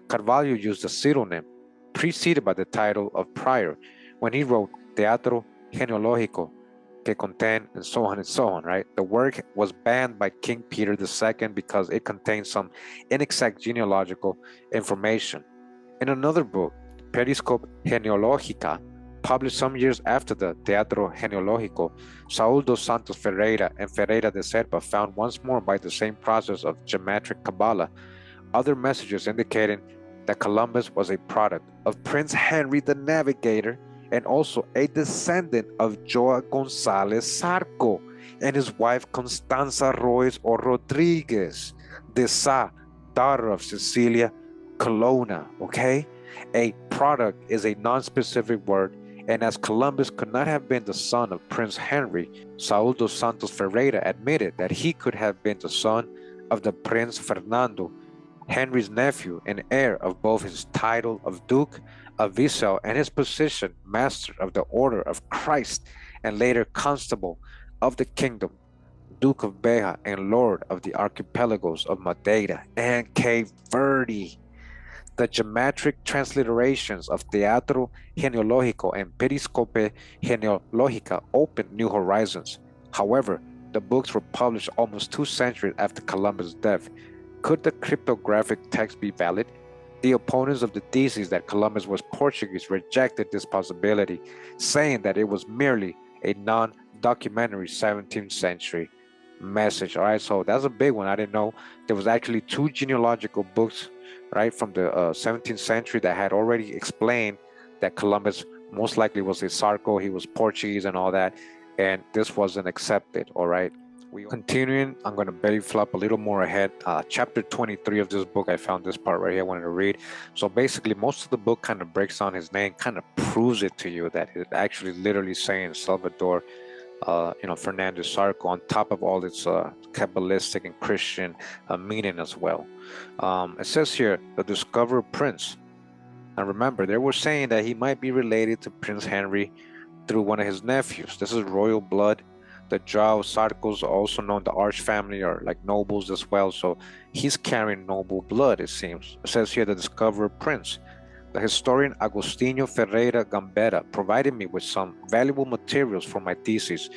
S1: Carvalho used a pseudonym preceded by the title of prior when he wrote Teatro Genealogico, que contain, and so on, right? The work was banned by King Peter II because it contained some inexact genealogical information. In another book, Periscope Genealogica, published some years after the Teatro Genealogico, Saul dos Santos Ferreira and Ferreira de Serpa found once more by the same process of geometric Kabbalah other messages indicating that Columbus was a product of Prince Henry the Navigator and also a descendant of Joao Gonzalez Zarco and his wife Constanza Royce or Rodriguez de Sa, daughter of Cecilia Colonna, okay? A product is a non-specific word, and as Columbus could not have been the son of Prince Henry, Saul dos Santos Ferreira admitted that he could have been the son of the Prince Fernando, Henry's nephew and heir of both his title of Duke of Viseu and his position Master of the Order of Christ and later Constable of the Kingdom, Duke of Beja and Lord of the Archipelagos of Madeira and Cape Verde. The geometric transliterations of Teatro Genealogico and Periscope Genealogica opened new horizons. However, the books were published almost 2 centuries after Columbus' death. Could the cryptographic text be valid? The opponents of the thesis that Columbus was Portuguese rejected this possibility, saying that it was merely a non-documentary 17th century message. All right, so that's a big one. I didn't know there was actually 2 genealogical books, right, from the 17th century that had already explained that Columbus most likely was a Zarco, he was Portuguese and all that, and this wasn't accepted. All right. Continuing, I'm going to belly flop a little more ahead. Chapter 23 of this book, I found this part right here I wanted to read. So basically, most of the book kind of breaks down his name, kind of proves it to you that it actually literally saying Salvador, Fernandes Zarco, on top of all its Kabbalistic and Christian meaning as well. It says here, the Discoverer Prince. And remember, they were saying that he might be related to Prince Henry through one of his nephews. This is royal blood. The Joao Zarcos, also known the Arch family, are like nobles as well. So he's carrying noble blood, it seems. It says here, the Discoverer Prince. The historian Agostinho Ferreira Gambetta provided me with some valuable materials for my thesis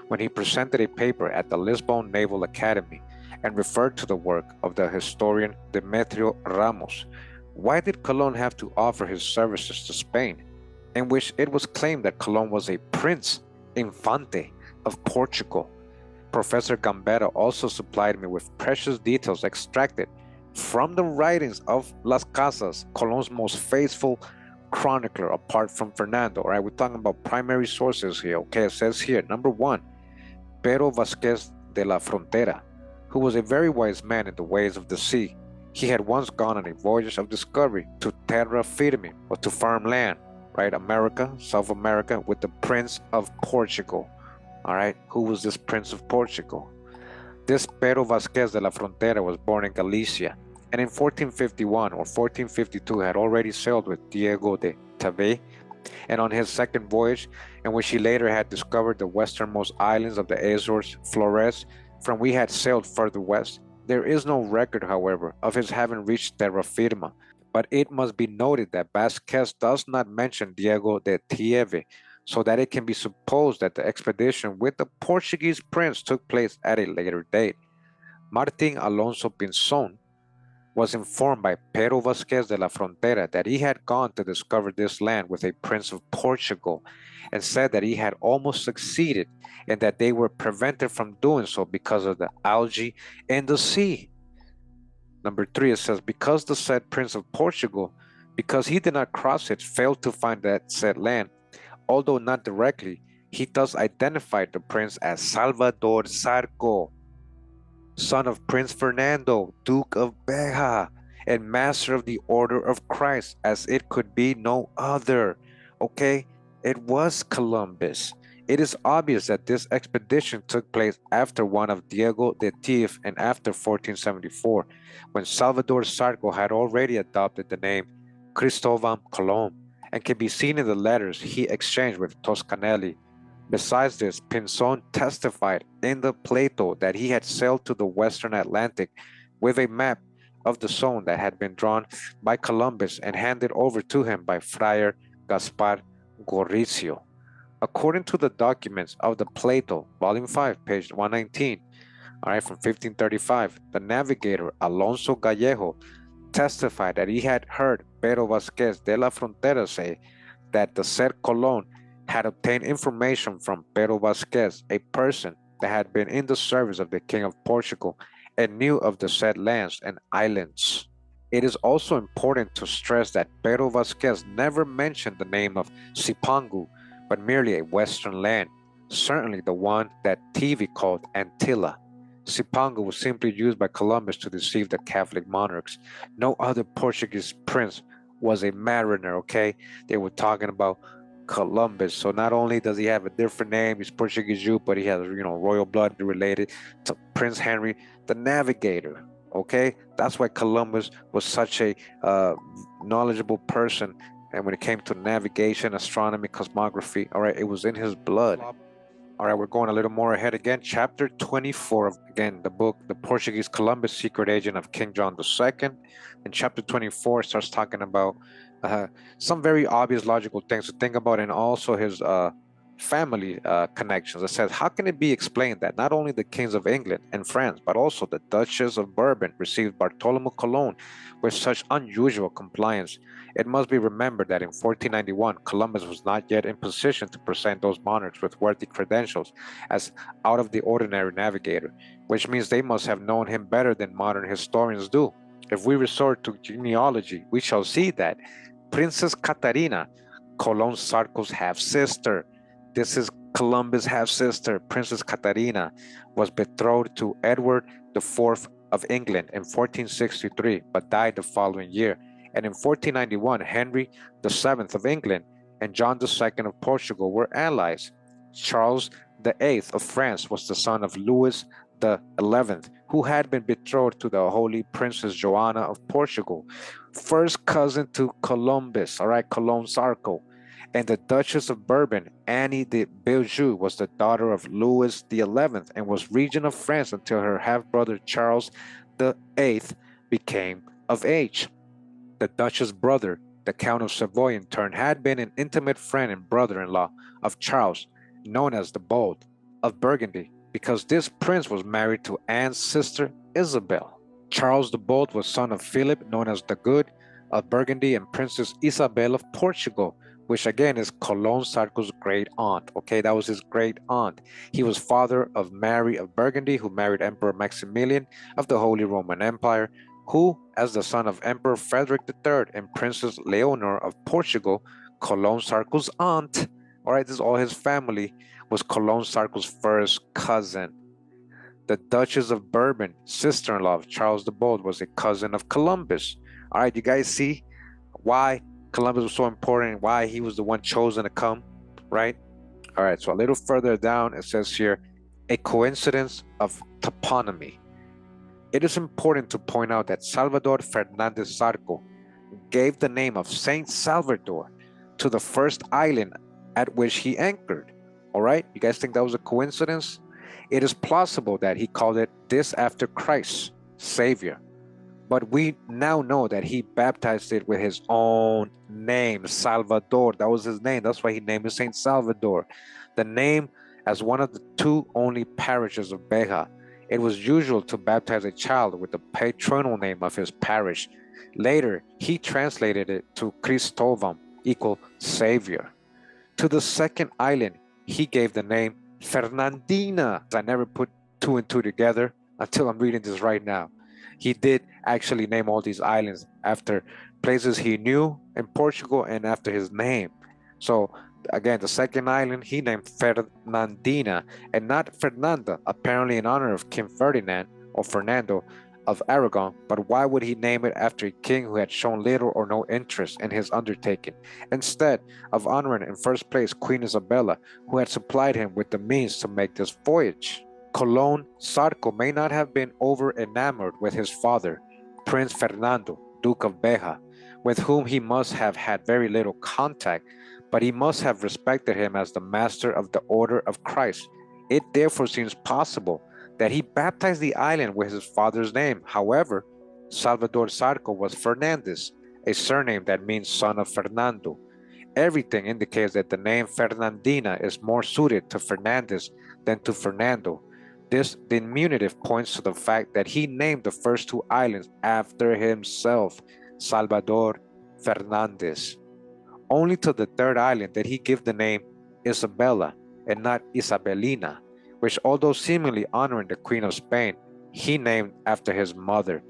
S1: when he presented a paper at the Lisbon Naval Academy and referred to the work of the historian Demetrio Ramos. Why did Colon have to offer his services to Spain, in which it was claimed that Colon was a prince, infante, of Portugal? Professor Gambetta also supplied me with precious details extracted from the writings of Las Casas, Colon's most faithful chronicler apart from Fernando. All right, we're talking about primary sources here. Okay, it says here, number 1, Pero Vasquez de la Frontera, who was a very wise man in the ways of the sea. He had once gone on a voyage of discovery to terra firme, or to firm land, right, America, South America, with the Prince of Portugal. All right, who was this Prince of Portugal? This Pero Vasquez de la Frontera was born in Galicia, and in 1451 or 1452 had already sailed with Diego de Tavai, and on his second voyage, in which he later had discovered the westernmost islands of the Azores, Flores, from which he had sailed further west. There is no record, however, of his having reached terra firma, but it must be noted that Vasquez does not mention Diego de Tavai, so that it can be supposed that the expedition with the Portuguese prince took place at a later date. Martin Alonso Pinzon was informed by Pero Vasquez de la Frontera that he had gone to discover this land with a prince of Portugal, and said that he had almost succeeded and that they were prevented from doing so because of the algae in the sea. Number 3, it says, because the said Prince of Portugal, because he did not cross it, failed to find that said land, although not directly, he thus identified the prince as Salvador Zarco, son of Prince Fernando, Duke of Beja, and Master of the Order of Christ, as it could be no other. Okay, it was Columbus. It is obvious that this expedition took place after one of Diego de Tavai and after 1474, when Salvador Zarco had already adopted the name Cristovao Colon, and can be seen in the letters he exchanged with Toscanelli. Besides this, Pinzon testified in the Plato that he had sailed to the western Atlantic with a map of the zone that had been drawn by Columbus and handed over to him by Friar Gaspar Gorricio. According to the documents of the Plato, volume 5, page 119, all right, from 1535, the navigator Alonso Gallego testified that he had heard Pero Vasquez de la Frontera say that the said Colon had obtained information from Pero Vasquez, a person that had been in the service of the King of Portugal and knew of the said lands and islands. It is also important to stress that Pedro Vasquez never mentioned the name of Sipangu, but merely a western land, certainly the one that TV called Antilla. Sipangu was simply used by Columbus to deceive the Catholic monarchs. No other Portuguese prince was a mariner, okay? They were talking about Columbus. So not only does he have a different name, he's Portuguese Jew, but he has, royal blood related to Prince Henry the Navigator, okay? That's why Columbus was such a knowledgeable person. And when it came to navigation, astronomy, cosmography, all right, it was in his blood. All right, we're going a little more ahead again. Chapter 24 of, again, the book, The Portuguese Columbus, Secret Agent of King John II. And chapter 24 starts talking about some very obvious logical things to think about, and also his family connections. It says, how can it be explained that not only the kings of England and France, but also the Duchess of Bourbon received Bartholomew Colon with such unusual compliance? It must be remembered that in 1491, Columbus was not yet in position to present those monarchs with worthy credentials as out of the ordinary navigator, which means they must have known him better than modern historians do. If we resort to genealogy, we shall see that Princess Catarina, Colon Zarco's half-sister, this is Columbus' half-sister, Princess Catarina, was betrothed to Edward IV of England in 1463, but died the following year. And in 1491, Henry VII of England and John II of Portugal were allies. Charles VIII of France was the son of Louis XI, who had been betrothed to the Holy Princess Joanna of Portugal, first cousin to Columbus, all right, Colon Zarco. And the Duchess of Bourbon, Annie de Beaujeu, was the daughter of Louis XI and was regent of France until her half-brother Charles VIII became of age. The Duchess' brother, the Count of Savoy, in turn, had been an intimate friend and brother-in-law of Charles, known as the Bold, of Burgundy, because this prince was married to Anne's sister Isabel. Charles the Bold was son of Philip, known as the Good, of Burgundy, and Princess Isabel of Portugal, which again is Colon Zarco's great aunt. Okay, that was his great aunt. He was father of Mary of Burgundy, who married Emperor Maximilian of the Holy Roman Empire, who, as the son of Emperor Frederick III and Princess Leonor of Portugal, Colon Zarco's aunt, all right, this is all his family, was Colon Zarco's first cousin. The Duchess of Bourbon, sister-in-law of Charles the Bold, was a cousin of Columbus. All right, you guys see why Columbus was so important and why he was the one chosen to come, right? All right, so a little further down, it says here, a coincidence of toponymy. It is important to point out that Salvador Fernandes Zarco gave the name of Saint Salvador to the first island at which he anchored. All right, you guys think that was a coincidence? It is plausible that he called it this after Christ, Savior. But we now know that he baptized it with his own name, Salvador. That was his name. That's why he named it Saint Salvador. The name as one of the two only parishes of Beja. It was usual to baptize a child with the patronal name of his parish. Later, he translated it to Cristovao, equal Savior. To the second island, he gave the name Fernandina. I never put two and two together until I'm reading this right now. He did actually name all these islands after places he knew in Portugal and after his name. So again, the second island he named Fernandina and not Fernanda, apparently in honor of King Ferdinand or Fernando of Aragon. But why would he name it after a king who had shown little or no interest in his undertaking, instead of honoring in first place Queen Isabella, who had supplied him with the means to make this voyage? Colon Zarco may not have been over enamored with his father, Prince Fernando, Duke of Beja, with whom he must have had very little contact, but he must have respected him as the master of the Order of Christ. It therefore seems possible that he baptized the island with his father's name. However, Salvador Zarco was Fernandes, a surname that means son of Fernando. Everything indicates that the name Fernandina is more suited to Fernandes than to Fernando. This diminutive points to the fact that he named the first two islands after himself, Salvador Fernandes. Only to the third island did he give the name Isabella and not Isabelina, which, although seemingly honoring the Queen of Spain, he named after his mother.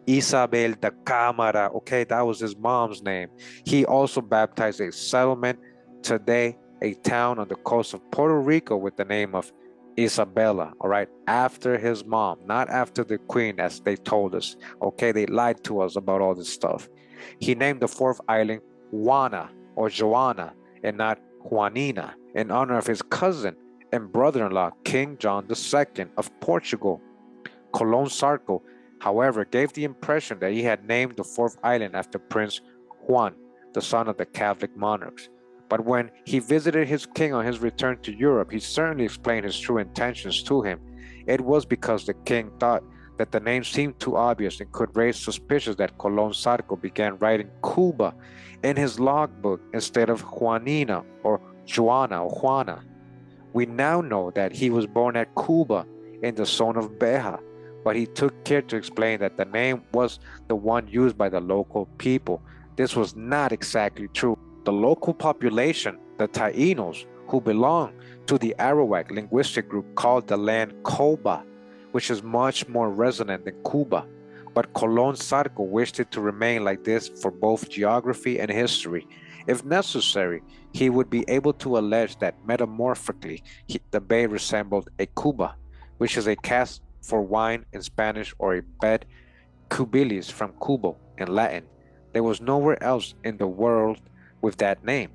S1: Isabel de Cámara, okay, that was his mom's name. He also baptized a settlement, today a town on the coast of Puerto Rico, with the name of Isabella, all right, after his mom, not after the queen, as they told us. Okay, they lied to us about all this stuff. He named the fourth island Juana or Joanna and not Juanina, in honor of his cousin and brother-in-law, King John II of Portugal. Colon Zarco, however, gave the impression that he had named the fourth island after Prince Juan, the son of the Catholic monarchs. But when he visited his king on his return to Europe, he certainly explained his true intentions to him. It was because the king thought that the name seemed too obvious and could raise suspicions that Colon Zarco began writing Cuba in his logbook instead of Juanina or Joanna or Juana. We now know that he was born at Cuba in the zone of Beja, but he took care to explain that the name was the one used by the local people. This was not exactly true. The local population, the Taínos, who belong to the Arawak linguistic group, called the land Coba, which is much more resonant than Cuba. But Colon Zarco wished it to remain like this for both geography and history. If necessary, he would be able to allege that metamorphically the bay resembled a Cuba, which is a cask for wine in Spanish, or a bed, cubilis from cubo in Latin. There was nowhere else in the world with that name.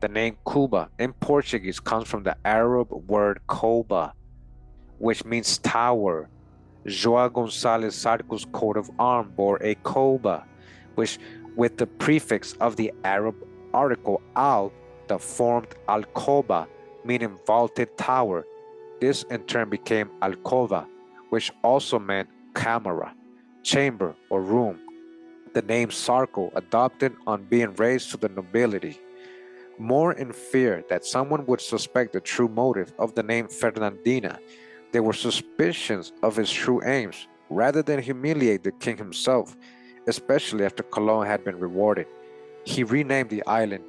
S1: The name Cuba in Portuguese comes from the Arab word coba, which means tower. João Gonçalves Zarco's coat of arms bore a coba, which, with the prefix of the Arab article al, that formed alcoba, meaning vaulted tower. This in turn became alcova, which also meant camera, chamber, or room. The name Zarco adopted on being raised to the nobility. More in fear that someone would suspect the true motive of the name Fernandina, there were suspicions of his true aims, rather than humiliate the king himself, especially after Colon had been rewarded. He renamed the island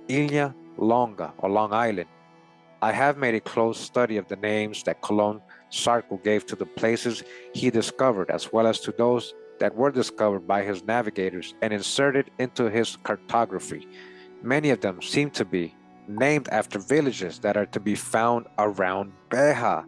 S1: Ilha Longa, or Long Island. I have made a close study of the names that Colon Zarco gave to the places he discovered, as well as to those that were discovered by his navigators and inserted into his cartography. Many of them seem to be named after villages that are to be found around Beja.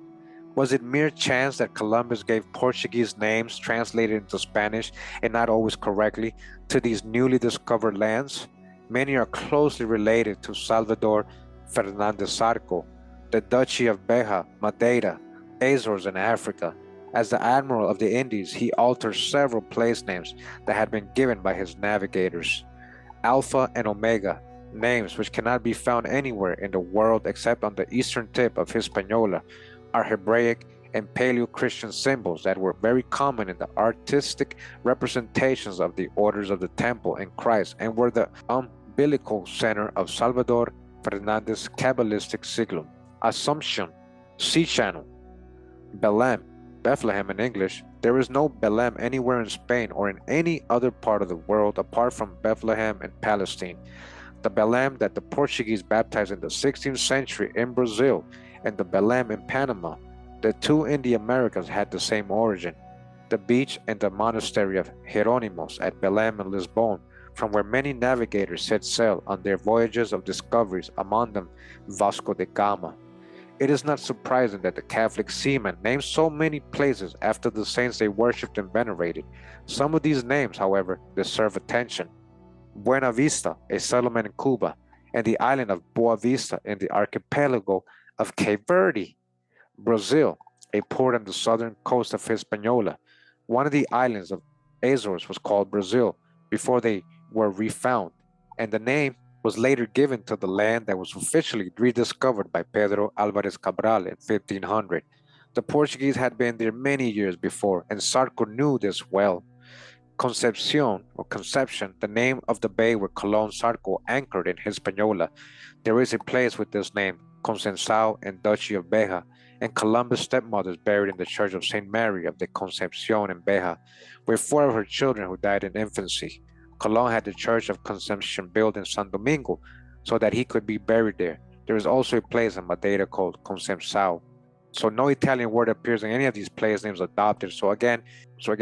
S1: Was it mere chance that Columbus gave Portuguese names translated into Spanish, and not always correctly, to these newly discovered lands? Many are closely related to Salvador Fernandes Zarco, the Duchy of Beja, Madeira, Azores, and Africa. As the Admiral of the Indies, he altered several place names that had been given by his navigators. Alpha and Omega, names which cannot be found anywhere in the world except on the eastern tip of Hispaniola, are Hebraic and Paleo-Christian symbols that were very common in the artistic representations of the orders of the temple and Christ, and were the umbilical center of Salvador Fernandes' Kabbalistic siglum. Assumption, Sea Channel, Belém, Bethlehem in English. There is no Belém anywhere in Spain or in any other part of the world apart from Bethlehem and Palestine. The Belém that the Portuguese baptized in the 16th century in Brazil and the Belém in Panama, the two in the Americas, had the same origin. The beach and the monastery of Jerónimos at Belém and Lisbon, from where many navigators set sail on their voyages of discoveries, among them Vasco da Gama. It is not surprising that the Catholic seamen named so many places after the saints they worshipped and venerated. Some of these names, however, deserve attention. Buena Vista, a settlement in Cuba, and the island of Boa Vista in the archipelago of Cape Verde. Brazil, a port on the southern coast of Hispaniola. One of the islands of Azores was called Brazil before they were refound, and the name was later given to the land that was officially rediscovered by Pedro Álvares Cabral in 1500. The Portuguese had been there many years before, and Zarco knew this well. Concepcion, or Conception, the name of the bay where Colon Zarco anchored in Hispaniola. There is a place with this name, Conceição in Duchy of Beja, and Columbus' stepmother is buried in the Church of St. Mary of the Concepcion in Beja, with 4 of her children who died in infancy. Colon had the Church of Conception built in San Domingo so that he could be buried there. There is also a place in Madeira called Concepção. So no Italian word appears in any of these place names adopted. So again,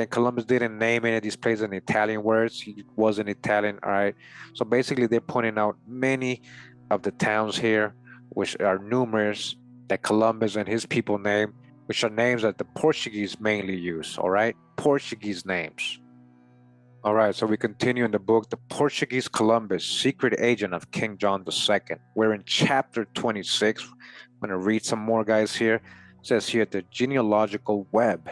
S1: Columbus didn't name any of these places in Italian words. He wasn't Italian, all right? So basically, they're pointing out many of the towns here, which are numerous, that Columbus and his people named, which are names that the Portuguese mainly use, all right? Portuguese names. All right, so we continue in the book, The Portuguese Columbus, Secret Agent of King John II. We're in chapter 26. I'm going to read some more, guys, here. It says here, the genealogical web.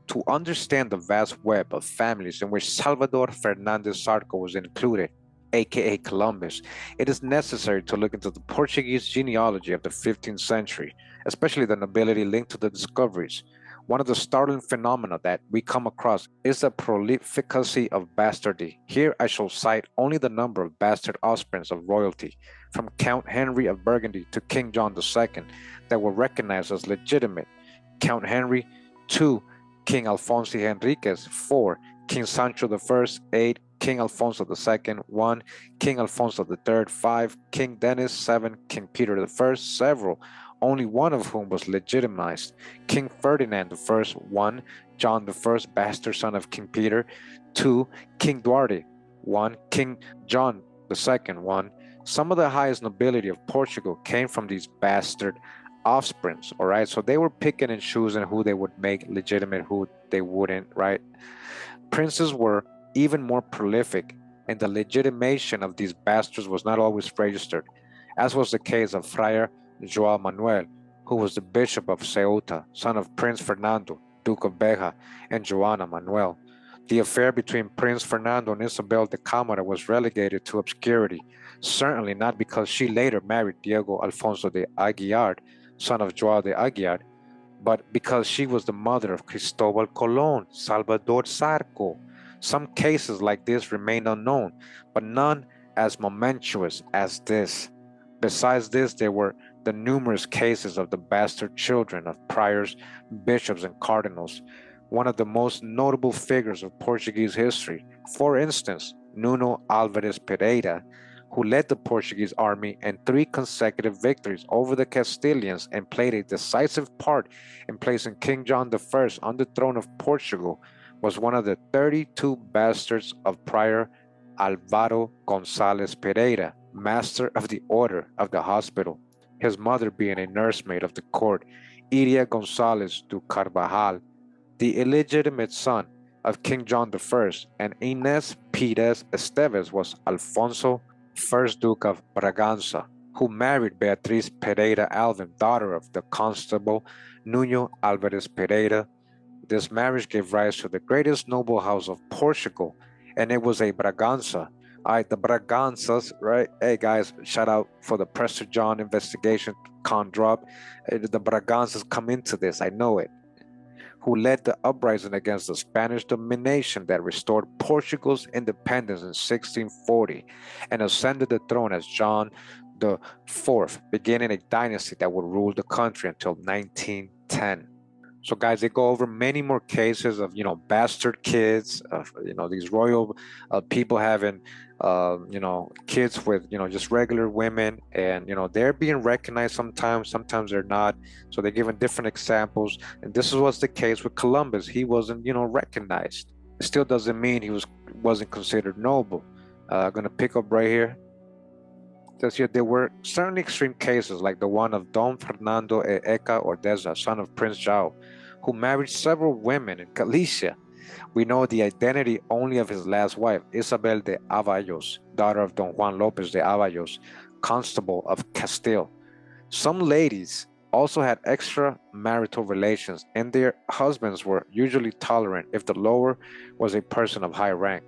S1: To understand the vast web of families in which Salvador Fernandes Zarco was included, aka Columbus, it is necessary to look into the Portuguese genealogy of the 15th century, especially the nobility linked to the discoveries. One of the startling phenomena that we come across is the prolificacy of bastardy. Here I shall cite only the number of bastard offsprings of royalty, from Count Henry of Burgundy to King John II, that were recognized as legitimate. Count Henry, 2, King Alfonso Henriquez, 4, King Sancho I, 8, King Alfonso II, 1, King Alfonso III, 5, King Dennis, 7, King Peter I, several, only one of whom was legitimized. King Ferdinand I, 1, John I, bastard son of King Peter, 2, King Duarte, 1, King John II, 1. Some of the highest nobility of Portugal came from these bastard offsprings, all right? So they were picking and choosing who they would make legitimate, who they wouldn't, right? Princes were even more prolific, and the legitimation of these bastards was not always registered, as was the case of Friar João Manuel, who was the Bishop of Ceuta, son of Prince Fernando, Duke of Beja, and Joana Manuel. The affair between Prince Fernando and Isabel de Cámara was relegated to obscurity, certainly not because she later married Diego Alfonso de Aguiar, son of João de Aguiar, but because she was the mother of Cristovao Colon, Salvador Zarco. Some cases like this remain unknown, but none as momentous as this. Besides this, there were the numerous cases of the bastard children of priors, bishops, and cardinals. One of the most notable figures of Portuguese history, for instance, Nuno Álvares Pereira, who led the Portuguese army in 3 consecutive victories over the Castilians and played a decisive part in placing King John I on the throne of Portugal, was one of the 32 bastards of Prior Álvaro González Pereira, master of the Order of the Hospital, his mother being a nursemaid of the court, Iria González do Carvajal, the illegitimate son of King John I, and Inés Pires Esteves was Alfonso, 1st Duke of Braganza, who married Beatriz Pereira Alvim, daughter of the Constable Nuno Álvares Pereira. This marriage gave rise to the greatest noble house of Portugal, and it was a Braganza. All right, the Braganzas, right? Hey guys, shout out for the Prester John investigation con drop. The Braganzas come into this, I know it, who led the uprising against the Spanish domination that restored Portugal's independence in 1640 and ascended the throne as John IV, beginning a dynasty that would rule the country until 1910. So guys, they go over many more cases of, bastard kids, of, these royal people having, kids with, just regular women, and, they're being recognized sometimes they're not. So they're given different examples. And this was the case with Columbus. He wasn't, recognized. It still doesn't mean he wasn't considered noble. I'm going to pick up right here. Says here, there were certainly extreme cases like the one of Don Fernando e Eca Ordeza, son of Prince João, who married several women in Galicia. We know the identity only of his last wife, Isabel de Avallos, daughter of Don Juan López de Avallos, Constable of Castile. Some ladies also had extramarital relations, and their husbands were usually tolerant if the lower was a person of high rank.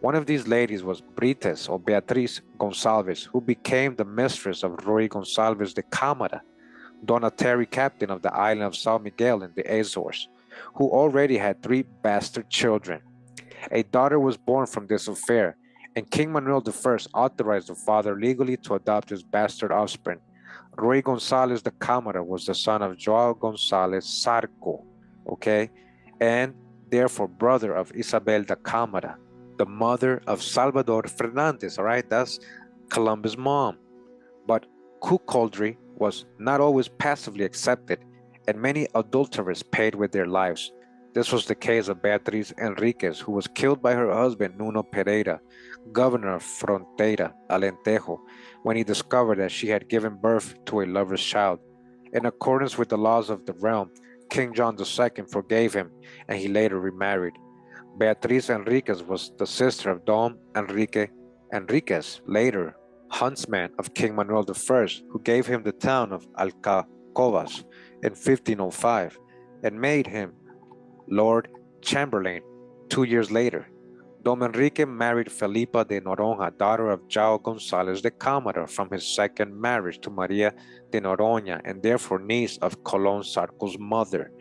S1: One of these ladies was Brites or Beatriz Gonçalves, who became the mistress of Ruy Gonçalves de Cámara, donatary captain of the island of São Miguel in the Azores, who already had 3 bastard children. A daughter was born from this affair, and King Manuel I authorized the father legally to adopt his bastard offspring. Ruy Gonçalves de Cámara was the son of João Gonçalves Zarco, okay, and therefore brother of Isabel de Cámara, the mother of Salvador Fernandes, all right? That's Columbus' mom. But cuckoldry was not always passively accepted, and many adulterers paid with their lives. This was the case of Beatriz Enriquez, who was killed by her husband Nuno Pereira, governor of Frontera, Alentejo, when he discovered that she had given birth to a lover's child. In accordance with the laws of the realm, King John II forgave him, and he later remarried. Beatriz Enriquez was the sister of Don Enrique Enriquez, later huntsman of King Manuel I, who gave him the town of Alcacobas in 1505 and made him Lord Chamberlain 2 years later. Don Enrique married Felipa de Noronha, daughter of João González de Câmara, from his second marriage to Maria de Noronha, and therefore niece of Colon Zarco's mother.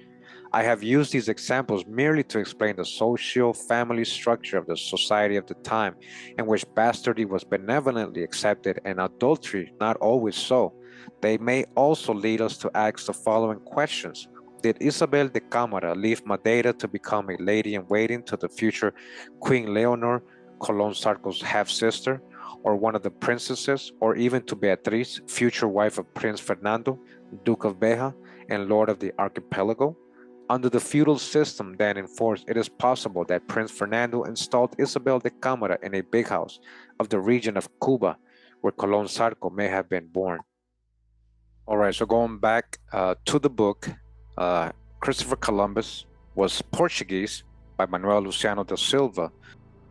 S1: I have used these examples merely to explain the socio-family structure of the society of the time, in which bastardy was benevolently accepted and adultery not always so. They may also lead us to ask the following questions. Did Isabel de Cámara leave Madeira to become a lady-in-waiting to the future Queen Leonor, Colon Zarco's half-sister, or one of the princesses, or even to Beatriz, future wife of Prince Fernando, Duke of Beja, and Lord of the Archipelago? Under the feudal system then in force, it is possible that Prince Fernando installed Isabel de Cámara in a big house of the region of Cuba, where Colon Zarco may have been born. All right, so going back to the book, Christopher Columbus was Portuguese by Manuel Luciano da Silva.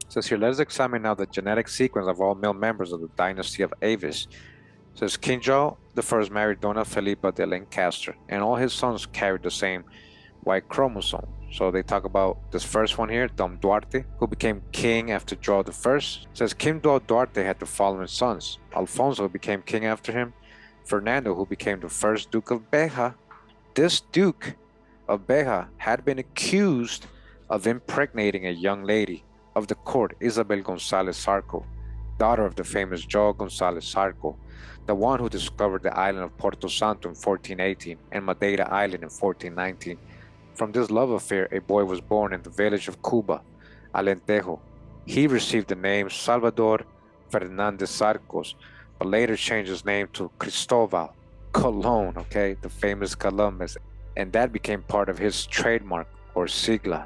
S1: It says here, let us examine now the genetic sequence of all male members of the dynasty of Avis. It says King João I married Dona Felipa de Lancaster, and all his sons carried the same Y chromosome. So they talk about this first one here, Dom Duarte, who became king after João I. It says King João Duarte had the following sons: Alfonso, who became king after him; Fernando, who became the first Duke of Beja. This Duke of Beja had been accused of impregnating a young lady of the court, Isabel González Zarco, daughter of the famous João González Zarco, the one who discovered the island of Porto Santo in 1418 and Madeira Island in 1419. From this love affair, a boy was born in the village of Cuba, Alentejo. He received the name Salvador Fernandes Zarco, but later changed his name to Cristovao Colon, okay, the famous Columbus, and that became part of his trademark or sigla.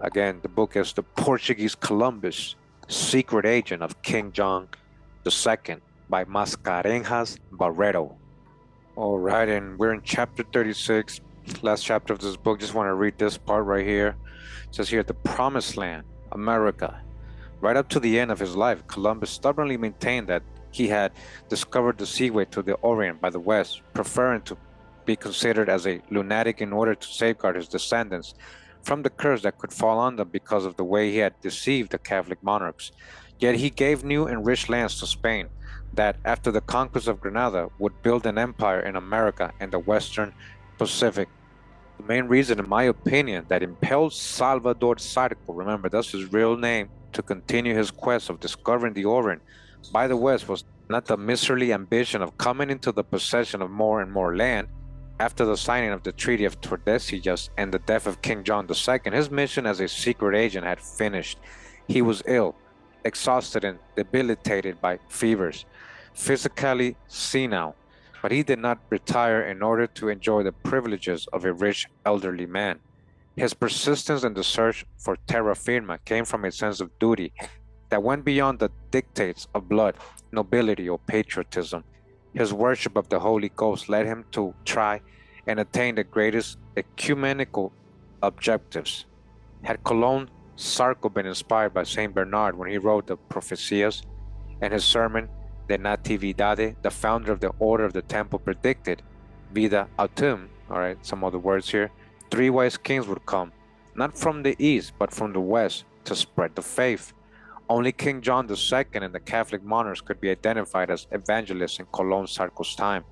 S1: Again, the book is The Portuguese Columbus, Secret Agent of King John II by Mascarenhas Barreto. All right, and we're in chapter 36. Last chapter of this book. Just want to read this part right here. It says here, the promised land, America. Right up to the end of his life, Columbus stubbornly maintained that he had discovered the seaway to the Orient by the west, preferring to be considered as a lunatic in order to safeguard his descendants from the curse that could fall on them because of the way he had deceived the Catholic monarchs. Yet he gave new and rich lands to Spain that, after the conquest of Granada, would build an empire in America and the western Pacific. The main reason, in my opinion, that impelled Salvador Zarco, remember that's his real name, to continue his quest of discovering the Orient by the west was not the miserly ambition of coming into the possession of more and more land. After the signing of the Treaty of Tordesillas and the death of King John II, his mission as a secret agent had finished. He was ill, exhausted, and debilitated by fevers, physically senile. But he did not retire in order to enjoy the privileges of a rich elderly man. His persistence in the search for terra firma came from a sense of duty that went beyond the dictates of blood, nobility, or patriotism. His worship of the Holy Ghost led him to try and attain the greatest ecumenical objectives. Had Colon Zarco been inspired by Saint Bernard when he wrote the Profecias, and his sermon De Natividade, the founder of the Order of the Temple predicted, Vida Autumn, all right, some other words here, 3 wise kings would come, not from the east, but from the west, to spread the faith. Only King John II and the Catholic monarchs could be identified as evangelists in Colon Zarco's time.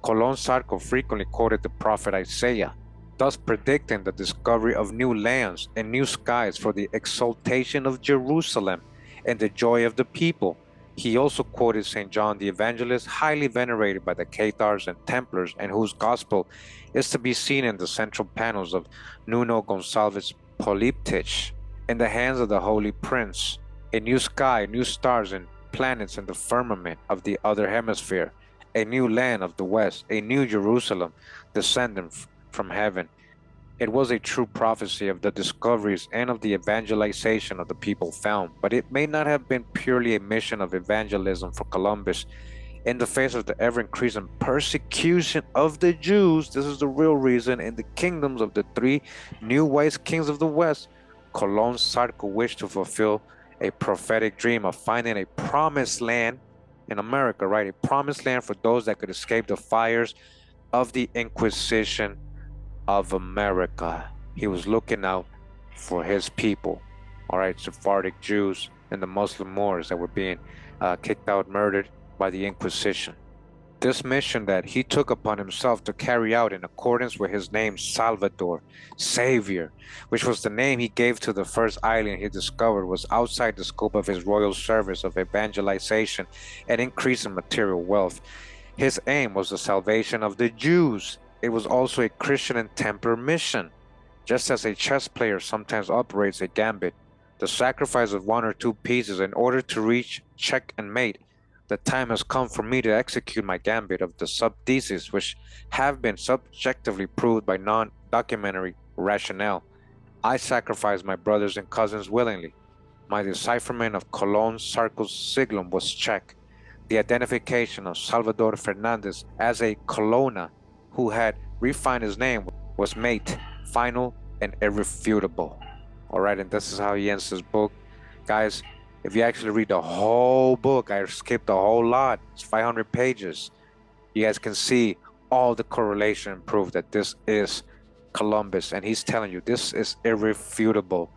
S1: Colon Zarco frequently quoted the prophet Isaiah, thus predicting the discovery of new lands and new skies for the exaltation of Jerusalem and the joy of the people. He also quoted St. John the Evangelist, highly venerated by the Cathars and Templars, and whose gospel is to be seen in the central panels of Nuno Gonçalves Políptich, in the hands of the Holy Prince. A new sky, new stars, and planets in the firmament of the other hemisphere, a new land of the West, a new Jerusalem descending from heaven. It was a true prophecy of the discoveries and of the evangelization of the people found, but it may not have been purely a mission of evangelism for Columbus. In the face of the ever-increasing persecution of the Jews, this is the real reason, in the kingdoms of the three new wise kings of the West, Colon Zarco wished to fulfill a prophetic dream of finding a promised land in America, right? A promised land for those that could escape the fires of the Inquisition of America. He was looking out for his people, all right, Sephardic Jews and the Muslim Moors that were being kicked out, murdered by the Inquisition. This mission that he took upon himself to carry out in accordance with his name Salvador, Savior, which was the name he gave to the first island he discovered, was outside the scope of his royal service of evangelization and increase in material wealth. His aim was the salvation of the Jews. It was also a Christian and Templar mission. Just as a chess player sometimes operates a gambit, the sacrifice of one or two pieces in order to reach check and mate, the time has come for me to execute my gambit of the sub-theses which have been subjectively proved by non-documentary rationale. I sacrifice my brothers and cousins willingly. My decipherment of Colon Zarco's siglum was checked. The identification of Salvador Fernandes as a Colonna who had refined his name was made final and irrefutable. All right, and this is how he ends his book. Guys, if you actually read the whole book, I skipped a whole lot. It's 500 pages. You guys can see all the correlation and proof that this is Columbus. And he's telling you this is irrefutable.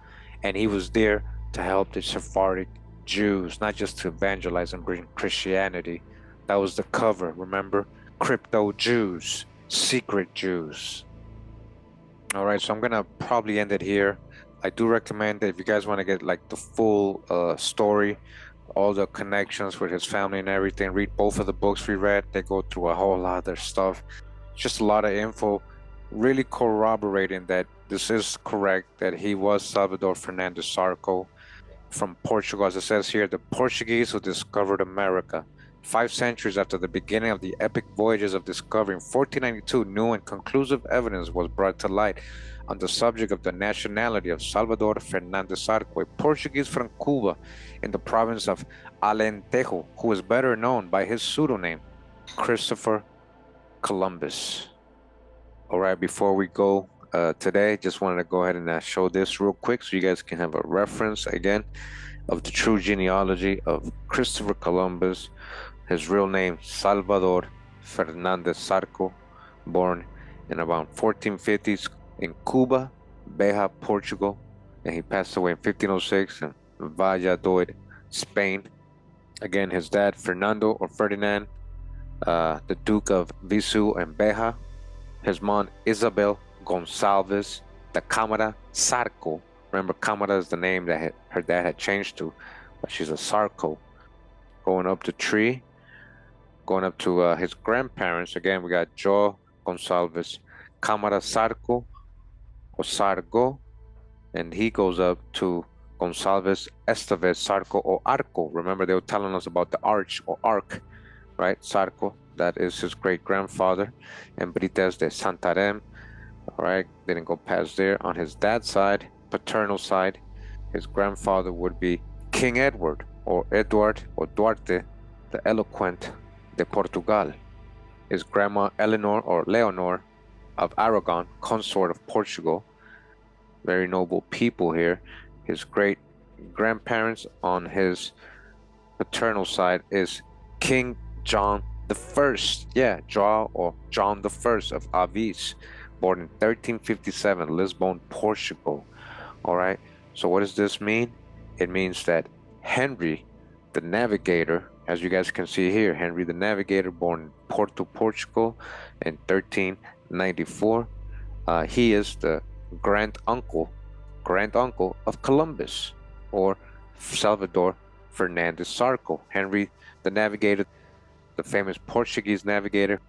S1: And he was there to help the Sephardic Jews, not just to evangelize and bring Christianity. That was the cover, remember? Crypto Jews, secret Jews. All right, so I'm gonna probably end it here. I do recommend that if you guys want to get like the full story, all the connections with his family and everything, read both of the books we read. They go through a whole lot of their stuff. Just a lot of info, really corroborating that this is correct, that he was Salvador Fernandes Zarco from Portugal. As it says here, the Portuguese who discovered America. 5 centuries after the beginning of the epic voyages of discovery, in 1492, new and conclusive evidence was brought to light on the subject of the nationality of Salvador Fernandes Zarco, a Portuguese from Cuba in the province of Alentejo, who is better known by his pseudonym, Christopher Columbus. All right, before we go today, just wanted to go ahead and show this real quick so you guys can have a reference again of the true genealogy of Christopher Columbus. His real name, Salvador Fernandes Zarco, born in around 1450s in Cuba, Beja, Portugal, and he passed away in 1506 in Valladolid, Spain. Again, his dad, Fernando or Ferdinand, the Duke of Visu and Beja. His mom, Isabel Gonçalves de Câmara Zarco. Remember, Câmara is the name that her dad had changed to, but she's a Zarco. Going up the tree, going up to his grandparents. Again, we got Joe Gonçalves Câmara Zarco, or Zarco, and he goes up to Gonçalves Estevez Zarco or Arco. Remember, they were telling us about the arch or arc, right? Zarco, that is his great-grandfather. And Brites de Santarém, all right, didn't go past there. On his dad's side, paternal side, his grandfather would be King Edward or Eduard or Duarte, the Eloquent de Portugal. His grandma Eleanor or Leonor of Aragon, consort of Portugal. Very noble people here. His great grandparents on his paternal side is King John the First. Yeah, John or John the First of Avis, born in 1357, Lisbon, Portugal. All right. So what does this mean? It means that Henry the Navigator, as you guys can see here, Henry the Navigator, born in Porto, Portugal in 1394. He is the grand uncle of Columbus, or Salvador Fernandes Zarco. Henry the Navigator, the famous Portuguese navigator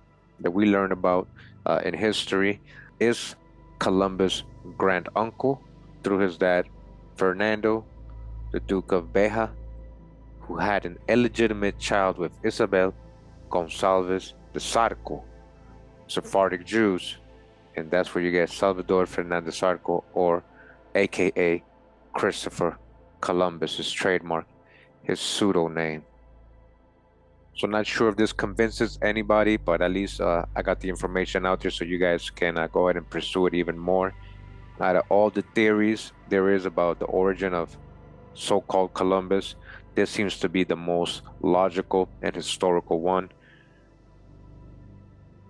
S1: that we learn about in history, is Columbus' grand uncle through his dad Fernando, the Duke of Beja, who had an illegitimate child with Isabel Gonçalves the Zarco, Sephardic Jews, and that's where you get Salvador Fernandes Zarco, or AKA Christopher Columbus, his trademark, his pseudo name. So not sure if this convinces anybody, but at least I got the information out there so you guys can go ahead and pursue it even more. Out of all the theories there is about the origin of so-called Columbus, this seems to be the most logical and historical one.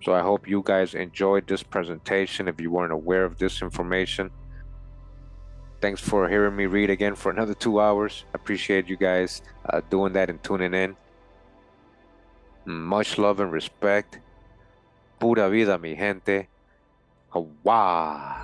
S1: So I hope you guys enjoyed this presentation if you weren't aware of this information. Thanks for hearing me read again for another 2 hours. I appreciate you guys doing that and tuning in. Much love and respect. Pura vida, mi gente. Hawaii.